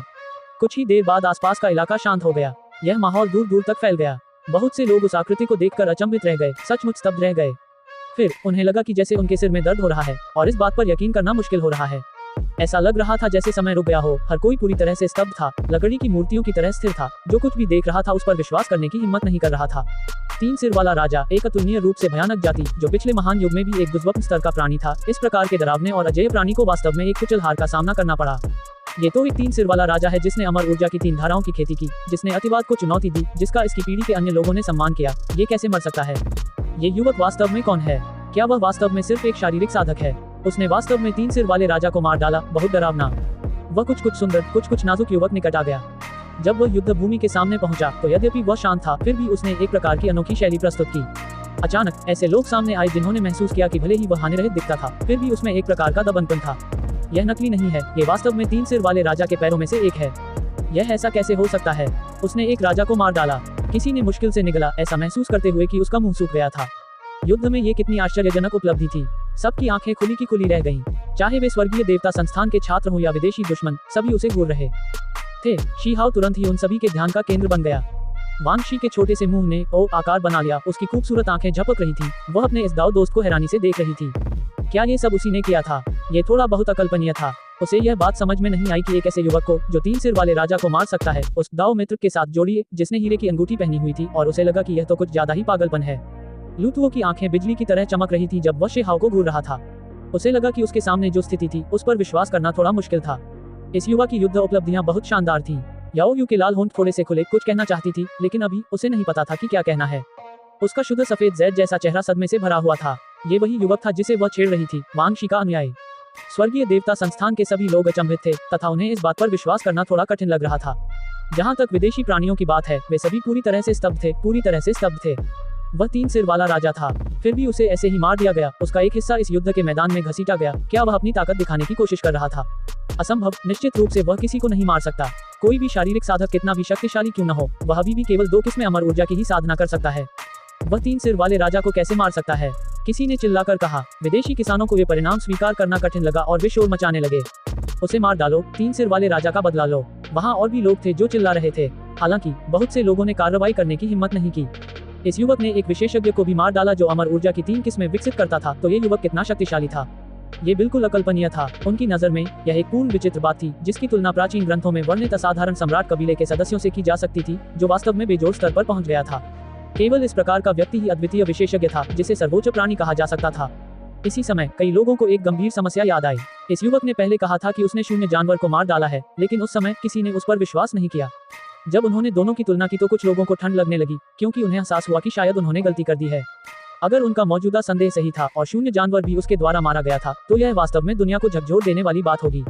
S1: कुछ ही देर बाद आसपास का इलाका शांत हो गया। यह माहौल दूर दूर तक फैल गया। बहुत से लोग उस आकृति को देखकर अचंभित रह गए, सचमुच स्तब्ध रह गए। फिर उन्हें लगा कि जैसे उनके सिर में दर्द हो रहा है और इस बात पर यकीन करना मुश्किल हो रहा है। ऐसा लग रहा था जैसे समय रुक गया हो। हर कोई पूरी तरह से स्तब्ध था, लकड़ी की मूर्तियों की तरह स्थिर था। जो कुछ भी देख रहा था उस पर विश्वास करने की हिम्मत नहीं कर रहा था। 3 सिर वाला राजा एक अतुलनीय रूप से भयानक जाति, जो पिछले महान युग में भी एक दुर्लभ स्तर का प्राणी था। इस प्रकार के डरावने और अजेय प्राणी को वास्तव में एक कुचल हार का सामना करना पड़ा। ये तो एक 3 सिर वाला राजा है जिसने अमर ऊर्जा की 3 धाराओं की खेती की, जिसने अतिवाद को चुनौती दी, जिसका इसकी पीढ़ी के अन्य लोगों ने सम्मान किया। ये कैसे मर सकता है? ये युवक वास्तव में कौन है? क्या वह वास्तव में सिर्फ एक शारीरिक साधक है? उसने वास्तव में 3 सिर वाले राजा को मार डाला। बहुत डरावना। वह कुछ सुंदर, कुछ नाजुक युवक निकट आ गया। जब वह युद्ध भूमि के सामने पहुंचा तो यद्यपि वह शांत था, फिर भी उसने एक प्रकार की अनोखी शैली प्रस्तुत की। अचानक ऐसे लोग सामने आए जिन्होंने महसूस किया कि भले ही वह हानिरहित दिखता था, फिर भी उसमें एक प्रकार का दबंगपन था। यह नकली नहीं है, ये वास्तव में 3 सिर वाले राजा के पैरों में से एक है। यह ऐसा कैसे हो सकता है? उसने एक राजा को मार डाला, किसी ने मुश्किल से निगला, ऐसा महसूस करते हुए कि उसका मुंह सूख गया था। युद्ध में ये कितनी आश्चर्यजनक उपलब्धि थी। सबकी आंखें खुली की खुली रह गईं। चाहे वे स्वर्गीय देवता संस्थान के छात्र हों या विदेशी दुश्मन, सभी उसे घूर रहे थे। शीहाव तुरंत ही उन सभी के ध्यान का केंद्र बन गया। वांगशी के छोटे से मुंह ने ओ आकार बना लिया। उसकी खूबसूरत आंखें झपक रही थीं। वह अपने इस दाव दोस्त को हैरानी से देख रही थी। क्या ये सब उसी ने किया था? ये थोड़ा बहुत अकल्पनीय था। उसे यह बात समझ में नहीं आई कि एक ऐसे युवक को, जो 3 सिर वाले राजा को मार सकता है, उस दाव मित्र के साथ जोड़िए जिसने हीरे की अंगूठी पहनी हुई थी, और उसे लगा कि यह तो कुछ ज्यादा ही पागलपन है। लूतुओ की आंखें बिजली की तरह चमक रही थी जब वह शेहाव को घूर रहा था। उसे लगा कि उसके सामने जो स्थिति थी उस पर विश्वास करना थोड़ा मुश्किल था। इस युवा की युद्ध उपलब्धियां बहुत शानदार थीं। याओ यू के लाल होंठ थोड़े से खुले कुछ कहना चाहती थी, लेकिन अभी उसे नहीं पता था कि क्या कहना है। उसका शुद्ध सफेद जैद जैसा चेहरा सदमे से भरा हुआ था। ये वही युवक था जिसे वह छेड़ रही थी, वांगशी का अनुयायी। स्वर्गीय देवता संस्थान के सभी लोग अचंभित थे तथा उन्हें इस बात पर विश्वास करना थोड़ा कठिन लग रहा था। जहाँ तक विदेशी प्राणियों की बात है, वे सभी पूरी तरह से स्तब्ध थे, पूरी तरह से स्तब्ध थे। वह 3 सिर वाला राजा था, फिर भी उसे ऐसे ही मार दिया गया। उसका एक हिस्सा इस युद्ध के मैदान में घसीटा गया। क्या वह अपनी ताकत दिखाने की कोशिश कर रहा था? असंभव। निश्चित रूप से वह किसी को नहीं मार सकता। कोई भी शारीरिक साधक कितना भी शक्तिशाली क्यों न हो, वह अभी भी केवल 2 किस्में अमर ऊर्जा की ही साधना कर सकता है। वह 3 सिर वाले राजा को कैसे मार सकता है? किसी ने चिल्लाकर कहा। विदेशी किसानों को ये परिणाम स्वीकार करना कठिन लगा और वे शोर मचाने लगे। उसे मार डालो, 3 सिर वाले राजा का बदला लो। वहाँ और भी लोग थे जो चिल्ला रहे थे। हालांकि बहुत से लोगों ने कार्रवाई करने की हिम्मत नहीं की। इस युवक ने एक विशेषज्ञ को भी मार डाला जो अमर ऊर्जा की 3 किस्में विकसित करता था। तो ये युवक कितना शक्तिशाली था? ये बिल्कुल अकल्पनीय था। उनकी नज़र में यह एक पूर्ण विचित्र बात थी, जिसकी तुलना प्राचीन ग्रंथों में वर्णित असाधारण सम्राट कबीले के सदस्यों से की जा सकती थी, जो वास्तव में बेजोड़ स्तर पर पहुंच गया था। केवल इस प्रकार का व्यक्ति ही अद्वितीय विशेषज्ञ था, जिसे सर्वोच्च प्राणी कहा जा सकता था। इसी समय कई लोगों को एक गंभीर समस्या याद आई। इस युवक ने पहले कहा था कि उसने शून्य जानवर को मार डाला है, लेकिन उस समय किसी ने उस पर विश्वास नहीं किया। जब उन्होंने दोनों की तुलना की तो कुछ लोगों को ठंड लगने लगी, क्योंकि उन्हें एहसास हुआ कि शायद उन्होंने गलती कर दी है। अगर उनका मौजूदा संदेह सही था और शून्य जानवर भी उसके द्वारा मारा गया था, तो यह वास्तव में दुनिया को झकझोर देने वाली बात होगी।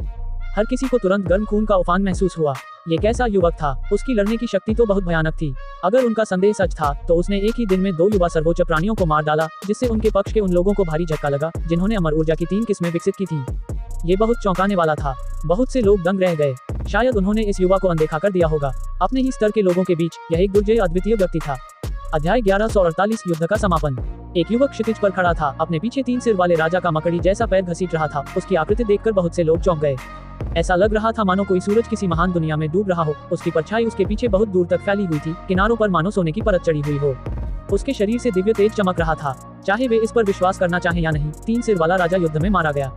S1: हर किसी को तुरंत गर्म खून का उफान महसूस हुआ। ये कैसा युवक था? उसकी लड़ने की शक्ति तो बहुत भयानक थी। अगर उनका संदेह सच था, तो उसने एक ही दिन में 2 युवा सर्वोच्च प्राणियों को मार डाला, जिससे उनके पक्ष के उन लोगों को भारी झटका लगा, जिन्होंने अमर ऊर्जा की 3 किस्में विकसित की थी। ये बहुत चौंकाने वाला था। बहुत से लोग दंग रह गए। शायद उन्होंने इस युवा को अनदेखा कर दिया होगा। अपने ही स्तर के लोगों के बीच यह एक दुर्जय अद्वितीय व्यक्ति था। अध्याय 1148 युद्ध का समापन। एक युवक क्षितिज पर खड़ा था, अपने पीछे 3 सिर वाले राजा का मकड़ी जैसा पैर घसीट रहा था। उसकी आकृति देखकर बहुत से लोग चौंक गए। ऐसा लग रहा था मानो कोई सूरज किसी महान दुनिया में डूब रहा हो। उसकी परछाई उसके पीछे बहुत दूर तक फैली हुई थी, किनारों पर मानो सोने की परत चढ़ी हुई हो। उसके शरीर से दिव्य तेज चमक रहा था। चाहे वे इस पर विश्वास करना चाहें या नहीं, 3 सिर वाला राजा युद्ध में मारा गया।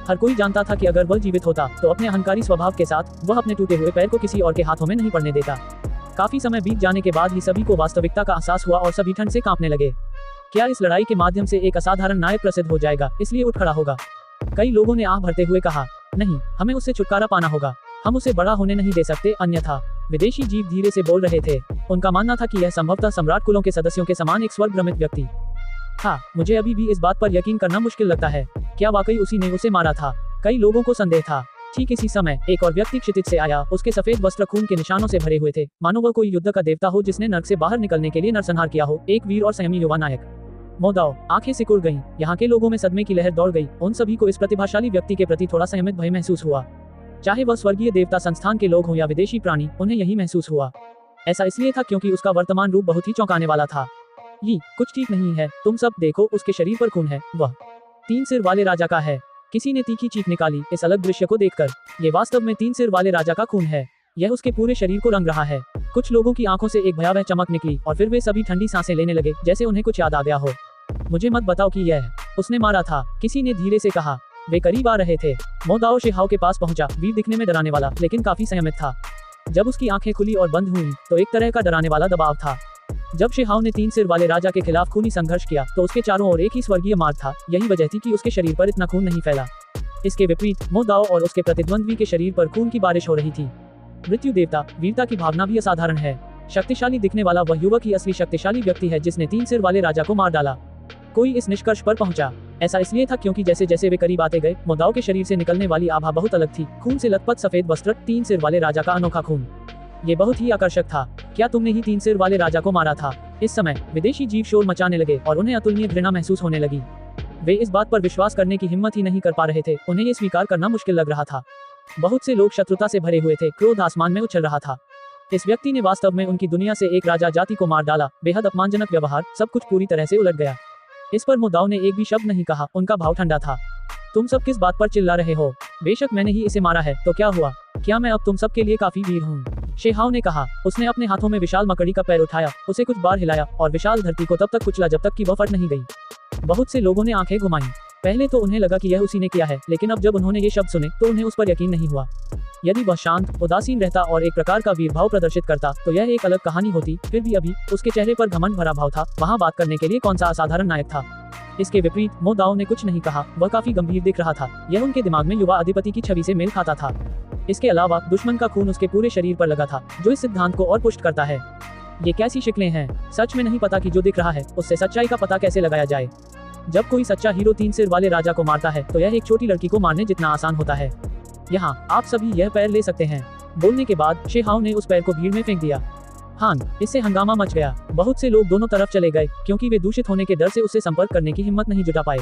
S1: हर कोई जानता था कि अगर वह जीवित होता, तो अपने अहंकारी स्वभाव के साथ वह अपने टूटे हुए पैर को किसी और के हाथों में नहीं पड़ने देता। काफी समय बीत जाने के बाद ही सभी को वास्तविकता का एहसास हुआ और सभी ठंड से कांपने लगे। क्या इस लड़ाई के माध्यम से एक असाधारण नायक प्रसिद्ध हो जाएगा, इसलिए उठ खड़ा होगा? कई लोगों ने आह भरते हुए कहा, नहीं, हमें उससे छुटकारा पाना होगा। हम उसे बड़ा होने नहीं दे सकते, अन्यथा। विदेशी जीव धीरे से बोल रहे थे। उनका मानना था कि यह संभवतः सम्राट कुलों के सदस्यों के समान एक स्वर्गभ्रमित व्यक्ति था। मुझे अभी भी इस बात पर यकीन करना मुश्किल लगता है। क्या वाकई उसी ने उसे मारा था? कई लोगों को संदेह था। ठीक इसी समय एक और व्यक्ति क्षितिज से आया। उसके सफेद वस्त्र खून के निशानों से भरे हुए थे, मानो वह कोई युद्ध का देवता हो जिसने नर्क से बाहर निकलने के लिए नरसंहार किया हो। एक वीर और संयमी युवा नायक। मोदाओ। आंखें सिकुड़ गईं। यहाँ के लोगों में सदमे की लहर दौड़ गई। उन सभी को इस प्रतिभाशाली व्यक्ति के प्रति थोड़ा संयमित भय महसूस हुआ। चाहे वह स्वर्गीय देवता संस्थान के लोग हों या विदेशी प्राणी, उन्हें यही महसूस हुआ। ऐसा इसलिए था क्योंकि उसका वर्तमान रूप बहुत ही चौंकाने वाला था। ये कुछ ठीक नहीं है, तुम सब देखो, उसके शरीर पर खून है। वह 3 सिर वाले राजा का है। किसी ने तीखी चीख निकाली इस अलग दृश्य को देखकर। ये वास्तव में 3 सिर वाले राजा का खून है। यह उसके पूरे शरीर को रंग रहा है। कुछ लोगों की आंखों से एक भयावह चमक निकली और फिर वे सभी ठंडी सांसें लेने लगे, जैसे उन्हें कुछ याद आ गया हो। मुझे मत बताओ कि यह उसने मारा था, किसी ने धीरे से कहा। वे करीब आ रहे थे। मोदाओ शेहाओ के पास पहुंचा। वीर दिखने में डराने वाला, लेकिन काफी संयमित था। जब उसकी आंखें खुली और बंद हुई, तो एक तरह का डराने वाला दबाव था। जब शेहाओ ने 3 सिर वाले राजा के खिलाफ खूनी संघर्ष किया, तो उसके चारों ओर एक ही स्वर्गीय मार्ग था। यही वजह थी कि उसके शरीर पर इतना खून नहीं फैला। इसके विपरीत मोदाओ और उसके प्रतिद्वंद्वी के शरीर पर खून की बारिश हो रही थी। मृत्यु देवता, वीरता की भावना भी असाधारण है। शक्तिशाली दिखने वाला वह युवक ही असली शक्तिशाली व्यक्ति है जिसने 3 सिर वाले राजा को मार डाला। कोई इस निष्कर्ष पर पहुंचा। ऐसा इसलिए था क्योंकि जैसे जैसे वे करीब आते गए, मोदाओ के शरीर से निकलने वाली आभा बहुत अलग थी। खून से लथपथ सफेद वस्त्र, 3 सिर वाले राजा का अनोखा खून। ये बहुत ही आकर्षक था। क्या तुमने ही 3 सिर वाले राजा को मारा था? इस समय विदेशी जीव शोर मचाने लगे और उन्हें अतुलनीय घृणा महसूस होने लगी। वे इस बात पर विश्वास करने की हिम्मत ही नहीं कर पा रहे थे। उन्हें ये स्वीकार करना मुश्किल लग रहा था। बहुत से लोग शत्रुता से भरे हुए थे। क्रोध आसमान में उछल रहा था। इस व्यक्ति ने वास्तव में उनकी दुनिया से एक राजा जाति को मार डाला। बेहद अपमानजनक व्यवहार, सब कुछ पूरी तरह से उलट गया। इस पर मोदाओ ने एक भी शब्द नहीं कहा। उनका भाव ठंडा था। तुम सब किस बात पर चिल्ला रहे हो? बेशक मैंने ही इसे मारा है, तो क्या हुआ? क्या मैं अब तुम सब के लिए काफी वीर हूँ? शेहाओ ने कहा। उसने अपने हाथों में विशाल मकड़ी का पैर उठाया, उसे कुछ बार हिलाया और विशाल धरती को तब तक कुचला जब तक कि वह फट नहीं गई। बहुत से लोगों ने आंखें घुमाईं। पहले तो उन्हें लगा कि यह उसी ने किया है, लेकिन अब जब उन्होंने ये शब्द सुने तो उन्हें उस पर यकीन नहीं हुआ। यदि वह शांत, उदासीन रहता और एक प्रकार का वीरभाव प्रदर्शित करता, तो यह एक अलग कहानी होती। फिर भी अभी उसके चेहरे पर घमंड भरा भाव था। वहाँ बात करने के लिए कौन सा असाधारण नायक था? इसके विपरीत मोदाओ ने कुछ नहीं कहा। वह काफी गंभीर दिख रहा था। यह उनके दिमाग में युवा अधिपति की छवि से मेल खाता था। इसके अलावा दुश्मन का खून उसके पूरे शरीर पर लगा था, जो इस सिद्धांत को और पुष्ट करता है। ये कैसी शिकलें हैं? सच में नहीं पता कि जो दिख रहा है उससे सच्चाई का पता कैसे लगाया जाए। जब कोई सच्चा हीरो 3 सिर वाले राजा को मारता है, तो यह एक छोटी लड़की को मारने जितना आसान होता है। यहाँ आप सभी यह पैर ले सकते हैं। बोलने के बाद शेहाओ ने उस पैर को भीड़ में फेंक दिया। हान, इससे हंगामा मच गया। बहुत से लोग दोनों तरफ चले गए, क्योंकि वे दूषित होने के डर से उससे संपर्क करने की हिम्मत नहीं जुटा पाए।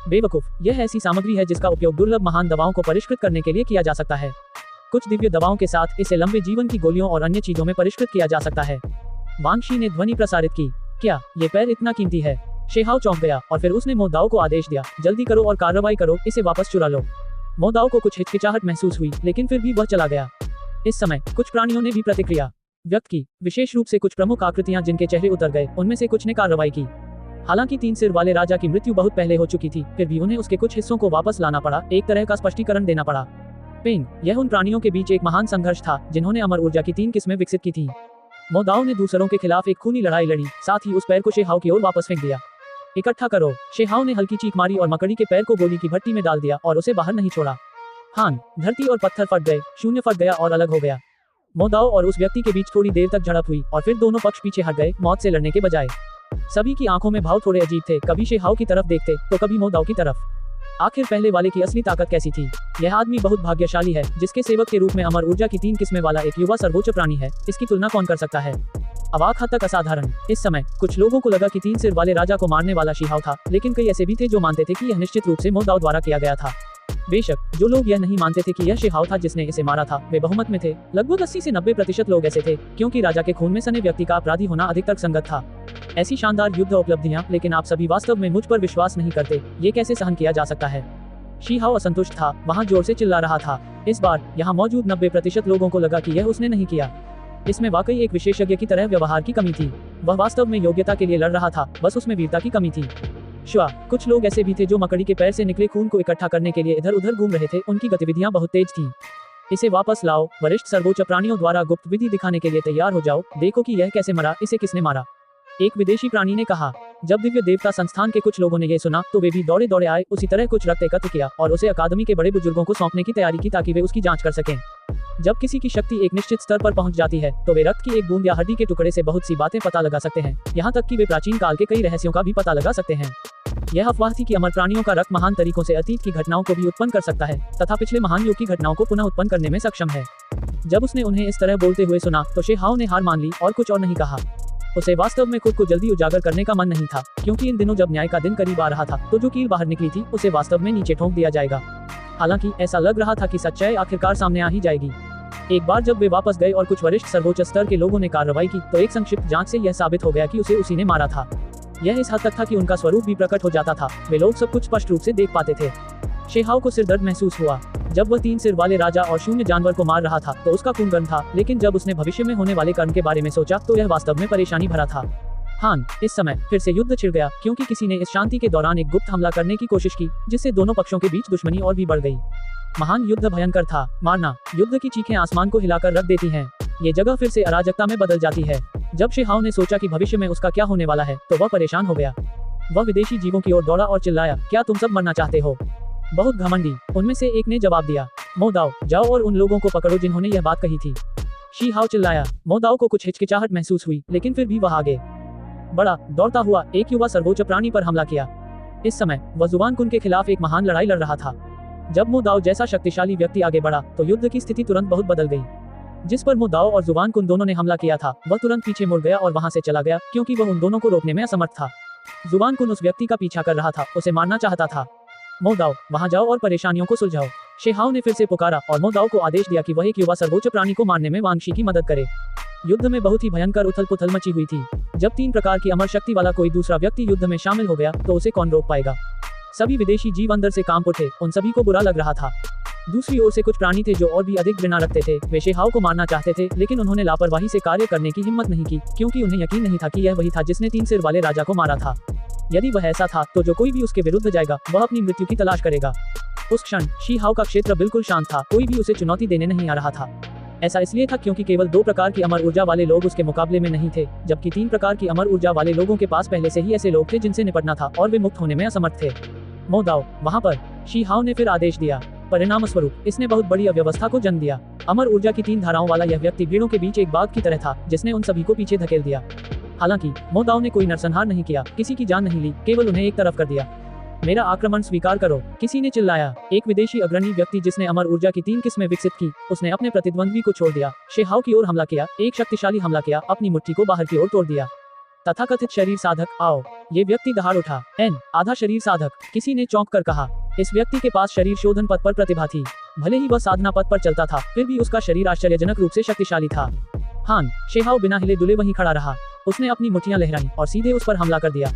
S1: बेवकूफ, यह ऐसी सामग्री है जिसका उपयोग दुर्लभ महान दवाओं को परिष्कृत करने के लिए किया जा सकता है। कुछ दिव्य दवाओं के साथ इसे लंबे जीवन की गोलियों और अन्य चीजों में परिष्कृत किया जा सकता है। वांगशी ने ध्वनि प्रसारित की। क्या ये पैर इतना कीमती है? शेहाओ चौंक गया और फिर उसने मोदाओ को आदेश दिया, जल्दी करो और कार्रवाई करो, इसे वापस चुरा लो। मोदाओ को कुछ हिचकिचाहट महसूस हुई, लेकिन फिर भी वह चला गया। इस समय कुछ प्राणियों ने भी प्रतिक्रिया व्यक्त की, विशेष रूप से कुछ प्रमुख आकृतियां जिनके चेहरे उतर गए। उनमें से कुछ ने कार्रवाई की। हालांकि 3 सिर वाले राजा की मृत्यु बहुत पहले हो चुकी थी, फिर भी उन्हें उसके कुछ हिस्सों को वापस लाना पड़ा, एक तरह का स्पष्टीकरण देना पड़ा। पेंग, यह उन प्राणियों के बीच एक महान संघर्ष था जिन्होंने अमर ऊर्जा की 3 किस्में विकसित की थी। मोदाओ ने दूसरों के खिलाफ एक खूनी लड़ाई लड़ी, साथ ही उस पैर को शेहाओ की ओर वापस फेंक दिया। इकट्ठा करो। शेहाओ ने हल्की चीख मारी और मकड़ी के पैर को गोली की भट्टी में डाल दिया और उसे बाहर नहीं छोड़ा। हान, धरती और पत्थर फट गए, शून्य फट गया और अलग हो गया। मोदाओ और उस व्यक्ति के बीच थोड़ी देर तक झड़प हुई और फिर दोनों पक्ष पीछे हट गए, मौत से लड़ने के बजाय। सभी की आंखों में भाव थोड़े अजीब थे, कभी शेहाओ की तरफ देखते तो कभी मोदाओ की तरफ। आखिर पहले वाले की असली ताकत कैसी थी? यह आदमी बहुत भाग्यशाली है, जिसके सेवक के रूप में अमर ऊर्जा की 3 किस्में वाला एक युवा सर्वोच्च प्राणी है। इसकी तुलना कौन कर सकता है? अवाक हद तक असाधारण। इस समय कुछ लोगों को लगा कि 3 सिर वाले राजा को मारने वाला शेहाओ था, लेकिन कई ऐसे भी थे जो मानते थे कि यह निश्चित रूप से मोदाओ द्वारा किया गया था। बेशक जो लोग यह नहीं मानते थे कि यह शेहाओ था जिसने इसे मारा था, वे बहुमत में थे। लगभग 80 से 90% लोग ऐसे थे, क्योंकि राजा के खून में सने व्यक्ति का अपराधी होना अधिक तर्कसंगत था। ऐसी शानदार युद्ध उपलब्धियां, लेकिन आप सभी वास्तव में मुझ पर विश्वास नहीं करते। ये कैसे सहन किया जा सकता है? शेहाओ असंतुष्ट था, वहां जोर से चिल्ला रहा था। इस बार यहाँ मौजूद 90% लोगों को लगा कि यह उसने नहीं किया। इसमें वाकई एक विशेषज्ञ की तरह व्यवहार की कमी थी। वह वास्तव में योग्यता के लिए लड़ रहा था, बस उसमें वीरता की कमी थी। कुछ लोग ऐसे भी थे जो मकड़ी के पैर से निकले खून को इकट्ठा करने के लिए इधर उधर घूम रहे थे। उनकी गतिविधियां बहुत तेज थीं। इसे वापस लाओ। वरिष्ठ सर्वोच्च प्राणियों द्वारा गुप्त विधि दिखाने के लिए तैयार हो जाओ। देखो कि यह कैसे मरा, इसे किसने मारा। एक विदेशी प्राणी ने कहा। जब दिव्य देवता संस्थान के कुछ लोगों ने यह सुना तो वे भी दौड़े दौड़े आए। उसी तरह कुछ रक्त एकत्र किया और उसे अकादमी के बड़े बुजुर्गों को सौंपने की तैयारी की, ताकि वे उसकी जांच कर सकें। जब किसी की शक्ति एक निश्चित स्तर पर पहुंच जाती है तो वे रक्त की एक बूंद या हड्डी के टुकड़े से बहुत सी बातें पता लगा सकते हैं, यहाँ तक कि वे प्राचीन काल के कई रहस्यों का भी पता लगा सकते हैं। यह अफवाह थी कि अमर प्राणियों का रक्त महान तरीकों से अतीत की घटनाओं को भी उत्पन्न कर सकता है तथा पिछले महान युग की घटनाओं को पुनः उत्पन्न करने में सक्षम है। जब उसने उन्हें इस तरह बोलते हुए सुना तो शेहाओ ने हार मान ली और कुछ और नहीं कहा। उसे वास्तव में खुद को जल्दी उजागर करने का मन नहीं था, क्योंकि इन दिनों जब न्याय का दिन करीब आ रहा था तो जो कील बाहर निकली थी उसे वास्तव में नीचे ठोंक दिया जाएगा। हालांकि ऐसा लग रहा था कि सच्चाई आखिरकार सामने आ ही जाएगी। एक बार जब वे वापस गए और कुछ वरिष्ठ सर्वोच्च स्तर के लोगों ने कार्रवाई की तो एक संक्षिप्त जांच से यह साबित हो गया कि उसे उसी ने मारा था। यह इस हद तक था कि उनका स्वरूप भी प्रकट हो जाता था। वे लोग सब कुछ स्पष्ट रूप से देख पाते थे। शेहाओ को सिरदर्द महसूस हुआ। जब वह 3 सिर वाले राजा और शून्य जानवर को मार रहा था तो उसका खून गर्म था, लेकिन जब उसने भविष्य में होने वाले कर्म के बारे में सोचा तो यह वास्तव में परेशानी भरा था। हान, इस समय फिर से युद्ध छिड़ गया, क्योंकि किसी ने इस शांति के दौरान एक गुप्त हमला करने की कोशिश की, जिससे दोनों पक्षों के बीच दुश्मनी और भी बढ़ गई। महान युद्ध भयंकर था। मारना, युद्ध की चीखें आसमान को हिलाकर रख देती हैं। ये जगह फिर से अराजकता में बदल जाती है। जब शेहाओ ने सोचा कि भविष्य में उसका क्या होने वाला है तो वह परेशान हो गया। वह विदेशी जीवों की ओर दौड़ा और चिल्लाया, क्या तुम सब मरना चाहते हो? बहुत घमंडी, उनमें से एक ने जवाब दिया। मोदाओ, जाओ और उन लोगों को पकड़ो जिन्होंने यह बात कही थी। शेहाओ चिल्लाया। मोदाओ को कुछ हिचकिचाहट महसूस हुई, लेकिन फिर भी वह आगे बढ़ा। दौड़ता हुआ एक युवा सर्वोच्च प्राणी पर हमला किया। इस समय वह जुबानकुन के खिलाफ एक महान लड़ाई लड़ रहा था। जब मोदाओ जैसा शक्तिशाली व्यक्ति आगे बढ़ा तो युद्ध की स्थिति तुरंत बहुत बदल गई। जिस पर मोदाओ और जुबानकुन दोनों ने हमला किया था वह तुरंत पीछे मुड़ गया और वहां से चला गया, क्योंकि वह उन दोनों को रोकने में असमर्थ था। जुबानकुन उस व्यक्ति का पीछा कर रहा था, उसे मारना चाहता था। मोदाओ, वहां जाओ और परेशानियों को सुलझाओ। शेहाओ ने फिर से पुकारा और मोदाओ को आदेश दिया कि वह एक युवा सर्वोच्च प्राणी को मारने में वांगशी की मदद करे। युद्ध में बहुत ही भयंकर उथल पुथल मची हुई थी। जब 3 प्रकार की अमर शक्ति वाला कोई दूसरा व्यक्ति युद्ध में शामिल हो गया तो उसे कौन रोक पाएगा? सभी विदेशी जीव अंदर से कांप उठे, उन सभी को बुरा लग रहा था। दूसरी ओर से कुछ प्राणी थे जो और भी अधिक घृणा रखते थे। वे शेहाओ को मारना चाहते थे, लेकिन उन्होंने लापरवाही से कार्य करने की हिम्मत नहीं की, क्योंकि उन्हें यकीन नहीं था कि यह वही था जिसने 3 सिर वाले राजा को मारा था। यदि वह ऐसा था तो जो कोई भी उसके विरुद्ध जाएगा वह अपनी मृत्यु की तलाश करेगा। उस क्षण शेहाओ का क्षेत्र बिल्कुल शांत था, कोई भी उसे चुनौती देने नहीं आ रहा था। ऐसा इसलिए था क्योंकि केवल 2 प्रकार की अमर ऊर्जा वाले लोग उसके मुकाबले में नहीं थे, जबकि 3 प्रकार की अमर ऊर्जा वाले लोगों के पास पहले से ही ऐसे लोग थे जिनसे निपटना था और वे मुक्त होने में असमर्थ थे। मोदाओ, वहां पर शेहाओ ने फिर आदेश दिया। परिणाम स्वरूप इसने बहुत बड़ी अव्यवस्था को जन्म दिया। अमर ऊर्जा की 3 धाराओं वाला यह व्यक्ति भीड़ों के बीच एक बाघ की तरह था, जिसने उन सभी को पीछे धकेल दिया। हालांकि मोदाओ ने कोई नरसंहार नहीं किया, किसी की जान नहीं ली, केवल उन्हें एक तरफ कर दिया। मेरा आक्रमण स्वीकार करो, किसी ने चिल्लाया। एक विदेशी अग्रणी व्यक्ति जिसने अमर ऊर्जा की 3 किस्में विकसित की, उसने अपने प्रतिद्वंद्वी को छोड़ दिया, शेहाओ की ओर हमला किया, एक शक्तिशाली हमला किया, अपनी मुट्ठी को बाहर की ओर तोड़ दिया। तथाकथित शरीर साधक, आओ। ये व्यक्ति दहाड़ उठा। आधा शरीर साधक, किसी ने चौंक कर कहा। इस व्यक्ति के पास शरीर शोधन पथ पर प्रतिभा थी। भले ही वह साधना पथ पर चलता था, फिर भी उसका शरीर आश्चर्यजनक रूप से शक्तिशाली था। हान, शेहाओ बिना हिले डुले वहीं खड़ा रहा। उसने अपनी मुट्ठियां लहराई और सीधे उस पर हमला कर दिया।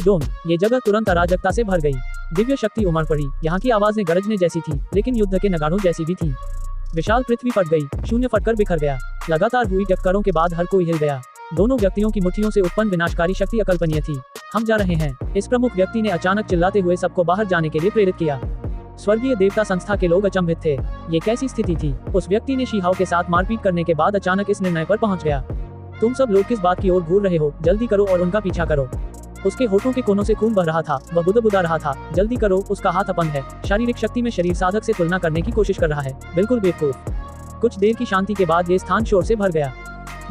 S1: डोम, ये जगह तुरंत अराजकता से भर गई। दिव्य शक्ति उमड़ पड़ी। यहाँ की आवाजें गरजने जैसी थी, लेकिन युद्ध के नगाड़ों जैसी भी थी। विशाल पृथ्वी फट गई, शून्य फटकर बिखर गया। लगातार हुई टक्करों के बाद हर कोई हिल गया। दोनों व्यक्तियों की मुट्ठियों से उत्पन्न विनाशकारी शक्ति अकल्पनीय थी। हम जा रहे हैं, इस प्रमुख व्यक्ति ने अचानक चिल्लाते हुए सबको बाहर जाने के लिए प्रेरित किया। स्वर्गीय देवता संस्था के लोग अचंभित थे। ये कैसी स्थिति थी? उस व्यक्ति ने शी हाओ के साथ मारपीट करने के बाद अचानक इस निर्णय पर पहुंच गया। तुम सब लोग किस बात की ओर घूर रहे हो? जल्दी करो और उनका पीछा करो। उसके होठों के कोनों से खून बह रहा था। वह बुदबुदा रहा था, जल्दी करो, उसका हाथ अपंग है, शारीरिक शक्ति में शरीर साधक से तुलना करने की कोशिश कर रहा है, बिल्कुल बेवकूफ। कुछ देर की शांति के बाद ये स्थान शोर से भर गया।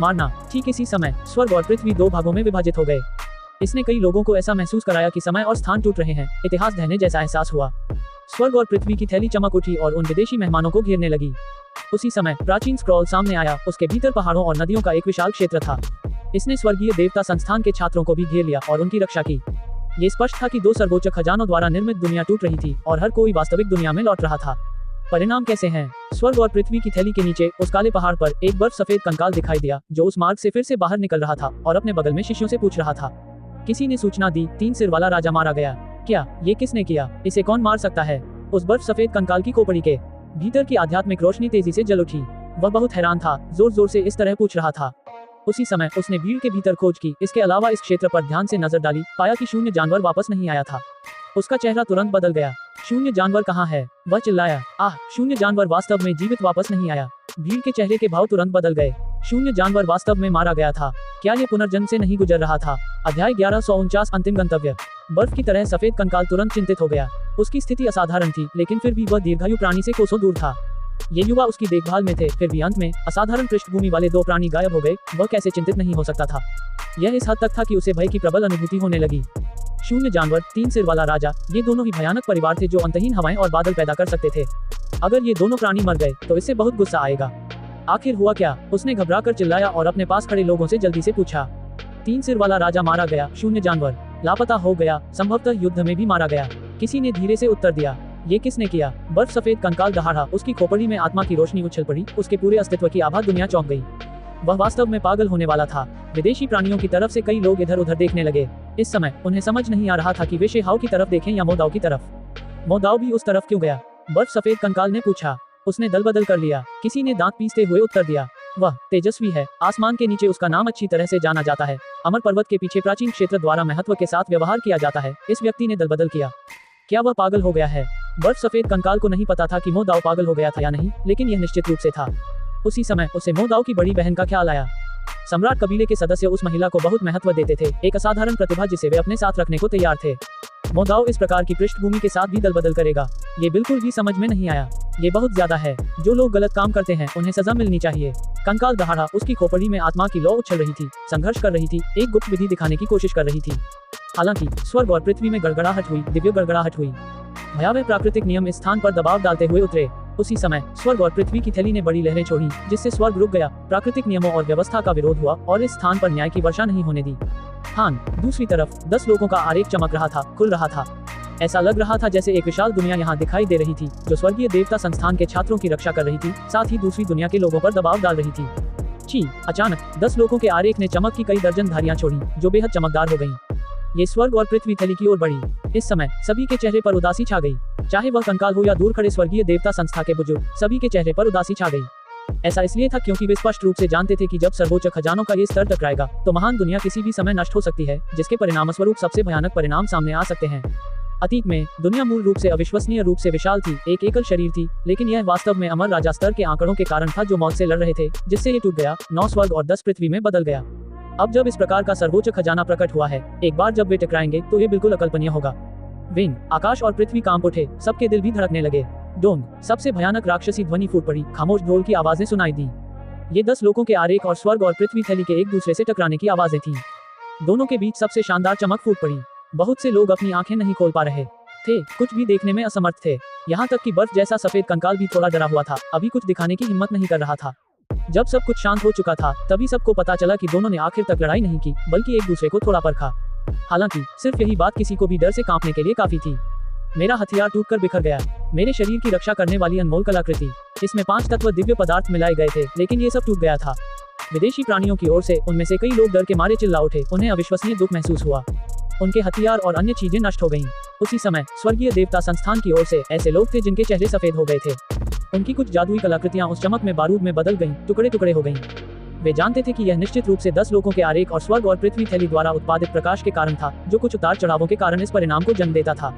S1: मारना। ठीक इसी समय स्वर्ग और पृथ्वी दो भागों में विभाजित हो गए। इसने कई लोगों को ऐसा महसूस कराया कि समय और स्थान टूट रहे हैं, इतिहास ढहने जैसा एहसास हुआ। स्वर्ग और पृथ्वी की थैली चमक उठी और उन विदेशी मेहमानों को घेरने लगी। उसी समय प्राचीन स्क्रॉल सामने आया। उसके भीतर पहाड़ों और नदियों का एक विशाल क्षेत्र था। इसने स्वर्गीय देवता संस्थान के छात्रों को भी घेर लिया और उनकी रक्षा की। ये स्पष्ट था कि दो सर्वोच्च खजानों द्वारा निर्मित दुनिया टूट रही थी और हर कोई वास्तविक दुनिया में लौट रहा था। परिणाम कैसे हैं? स्वर्ग और पृथ्वी की थैली के नीचे उस काले पहाड़ पर एक बर्फ सफेद कंकाल दिखाई दिया, जो उस मार्ग से फिर से बाहर निकल रहा था और अपने बगल में शिष्यों से पूछ रहा था। किसी ने सूचना दी, 3 सिर वाला राजा मारा गया। क्या? ये किसने किया? इसे कौन मार सकता है? उस बर्फ सफेद कंकाल की खोपड़ी के भीतर की आध्यात्मिक रोशनी तेजी से जल उठी। वह बहुत हैरान था, जोर जोर से इस तरह पूछ रहा था। उसी समय उसने भीड़ के भीतर खोज की। इसके अलावा इस क्षेत्र पर ध्यान से नजर डाली, पाया कि शून्य जानवर वापस नहीं आया था। उसका चेहरा तुरंत बदल गया। शून्य जानवर कहाँ है? वह चिल्लाया। आह, शून्य जानवर वास्तव में जीवित वापस नहीं आया। भीड़ के चेहरे के भाव तुरंत बदल गए। शून्य जानवर वास्तव में मारा गया था। क्या ये पुनर्जन्म से नहीं गुजर रहा था? अध्याय 1149 अंतिम गंतव्य। बर्फ की तरह सफेद कंकाल तुरंत चिंतित हो गया। उसकी स्थिति असाधारण थी, लेकिन फिर भी वह दीर्घायु प्राणी से कोसों दूर था। ये युवा उसकी देखभाल में थे, फिर भी अंत में असाधारण पृष्ठभूमि वाले 2 प्राणी गायब हो गए। वह कैसे चिंतित नहीं हो सकता था? यह इस हद तक था कि उसे भय की प्रबल अनुभूति होने लगी। शून्य जानवर, 3 सिर वाला राजा, ये दोनों ही भयानक परिवार थे जो अंतहीन हवाएं और बादल पैदा कर सकते थे। अगर ये दोनों प्राणी मर गए तो इससे बहुत गुस्सा आएगा। आखिर हुआ क्या? उसने घबराकर चिल्लाया और अपने पास खड़े लोगों से जल्दी से पूछा। 3 सिर वाला राजा मारा गया, शून्य जानवर लापता हो गया, संभवतः युद्ध में भी मारा गया। किसी ने धीरे से उत्तर दिया। ये किसने किया? बर्फ सफेद कंकाल दहाड़ा। उसकी खोपड़ी में आत्मा की रोशनी उछल पड़ी। उसके पूरे अस्तित्व की आभा दुनिया चौंक गई। वह वास्तव में पागल होने वाला था। विदेशी प्राणियों की तरफ से कई लोग इधर उधर देखने लगे। इस समय उन्हें समझ नहीं आ रहा था कि वे शी हाओ की तरफ देखें या मोदाओ की तरफ। मोदाओ भी उस तरफ क्यों गया? बर्फ सफेद कंकाल ने पूछा। उसने दल बदल कर लिया। किसी ने दांत पीसते हुए उत्तर दिया। वह तेजस्वी है। आसमान के नीचे उसका नाम अच्छी तरह से जाना जाता है। अमर पर्वत के पीछे प्राचीन क्षेत्र द्वारा महत्व के साथ व्यवहार किया जाता है। इस व्यक्ति ने दल बदल किया। क्या वह पागल हो गया है? बर्फ सफेद कंकाल को नहीं पता था कि मोदाओ पागल हो गया था या नहीं, लेकिन यह निश्चित रूप से था। उसी समय उसे मोदाओ की बड़ी बहन का ख्याल आया। सम्राट कबीले के सदस्य उस महिला को बहुत महत्व देते थे, एक असाधारण प्रतिभा जिसे वे अपने साथ रखने को तैयार थे। मोदाओ इस प्रकार की पृष्ठभूमि के साथ भी दल बदल करेगा, ये बिल्कुल भी समझ में नहीं आया। ये बहुत ज्यादा है। जो लोग गलत काम करते हैं उन्हें सजा मिलनी चाहिए। कंकाल दहाड़ा। उसकी खोपड़ी में आत्मा की लौ उछल रही थी, संघर्ष कर रही थी, एक गुप्त विधि दिखाने की कोशिश कर रही थी। हालांकि स्वर्ग और पृथ्वी में गड़गड़ाहट हुई, दिव्य गड़गड़ाहट हुई। भयावह प्राकृतिक नियम इस स्थान पर दबाव डालते हुए उतरे। उसी समय स्वर्ग और पृथ्वी की थैली ने बड़ी लहरें छोड़ी, जिससे स्वर्ग रुक गया। प्राकृतिक नियमों और व्यवस्था का विरोध हुआ और इस स्थान पर न्याय की वर्षा नहीं होने दी। दूसरी तरफ 10 लोगों का आरेख चमक रहा था, खुल रहा था। ऐसा लग रहा था जैसे एक विशाल दुनिया यहाँ दिखाई दे रही थी, जो स्वर्गीय देवता संस्थान के छात्रों की रक्षा कर रही थी, साथ ही दूसरी दुनिया के लोगों पर दबाव डाल रही थी। अचानक 10 लोगों के आरेख ने चमक की कई दर्जन धारियां छोड़ी, जो बेहद चमकदार हो गईं। ये स्वर्ग और पृथ्वी थैली की ओर बढ़ी। इस समय सभी के चेहरे पर उदासी छा गई। चाहे वह कंकाल हो या दूर खड़े स्वर्गीय देवता संस्था के बुजुर्ग, सभी के चेहरे पर उदासी छा गई। ऐसा इसलिए था क्योंकि वे स्पष्ट रूप से जानते थे कि जब सर्वोच्च खजानों का ये स्तर टकराएगा तो महान दुनिया किसी भी समय नष्ट हो सकती है, जिसके परिणामस्वरूप सबसे भयानक परिणाम सामने आ सकते हैं। अतीत में दुनिया मूल रूप से अविश्वसनीय रूप से विशाल थी, एक एकल शरीर थी, लेकिन यह वास्तव में अमर राजा स्तर के आंकड़ों के कारण था जो मौत से लड़ रहे थे, जिससे ये टूट गया, 9 स्वर्ग और 10 पृथ्वी में बदल गया। अब जब इस प्रकार का सर्वोच्च खजाना प्रकट हुआ है, एक बार जब वे टकराएंगे तो ये बिल्कुल अकल्पनीय होगा। विंग, आकाश और पृथ्वी कांप उठे, सबके दिल भी धड़कने लगे। डोंग, सबसे भयानक राक्षसी ध्वनि फूट पड़ी, खामोश ढोल की आवाजें सुनाई दी। ये 10 लोगों के आरेख और स्वर्ग और पृथ्वी थैली के एक दूसरे से टकराने की आवाजें थीं। दोनों के बीच सबसे शानदार चमक फूट पड़ी। बहुत से लोग अपनी आंखें नहीं खोल पा रहे थे, कुछ भी देखने में असमर्थ थे। यहाँ तक कि बर्फ जैसा सफेद कंकाल भी थोड़ा डरा हुआ था, अभी कुछ दिखाने की हिम्मत नहीं कर रहा था। जब सब कुछ शांत हो चुका था, तभी सबको पता चला कि दोनों ने आखिर तक लड़ाई नहीं की, बल्कि एक दूसरे को थोड़ा परखा। हालांकि सिर्फ यही बात किसी को भी डर से कांपने के लिए काफी थी। मेरा हथियार टूटकर बिखर गया, मेरे शरीर की रक्षा करने वाली अनमोल कलाकृति। इसमें 5 तत्व दिव्य पदार्थ मिलाए गए थे, लेकिन ये सब टूट गया था। विदेशी प्राणियों की ओर से उनमें से कई लोग डर के मारे चिल्ला उठे, उन्हें अविश्वसनीय दुख महसूस हुआ। उनके हथियार और अन्य चीजें नष्ट हो गईं। उसी समय स्वर्गीय देवता संस्थान की ओर से ऐसे लोग थे जिनके चेहरे सफेद हो गए थे। उनकी कुछ जादुई कलाकृतियां उस चमक में बारूद में बदल गईं, टुकड़े टुकड़े हो गईं। वे जानते थे कि यह निश्चित रूप से 10 लोगों के आरेख और स्वर्ग और पृथ्वी थैली द्वारा उत्पादित प्रकाश के कारण था, जो कुछ उतार चढ़ावों के कारण इस परिणाम को जन्म देता था।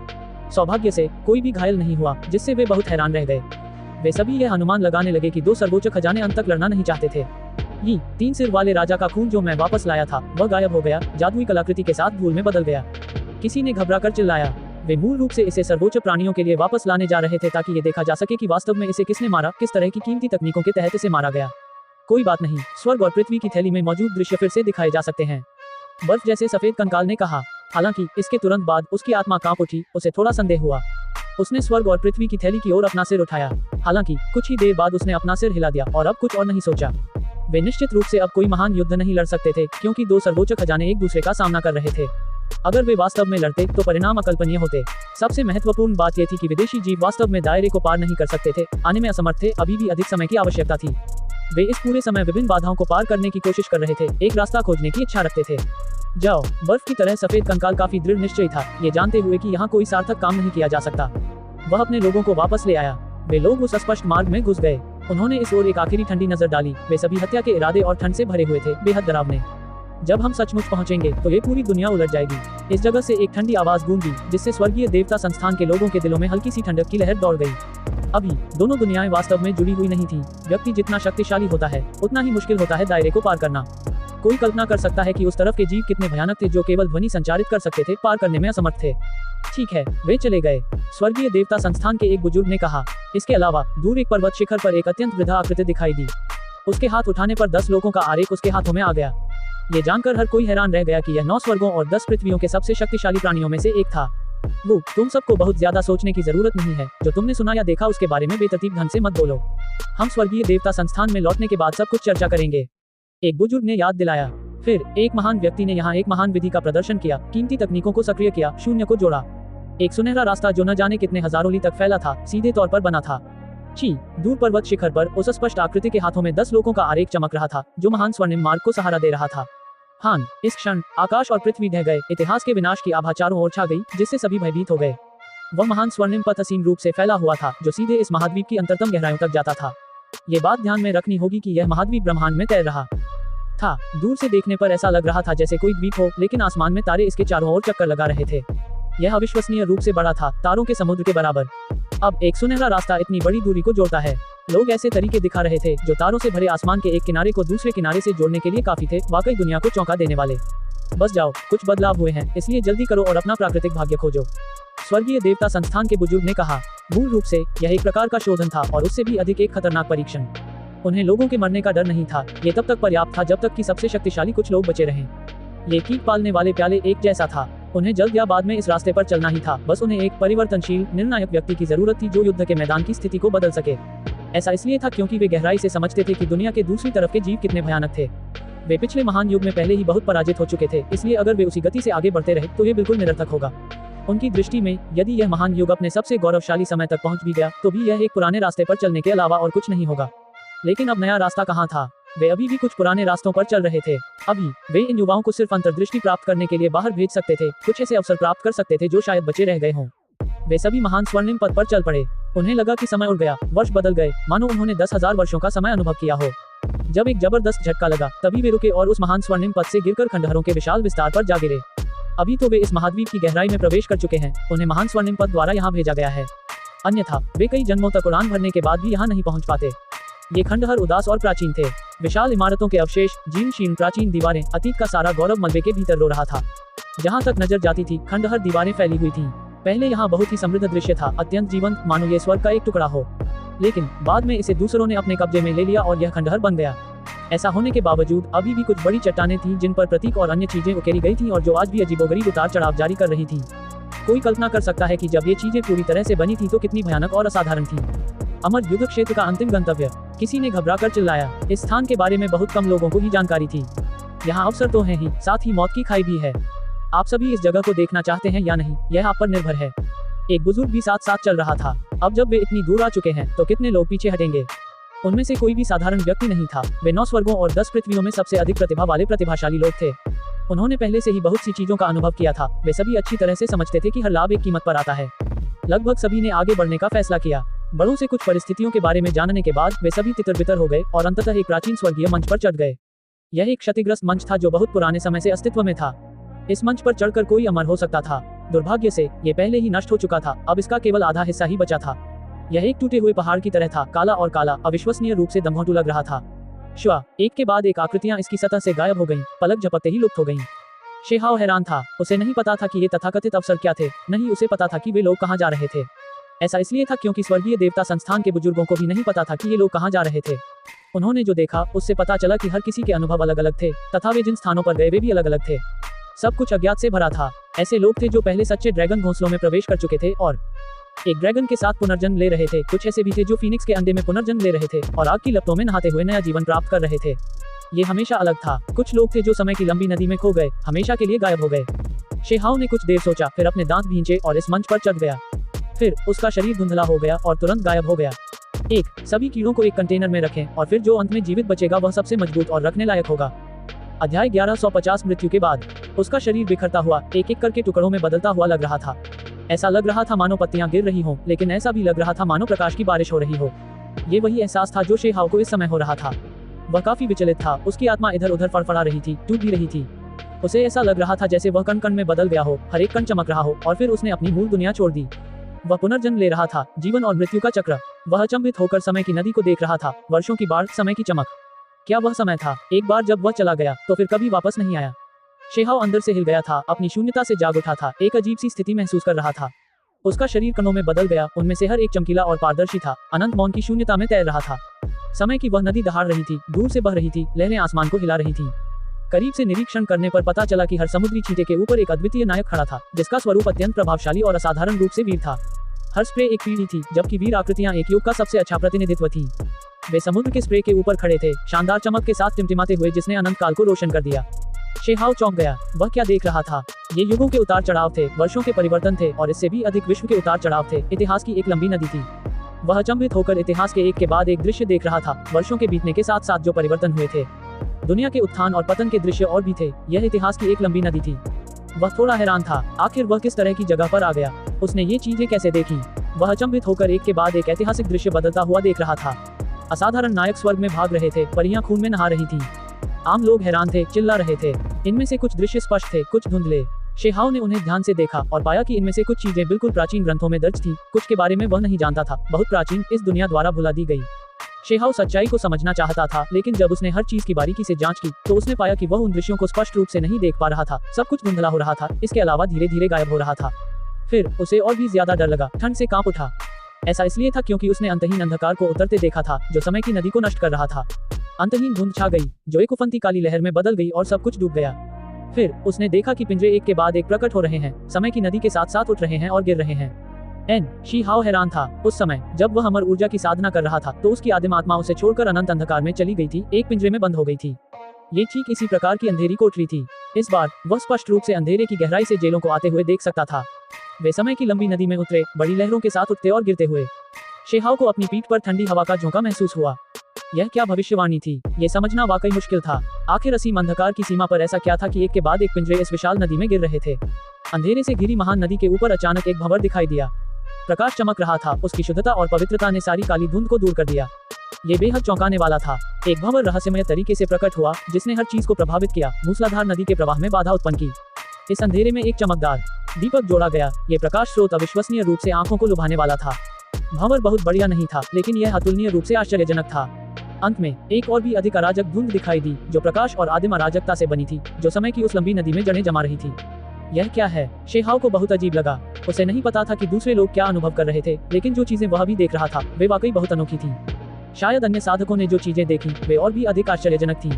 S1: सौभाग्य से कोई भी घायल नहीं हुआ, जिससे वे बहुत हैरान रह गए। वे सभी यह अनुमान लगाने लगे कि 2 सर्वोच्च खजाने अंत तक लड़ना नहीं चाहते थे। ये 3 सिर वाले राजा का खून जो मैं वापस लाया था, वह गायब हो गया, जादुई कलाकृति के साथ धूल में बदल गया। किसी ने घबराकर चिल्लाया। वे मूल रूप से इसे सर्वोच्च प्राणियों के लिए वापस लाने जा रहे थे ताकि ये देखा जा सके कि वास्तव में इसे किसने मारा, किस तरह की कीमती तकनीकों के तहत इसे मारा गया। कोई बात नहीं, स्वर्ग और पृथ्वी की थैली में मौजूद दृश्य फिर से दिखाए जा सकते हैं, बर्फ जैसे सफेद कंकाल ने कहा। हालांकि इसके तुरंत बाद उसकी आत्मा कांप उठी, उसे थोड़ा संदेह हुआ। उसने स्वर्ग और पृथ्वी की थैली की ओर अपना सिर उठाया। हालांकि कुछ ही देर बाद उसने अपना सिर हिला दिया और अब कुछ और नहीं सोचा। वे निश्चित रूप से अब कोई महान युद्ध नहीं लड़ सकते थे, क्योंकि 2 सर्वोच्च खजाने एक दूसरे का सामना कर रहे थे। अगर वे वास्तव में लड़ते तो परिणाम अकल्पनीय होते। सबसे महत्वपूर्ण बात यह थी कि विदेशी जीव वास्तव में दायरे को पार नहीं कर सकते थे, आने में असमर्थ थे, अभी भी अधिक समय की आवश्यकता थी। वे इस पूरे समय विभिन्न बाधाओं को पार करने की कोशिश कर रहे थे, एक रास्ता खोजने की इच्छा रखते थे। जाओ, बर्फ की तरह सफेद कंकाल काफी दृढ़ निश्चयी था, ये जानते हुए कि यहाँ कोई सार्थक काम नहीं किया जा सकता। वह अपने लोगों को वापस ले आया। वे लोग उस अस्पष्ट मार्ग में घुस गए। उन्होंने इस ओर एक आखिरी ठंडी नजर डाली। वे सभी हत्या के इरादे और ठंड से भरे हुए थे, बेहद डरावने। जब हम सचमुच पहुंचेंगे तो ये पूरी दुनिया उलट जाएगी। इस जगह से एक ठंडी आवाज गूंजी, जिससे स्वर्गीय देवता संस्थान के लोगों के दिलों में हल्की सी ठंडक की लहर दौड़ गई। अभी दोनों दुनियाएं वास्तव में जुड़ी हुई नहीं थी। व्यक्ति जितना शक्तिशाली होता है, उतना ही मुश्किल होता है दायरे को पार करना। कोई कल्पना कर सकता है कि उस तरफ के जीव कितने भयानक थे जो केवल ध्वनि संचारित कर सकते थे, पार करने में असमर्थ थे। ठीक है, वे चले गए। स्वर्गीय देवता संस्थान के एक बुजुर्ग ने कहा। इसके अलावा दूर एक पर्वत शिखर पर एक अत्यंत वृद्धा आकृति दिखाई दी। उसके हाथ उठाने पर 10 लोगों का आरेख उसके हाथों में आ गया। ये जानकर हर कोई हैरान रह गया कि यह 9 स्वर्गों और 10 पृथ्वियों के सबसे शक्तिशाली प्राणियों में से एक था। वो, तुम सबको बहुत ज्यादा सोचने की जरूरत नहीं है। जो तुमने सुना या देखा उसके बारे में बेतरतीब ढंग से मत बोलो। हम स्वर्गीय देवता संस्थान में लौटने के बाद सब कुछ चर्चा करेंगे, एक बुजुर्ग ने याद दिलाया। फिर एक महान व्यक्ति ने यहाँ एक महान विधि का प्रदर्शन किया, कीमती तकनीकों को सक्रिय किया, शून्य को जोड़ा। एक सुनहरा रास्ता जो न जाने कितने हजारों ली तक फैला था, सीधे तौर पर बना था। छी, दूर पर्वत शिखर पर उस स्पष्ट आकृति के हाथों में 10 लोगों का आरेख चमक रहा था, जो महान स्वर्णिम मार्ग को सहारा दे रहा था। हान, इस क्षण आकाश और पृथ्वी ढह गए। इतिहास के विनाश की आभा चारों ओर छा गई, जिससे सभी भयभीत हो गए। वह महान स्वर्णिम पथ असीम रूप से फैला हुआ था, जो सीधे इस महाद्वीप की अंतरतम गहराइयों तक जाता था। ये बात ध्यान में रखनी होगी कि यह महाद्वीप ब्रह्मांड में तैर रहा था। दूर से देखने पर ऐसा लग रहा था जैसे कोई द्वीप हो, लेकिन आसमान में तारे इसके चारों ओर चक्कर लगा रहे थे। यह अविश्वसनीय रूप से बड़ा था, तारों के समुद्र के बराबर। अब एक सुनहरा रास्ता इतनी बड़ी दूरी को जोड़ता है। लोग ऐसे तरीके दिखा रहे थे जो तारों से भरे आसमान के एक किनारे को दूसरे किनारे से जोड़ने के लिए काफी थे, वाकई दुनिया को चौंका देने वाले। बस जाओ, कुछ बदलाव हुए हैं, इसलिए जल्दी करो और अपना प्राकृतिक भाग्य खोजो, स्वर्गीय देवता संस्थान के बुजुर्ग ने कहा। मूल रूप से यह एक प्रकार का शोधन था, और उससे भी अधिक एक खतरनाक परीक्षण। उन्हें लोगों के मरने का डर नहीं था। ये तब तक पर्याप्त था जब तक कि सबसे शक्तिशाली कुछ लोग बचे रहें। ये कीट पालने वाले प्याले एक जैसा था। उन्हें जल्द या बाद में इस रास्ते पर चलना ही था। बस उन्हें एक परिवर्तनशील, निर्णायक व्यक्ति की जरूरत थी जो युद्ध के मैदान की स्थिति को बदल सके। ऐसा इसलिए था क्योंकि वे गहराई से समझते थे कि दुनिया के दूसरी तरफ के जीव कितने भयानक थे। वे पिछले महान युग में पहले ही बहुत पराजित हो चुके थे, इसलिए अगर वे उसी गति से आगे बढ़ते रहे तो ये बिल्कुल निरर्थक होगा। उनकी दृष्टि में यदि यह महान युग अपने सबसे गौरवशाली समय तक पहुंच भी गया तो भी यह एक पुराने रास्ते पर चलने के अलावा और कुछ नहीं होगा। लेकिन अब नया रास्ता कहाँ था? वे अभी भी कुछ पुराने रास्तों पर चल रहे थे। अभी वे इन युवाओं को सिर्फ अंतर्दृष्टि प्राप्त करने के लिए बाहर भेज सकते थे, कुछ ऐसे अवसर प्राप्त कर सकते थे जो शायद बचे रह गए हों। वे सभी महान स्वर्णिम पथ पर चल पड़े। उन्हें लगा कि समय उड़ गया, वर्ष बदल गए, मानो उन्होंने 10,000 वर्षों का समय अनुभव किया हो। जब एक जबरदस्त झटका लगा, तभी वे रुके और उस महान स्वर्णिम पथ से गिरकर खंडहरों के विशाल विस्तार पर जा गिरे। अभी तो वे इस महाद्वीप की गहराई में प्रवेश कर चुके हैं। उन्हें महान स्वर्णिम पथ द्वारा यहाँ भेजा गया है, अन्यथा वे कई जन्मों तक उड़ान भरने के बाद भी यहाँ नहीं पहुँच पाते। ये खंडहर उदास और प्राचीन थे। विशाल इमारतों के अवशेष, जीर्ण शीर्ण प्राचीन दीवारें, अतीत का सारा गौरव मलबे के भीतर रो रहा था। जहाँ तक नजर जाती थी, खंडहर दीवारें फैली हुई थीं। पहले यहाँ बहुत ही समृद्ध दृश्य था, अत्यंत जीवंत, मानो ये स्वर्ग का एक टुकड़ा हो। लेकिन बाद में इसे दूसरों ने अपने कब्जे में ले लिया और यह खंडहर बन गया। ऐसा होने के बावजूद अभी भी कुछ बड़ी चट्टानें थीं जिन पर प्रतीक और अन्य चीजें उकेरी गई थीं और जो आज भी अजीबोगरीब उतार चढ़ाव जारी कर रही थीं। कोई कल्पना कर सकता है कि जब ये चीजें पूरी तरह से बनी थीं तो कितनी भयानक और असाधारण थीं। अमर युद्ध क्षेत्र का अंतिम गंतव्य, किसी ने घबराकर चिल्लाया। इस स्थान के बारे में बहुत कम लोगों को ही जानकारी थी। यहाँ अवसर तो है ही, साथ ही मौत की खाई भी है। आप सभी इस जगह को देखना चाहते हैं या नहीं, यह आप पर निर्भर है। एक बुजुर्ग भी साथ साथ चल रहा था। अब जब वे इतनी दूर आ चुके हैं तो कितने लोग पीछे हटेंगे? उनमें से कोई भी साधारण व्यक्ति नहीं था। वे 9 स्वर्गों और 10 पृथ्वियों में सबसे अधिक प्रतिभा वाले प्रतिभाशाली लोग थे। उन्होंने पहले से ही बहुत सी चीजों का अनुभव किया था। वे सभी अच्छी तरह से समझते थे कि हर लाभ एक कीमत पर आता है। लगभग सभी ने आगे बढ़ने का फैसला किया। बड़ों से कुछ परिस्थितियों के बारे में जानने के बाद वे सभी तितर बितर हो गए और अंततः एक प्राचीन स्वर्गीय मंच पर चढ़ गए। यह एक क्षतिग्रस्त मंच था जो बहुत पुराने समय से अस्तित्व में था। इस मंच पर चढ़कर कोई अमर हो सकता था। दुर्भाग्य से ये पहले ही नष्ट हो चुका था, अब इसका केवल आधा हिस्सा ही बचा था। यह एक टूटे हुए पहाड़ की तरह था, काला और काला, अविश्वसनीय रूप से दमघोंटू लग रहा था। श्वा एक के बाद एक आकृतियां इसकी सतह से गायब हो गईं, पलक झपकते ही लुप्त हो गईं। शेहाओ हैरान था, उसे नहीं पता था कि ये तथाकथित अवसर क्या थे, नहीं उसे पता था कि वे लोग कहाँ जा रहे थे। ऐसा इसलिए था क्योंकि स्वर्गीय देवता संस्थान के बुजुर्गों को भी नहीं पता था कि ये लोग कहाँ जा रहे थे। उन्होंने जो देखा उससे पता चला कि हर किसी के अनुभव अलग अलग थे, तथा वे जिन स्थानों पर गए वे भी अलग अलग थे। सब कुछ अज्ञात से भरा था। ऐसे लोग थे जो पहले सच्चे ड्रैगन घोंसलों में प्रवेश कर चुके थे और एक ड्रैगन के साथ पुनर्जन्म ले रहे थे। कुछ ऐसे भी थे जो फीनिक्स के अंडे में पुनर्जन्म ले रहे थे और आग की लपटों में नहाते हुए नया जीवन प्राप्त कर रहे थे। ये हमेशा अलग था। कुछ लोग थे जो समय की लंबी नदी में खो गए, हमेशा के लिए गायब हो गए। शेहाओ ने कुछ देर सोचा, फिर अपने दांत भींचे और इस मंच पर चढ़ गया। फिर उसका शरीर धुंधला हो गया और तुरंत गायब हो गया। सभी कीड़ों को एक कंटेनर में रखें और फिर जो अंत में जीवित बचेगा वह सबसे मजबूत और रखने लायक होगा। अध्याय 1150 मृत्यु के बाद। उसका शरीर बिखरता हुआ एक एक करके टुकड़ों में बदलता हुआ लग रहा था। ऐसा लग रहा था मानो पत्तियां गिर रही हों, लेकिन ऐसा भी लग रहा था मानो प्रकाश की बारिश हो रही हो। ये वही एहसास था जो शेहाओ को इस समय हो रहा था। वह काफी विचलित था, उसकी आत्मा इधर उधर फड़फड़ा रही थी, टूट भी रही थी। उसे ऐसा लग रहा था जैसे वह कण कण में बदल गया हो, हर एक कण चमक रहा हो और फिर उसने अपनी मूल दुनिया छोड़ दी। वह पुनर्जन्म ले रहा था, जीवन और मृत्यु का चक्र। वह अचंभित होकर समय की नदी को देख रहा था, वर्षों की बाढ़, समय की चमक। क्या वह समय था? एक बार जब वह चला गया तो फिर कभी वापस नहीं आया। शेहाओ अंदर से हिल गया था, अपनी शून्यता से जाग उठा था, एक अजीब सी स्थिति महसूस कर रहा था। उसका शरीर कणों में बदल गया, उनमें से हर एक चमकीला और पारदर्शी था, अनंत मौन की शून्यता में तैर रहा था। समय की वह नदी दहाड़ रही थी, दूर से बह रही थी, लहरें आसमान को हिला रही थी। करीब से निरीक्षण करने पर पता चला कि हर समुद्री छींटे के ऊपर एक अद्वितीय नायक खड़ा था, जिसका स्वरूप अत्यंत प्रभावशाली और असाधारण रूप से वीर था। हर स्प्रे एक पीढ़ी थी, जबकि वीर आकृतियां एक युग का सबसे अच्छा प्रतिनिधित्व थी। वे समुद्र के स्प्रे के ऊपर खड़े थे, शानदार चमक के साथ टिमटिमाते हुए, जिसने अनंत काल को रोशन कर दिया। शेहाओ चौंक गया। वह क्या देख रहा था? ये युगों के उतार चढ़ाव थे, वर्षों के परिवर्तन थे और इससे भी अधिक विश्व के उतार चढ़ाव थे। इतिहास की एक लंबी नदी थी। वह अचंभित होकर इतिहास के एक के बाद एक दृश्य देख रहा था, वर्षों के बीतने के साथ साथ जो परिवर्तन हुए थे। दुनिया के उत्थान और पतन के दृश्य और भी थे। यह इतिहास की एक लंबी नदी थी। वह थोड़ा हैरान था, आखिर वह किस तरह की जगह पर आ गया? उसने ये चीजें कैसे देखी? वह अचंभित होकर एक के बाद एक ऐतिहासिक दृश्य बदलता हुआ देख रहा था। असाधारण नायक स्वर्ग में भाग रहे थे, परियां खून में नहा रही थीं। आम लोग हैरान थे, चिल्ला रहे थे। इनमें से कुछ दृश्य स्पष्ट थे, कुछ धुंधले। शेहाओ ने उन्हें ध्यान से देखा और पाया कि इनमें से कुछ चीजें बिल्कुल प्राचीन ग्रंथों में दर्ज थी, कुछ के बारे में वह नहीं जानता था, बहुत प्राचीन, इस दुनिया द्वारा भुला दी गई। शेहाओ सच्चाई को समझना चाहता था, लेकिन जब उसने हर चीज की बारीकी से जांच की तो उसने पाया कि वह उन दृश्यों को स्पष्ट रूप से नहीं देख पा रहा था। सब कुछ धुंधला हो रहा था, इसके अलावा धीरे धीरे गायब हो रहा था। फिर उसे और भी ज्यादा डर लगा, ठंड से कांप उठा। ऐसा इसलिए था क्योंकि उसने अंतहीन अंधकार को उतरते देखा था, जो समय की नदी को नष्ट कर रहा था। अंतहीन धुंध छा गई, जो एक उफनती काली लहर में बदल गई और सब कुछ डूब गया। फिर उसने देखा कि पिंजरे एक के बाद एक प्रकट हो रहे हैं, समय की नदी के साथ साथ उठ रहे हैं और गिर रहे हैं। शेहाओ हैरान था। उस समय जब वह अमर ऊर्जा की साधना कर रहा था तो उसकी आदिम आत्मा उसे छोड़कर अनंत अंधकार में चली गई थी, एक पिंजरे में बंद हो गई थी। ये ठीक इसी प्रकार की अंधेरी कोठरी थी। इस बार वह स्पष्ट रूप से अंधेरे की गहराई से जेलों को आते हुए देख सकता था। वे समय की लंबी नदी में उतरे, बड़ी लहरों के साथ उठते और गिरते हुए। शेहाओ को अपनी पीठ पर ठंडी हवा का झोंका महसूस हुआ। यह क्या भविष्यवाणी थी? ये समझना वाकई मुश्किल था। आखिर असीम अंधकार की सीमा पर ऐसा क्या था कि एक के बाद एक पिंजरे इस विशाल नदी में गिर रहे थे। अंधेरे से घिरी महान नदी के ऊपर अचानक एक भंवर दिखाई दिया। प्रकाश चमक रहा था, उसकी शुद्धता और पवित्रता ने सारी काली धुंध को दूर कर दिया। ये बेहद चौंकाने वाला था। एक भंवर रहस्यमय तरीके से प्रकट हुआ, जिसने हर चीज को प्रभावित किया, मूसलाधार नदी के प्रवाह में बाधा उत्पन्न की। इस अंधेरे में एक चमकदार दीपक जोड़ा गया। ये प्रकाश स्रोत अविश्वसनीय रूप से आंखों को लुभाने वाला था। भंवर बहुत बढ़िया नहीं था, लेकिन यह अतुलनीय रूप से आश्चर्यजनक था। अंत में एक और भी अधिक अराजक धुंध दिखाई दी, जो प्रकाश और आदिम अराजकता से बनी थी, जो समय की उस लंबी नदी में जड़ें जमा रही थी। यह क्या है? शेहाओ को बहुत अजीब लगा। उसे नहीं पता था कि दूसरे लोग क्या अनुभव कर रहे थे, लेकिन जो चीजें वह भी देख रहा था वे वाकई बहुत अनोखी थी। शायद अन्य साधकों ने जो चीजें देखी वे और भी अधिक आश्चर्यजनक थी।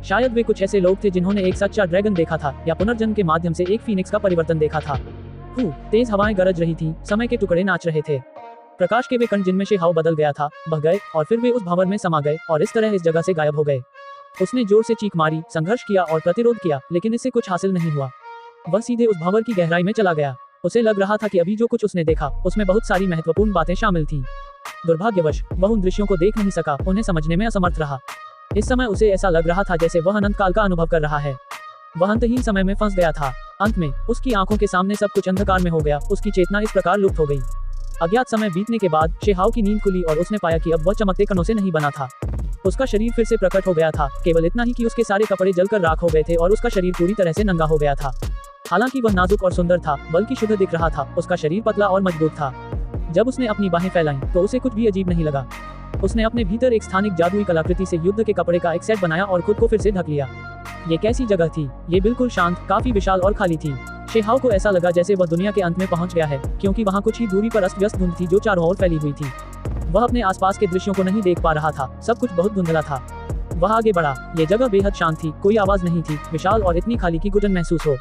S1: शायद वे कुछ ऐसे लोग थे जिन्होंने एक सच्चा ड्रैगन देखा था, या पुनर्जन्म के माध्यम से एक फीनिक्स का परिवर्तन देखा था। तेज हवाएं गरज रही थी, समय के टुकड़े नाच रहे थे। प्रकाश के वे कण जिनमें शेहाओ बदल गया था बह गए और फिर वे उस भंवर में समा गए और इस तरह इस जगह से गायब हो गए। उसने जोर से चीख मारी, संघर्ष किया और प्रतिरोध किया, लेकिन इससे कुछ हासिल नहीं हुआ। वह सीधे उस भंवर की गहराई में चला गया। उसे लग रहा था कि अभी जो कुछ उसने देखा उसमें बहुत सारी महत्वपूर्ण बातें शामिल थीं। दुर्भाग्यवश वह उन दृश्यों को देख नहीं सका, उन्हें समझने में असमर्थ रहा। इस समय उसे ऐसा लग रहा था जैसे वह अनंत काल का अनुभव कर रहा है। वह अंतहीन समय में फंस गया था। अंत में उसकी आंखों के सामने सब कुछ अंधकार में हो गया, उसकी चेतना इस प्रकार लुप्त हो गई। अज्ञात समय बीतने के बाद शेहाओ की नींद खुली और उसने पाया कि अब वह चमकते कणों से नहीं बना था। उसका शरीर फिर से प्रकट हो गया था, केवल इतना ही कि उसके सारे कपड़े जलकर राख हो गए थे और उसका शरीर पूरी तरह से नंगा हो गया था। हालांकि वह नाजुक और सुंदर था, बल्कि शुद्ध दिख रहा था। उसका शरीर पतला और मजबूत था। जब उसने अपनी बाहें फैलाईं, तो उसे कुछ भी अजीब नहीं लगा। उसने अपने भीतर एक स्थानिक जादुई कलाकृति से युद्ध के कपड़े का एक सेट बनाया और खुद को फिर से ढक लिया। ये कैसी जगह थी? ये बिल्कुल शांत, काफी विशाल और खाली थी। शेहाओ को ऐसा लगा जैसे वह दुनिया के अंत में पहुंच गया है, क्योंकि वहां कुछ ही दूरी पर अस्त व्यस्त धुंध थी जो चारों ओर फैली हुई थी। वह अपने आसपास के दृश्यों को नहीं देख पा रहा था, सब कुछ बहुत धुंधला था। वह आगे बढ़ा। ये जगह बेहद शांत थी, कोई आवाज नहीं थी, विशाल और इतनी खाली की घुटन महसूस हो।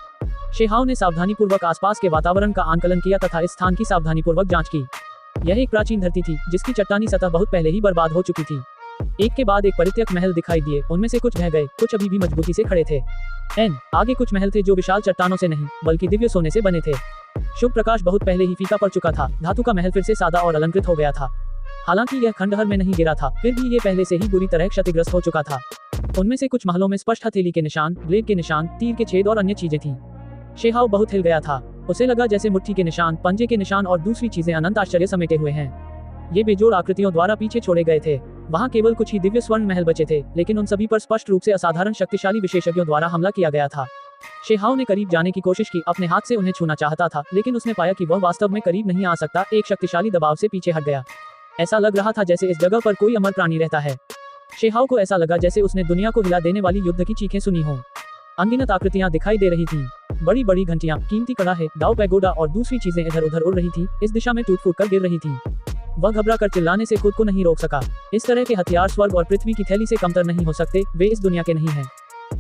S1: शेहाओ ने सावधानीपूर्वक आसपास के वातावरण का आंकलन किया तथा इस स्थान की सावधानीपूर्वक जांच की। यह एक प्राचीन धरती थी, जिसकी चट्टानी सतह बहुत पहले ही बर्बाद हो चुकी थी। एक के बाद एक परित्यक्त महल दिखाई दिए, उनमें से कुछ ढह गए, कुछ अभी भी मजबूती से खड़े थे। आगे कुछ महल थे जो विशाल चट्टानों से नहीं, बल्कि दिव्य सोने से बने थे। शुभ प्रकाश बहुत पहले ही फीका पड़ चुका था। धातु का महल फिर से सादा और अलंकृत हो गया था। हालांकि यह खंडहर में नहीं गिरा था, फिर भी ये पहले से ही बुरी तरह क्षतिग्रस्त हो चुका था। उनमें से कुछ महलों में स्पष्ट हथेली के निशान, ब्लेड के निशान, तीर के छेद और अन्य चीजें थीं। शेहाओ बहुत हिल गया था। उसे लगा जैसे मुट्ठी के निशान, पंजे के निशान और दूसरी चीजें अनंत आश्चर्य समेटे हुए हैं। ये बेजोड़ आकृतियों द्वारा पीछे छोड़े गए थे। वहाँ केवल कुछ ही दिव्य स्वर्ण महल बचे थे, लेकिन उन सभी पर स्पष्ट रूप से असाधारण शक्तिशाली विशेषज्ञों द्वारा हमला किया गया था। शेहाओ ने करीब जाने की कोशिश की, अपने हाथ से उन्हें छूना चाहता था, लेकिन उसने पाया कि वह वास्तव में करीब नहीं आ सकता। एक शक्तिशाली दबाव से पीछे हट गया। ऐसा लग रहा था जैसे इस जगह पर कोई अमर प्राणी रहता है। शेहाओ को ऐसा लगा जैसे उसने दुनिया को हिला देने वाली युद्ध की चीखें सुनी हों। अनगिनत आकृतियां दिखाई दे रही थीं। बड़ी बड़ी घंटियां, कीमती कड़ाहे, दाव पैगोडा और दूसरी चीजें इधर उधर उड़ रही थी, इस दिशा में टूट फूट कर गिर रही थी। वह घबरा कर चिल्लाने से खुद को नहीं रोक सका। इस तरह के हथियार स्वर्ग और पृथ्वी की थैली से कमतर नहीं हो सकते, वे इस दुनिया के नहीं हैं।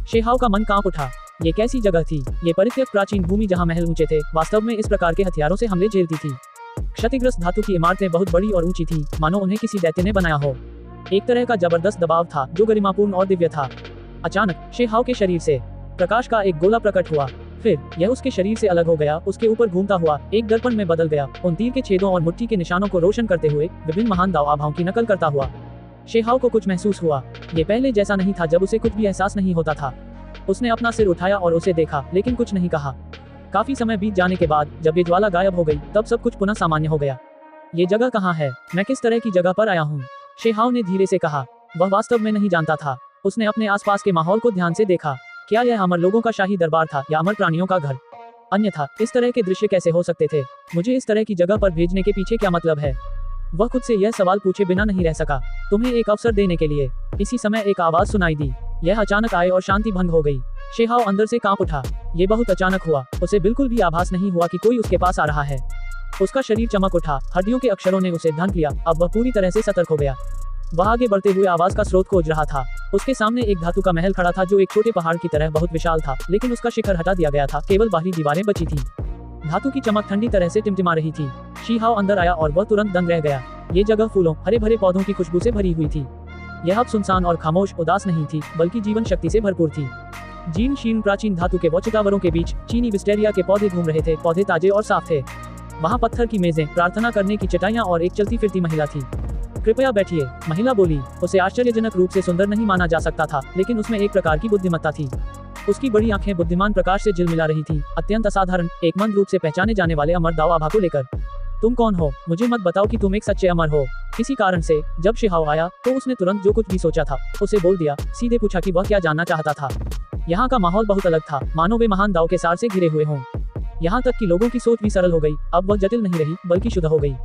S1: शेहाओ का मन कांप उठा। ये कैसी जगह थी? ये परित्यक्त प्राचीन भूमि जहाँ महल ऊंचे थे, वास्तव में इस प्रकार के हथियारों से हमले झेलती थी। क्षतिग्रस्त धातु की इमारतें बहुत बड़ी और ऊंची थी, मानो उन्हें किसी दैत्य ने बनाया हो। एक तरह का जबरदस्त दबाव था जो गरिमापूर्ण और दिव्य था। अचानक शेहाओ के शरीर से प्रकाश का एक गोला प्रकट हुआ। फिर यह उसके शरीर से अलग हो गया, उसके ऊपर घूमता हुआ एक दर्पण में बदल गया, उन तीर के छेदों और मुट्ठी के निशानों को रोशन करते हुए विभिन्न महान दाव आभाओं की नकल करता हुआ। शेहाओ को कुछ महसूस हुआ। ये पहले जैसा नहीं था, जब उसे कुछ भी एहसास नहीं होता था। उसने अपना सिर उठाया और उसे देखा, लेकिन कुछ नहीं कहा। काफी समय बीत जाने के बाद जब ये ज्वाला गायब हो गई, तब सब कुछ पुनः सामान्य हो गया। ये जगह कहाँ है? मैं किस तरह की जगह पर आया हूँ? शेहाओ ने धीरे से कहा। वह वास्तव में नहीं जानता था। उसने अपने आसपास के माहौल को ध्यान से देखा। क्या यह अमर लोगों का शाही दरबार था या अमर प्राणियों का घर? अन्यथा इस तरह के दृश्य कैसे हो सकते थे? मुझे इस तरह की जगह पर भेजने के पीछे क्या मतलब है? वह खुद से यह सवाल पूछे बिना नहीं रह सका। तुम्हें एक अवसर देने के लिए। इसी समय एक आवाज सुनाई दी। यह अचानक आए और शांति भंग हो गई। शेहाओ अंदर से कांप उठा। ये बहुत अचानक हुआ। उसे बिल्कुल भी आभास नहीं हुआ कि कोई उसके पास आ रहा है। उसका शरीर चमक उठा। हड्डियों के अक्षरों ने उसे ढंक लिया। अब वह पूरी तरह से सतर्क हो गया। वह आगे बढ़ते हुए आवाज का स्रोत खोज रहा था। उसके सामने एक धातु का महल खड़ा था जो एक छोटे पहाड़ की तरह बहुत विशाल था, लेकिन उसका शिखर हटा दिया गया था, केवल बाहरी दीवारें बची थी। धातु की चमक ठंडी तरह से टिमटिमा रही थी। शेहाओ अंदर आया और वह तुरंत दंग रह गया। ये जगह फूलों, हरे भरे पौधों की खुशबू से भरी हुई थी। यह अब सुनसान और खामोश, उदास नहीं थी, बल्कि जीवन शक्ति से भरपूर थी। जीर्ण शीर्ण प्राचीन धातु के वॉचटावरों के बीच चीनी विस्टेरिया के पौधे घूम रहे थे। पौधे ताजे और साफ थे। वहाँ पत्थर की मेजें, प्रार्थना करने की चटाइयाँ और एक चलती फिरती महिला थी। कृपया बैठिए, महिला बोली। उसे आश्चर्यजनक रूप से सुंदर नहीं माना जा सकता था, लेकिन उसमें एक प्रकार की बुद्धिमत्ता थी। उसकी बड़ी आंखें बुद्धिमान प्रकाश से झिलमिला रही थीं, अत्यंत असाधारण, एक मंद रूप से पहचाने जाने वाले अमर दाव आभा को लेकर। तुम कौन हो? मुझे मत बताओ कि तुम एक सच्चे अमर हो। किसी कारण से जब शेहाओ आया तो उसने तुरंत जो कुछ भी सोचा था उसे बोल दिया। सीधे पूछा कि वह क्या जानना चाहता था। यहाँ का माहौल बहुत अलग था, मानो वे महान दाव के सार से घिरे हुए हों। यहाँ तक कि लोगों की सोच भी सरल हो गई। अब वह जटिल नहीं रही, बल्कि शुद्ध हो गई।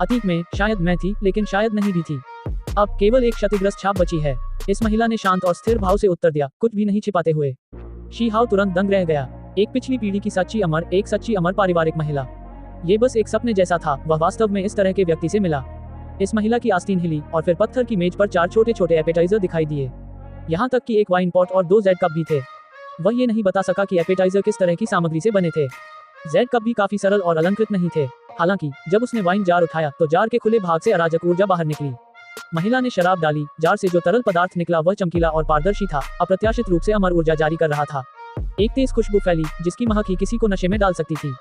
S1: अतीत में शायद मैं थी, लेकिन शायद नहीं भी थी। अब केवल एक क्षतिग्रस्त छाप बची है। इस महिला ने शांत और स्थिर भाव से उत्तर दिया, कुछ भी नहीं छिपाते हुए। शेहाओ तुरंत दंग रह गया। एक पिछली पीढ़ी की सच्ची अमर, एक सच्ची अमर पारिवारिक महिला। ये बस एक सपने जैसा था। वह वास्तव में इस तरह के व्यक्ति से मिला। इस महिला की आस्तीन हिली और फिर पत्थर की मेज पर 4 छोटे छोटे एपेटाइजर दिखाई दिए। यहाँ तक कि एक वाइन पॉट और 2 जेड कप भी थे। वह ये नहीं बता सका कि एपेटाइजर किस तरह की सामग्री से बने थे। जेड कप भी काफी सरल और अलंकृत नहीं थे। हालांकि जब उसने वाइन जार उठाया तो जार के खुले भाग से अराजक ऊर्जा बाहर निकली। महिला ने शराब डाली। जार से जो तरल पदार्थ निकला वह चमकीला और पारदर्शी था, अप्रत्याशित रूप से अमर ऊर्जा जारी कर रहा था। एक तेज खुशबू फैली जिसकी महक ही किसी को नशे में डाल सकती थी।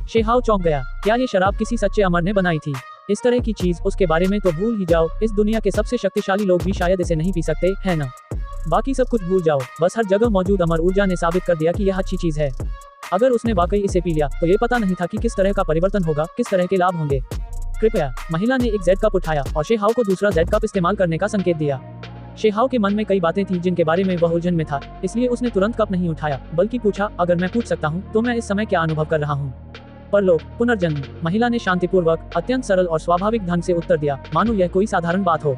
S1: शेहाओ चौंक गया। क्या ये शराब किसी सच्चे अमर ने बनाई थी? इस तरह की चीज, उसके बारे में तो भूल ही जाओ। इस दुनिया के सबसे शक्तिशाली लोग भी शायद इसे नहीं पी सकते, है ना? बाकी सब कुछ भूल जाओ, बस हर जगह मौजूद अमर ऊर्जा ने साबित कर दिया कि यह अच्छी चीज है। अगर उसने वाकई इसे पी लिया तो ये पता नहीं था कि किस तरह का परिवर्तन होगा, किस तरह के लाभ होंगे। कृपया। महिला ने एक जेड कप उठाया और शेहाओ को दूसरा जेड कप इस्तेमाल करने का संकेत दिया। शेहाओ के मन में कई बातें थी जिनके बारे में वह उलझन में था, इसलिए उसने तुरंत कप नहीं उठाया, बल्कि पूछा, अगर मैं पूछ सकता हूँ तो मैं इस समय क्या अनुभव कर रहा हूँ? परलोक, पुनर्जन्म। महिला ने शांतिपूर्वक, अत्यंत सरल और स्वाभाविक ढंग से उत्तर दिया, मानो यह कोई साधारण बात हो।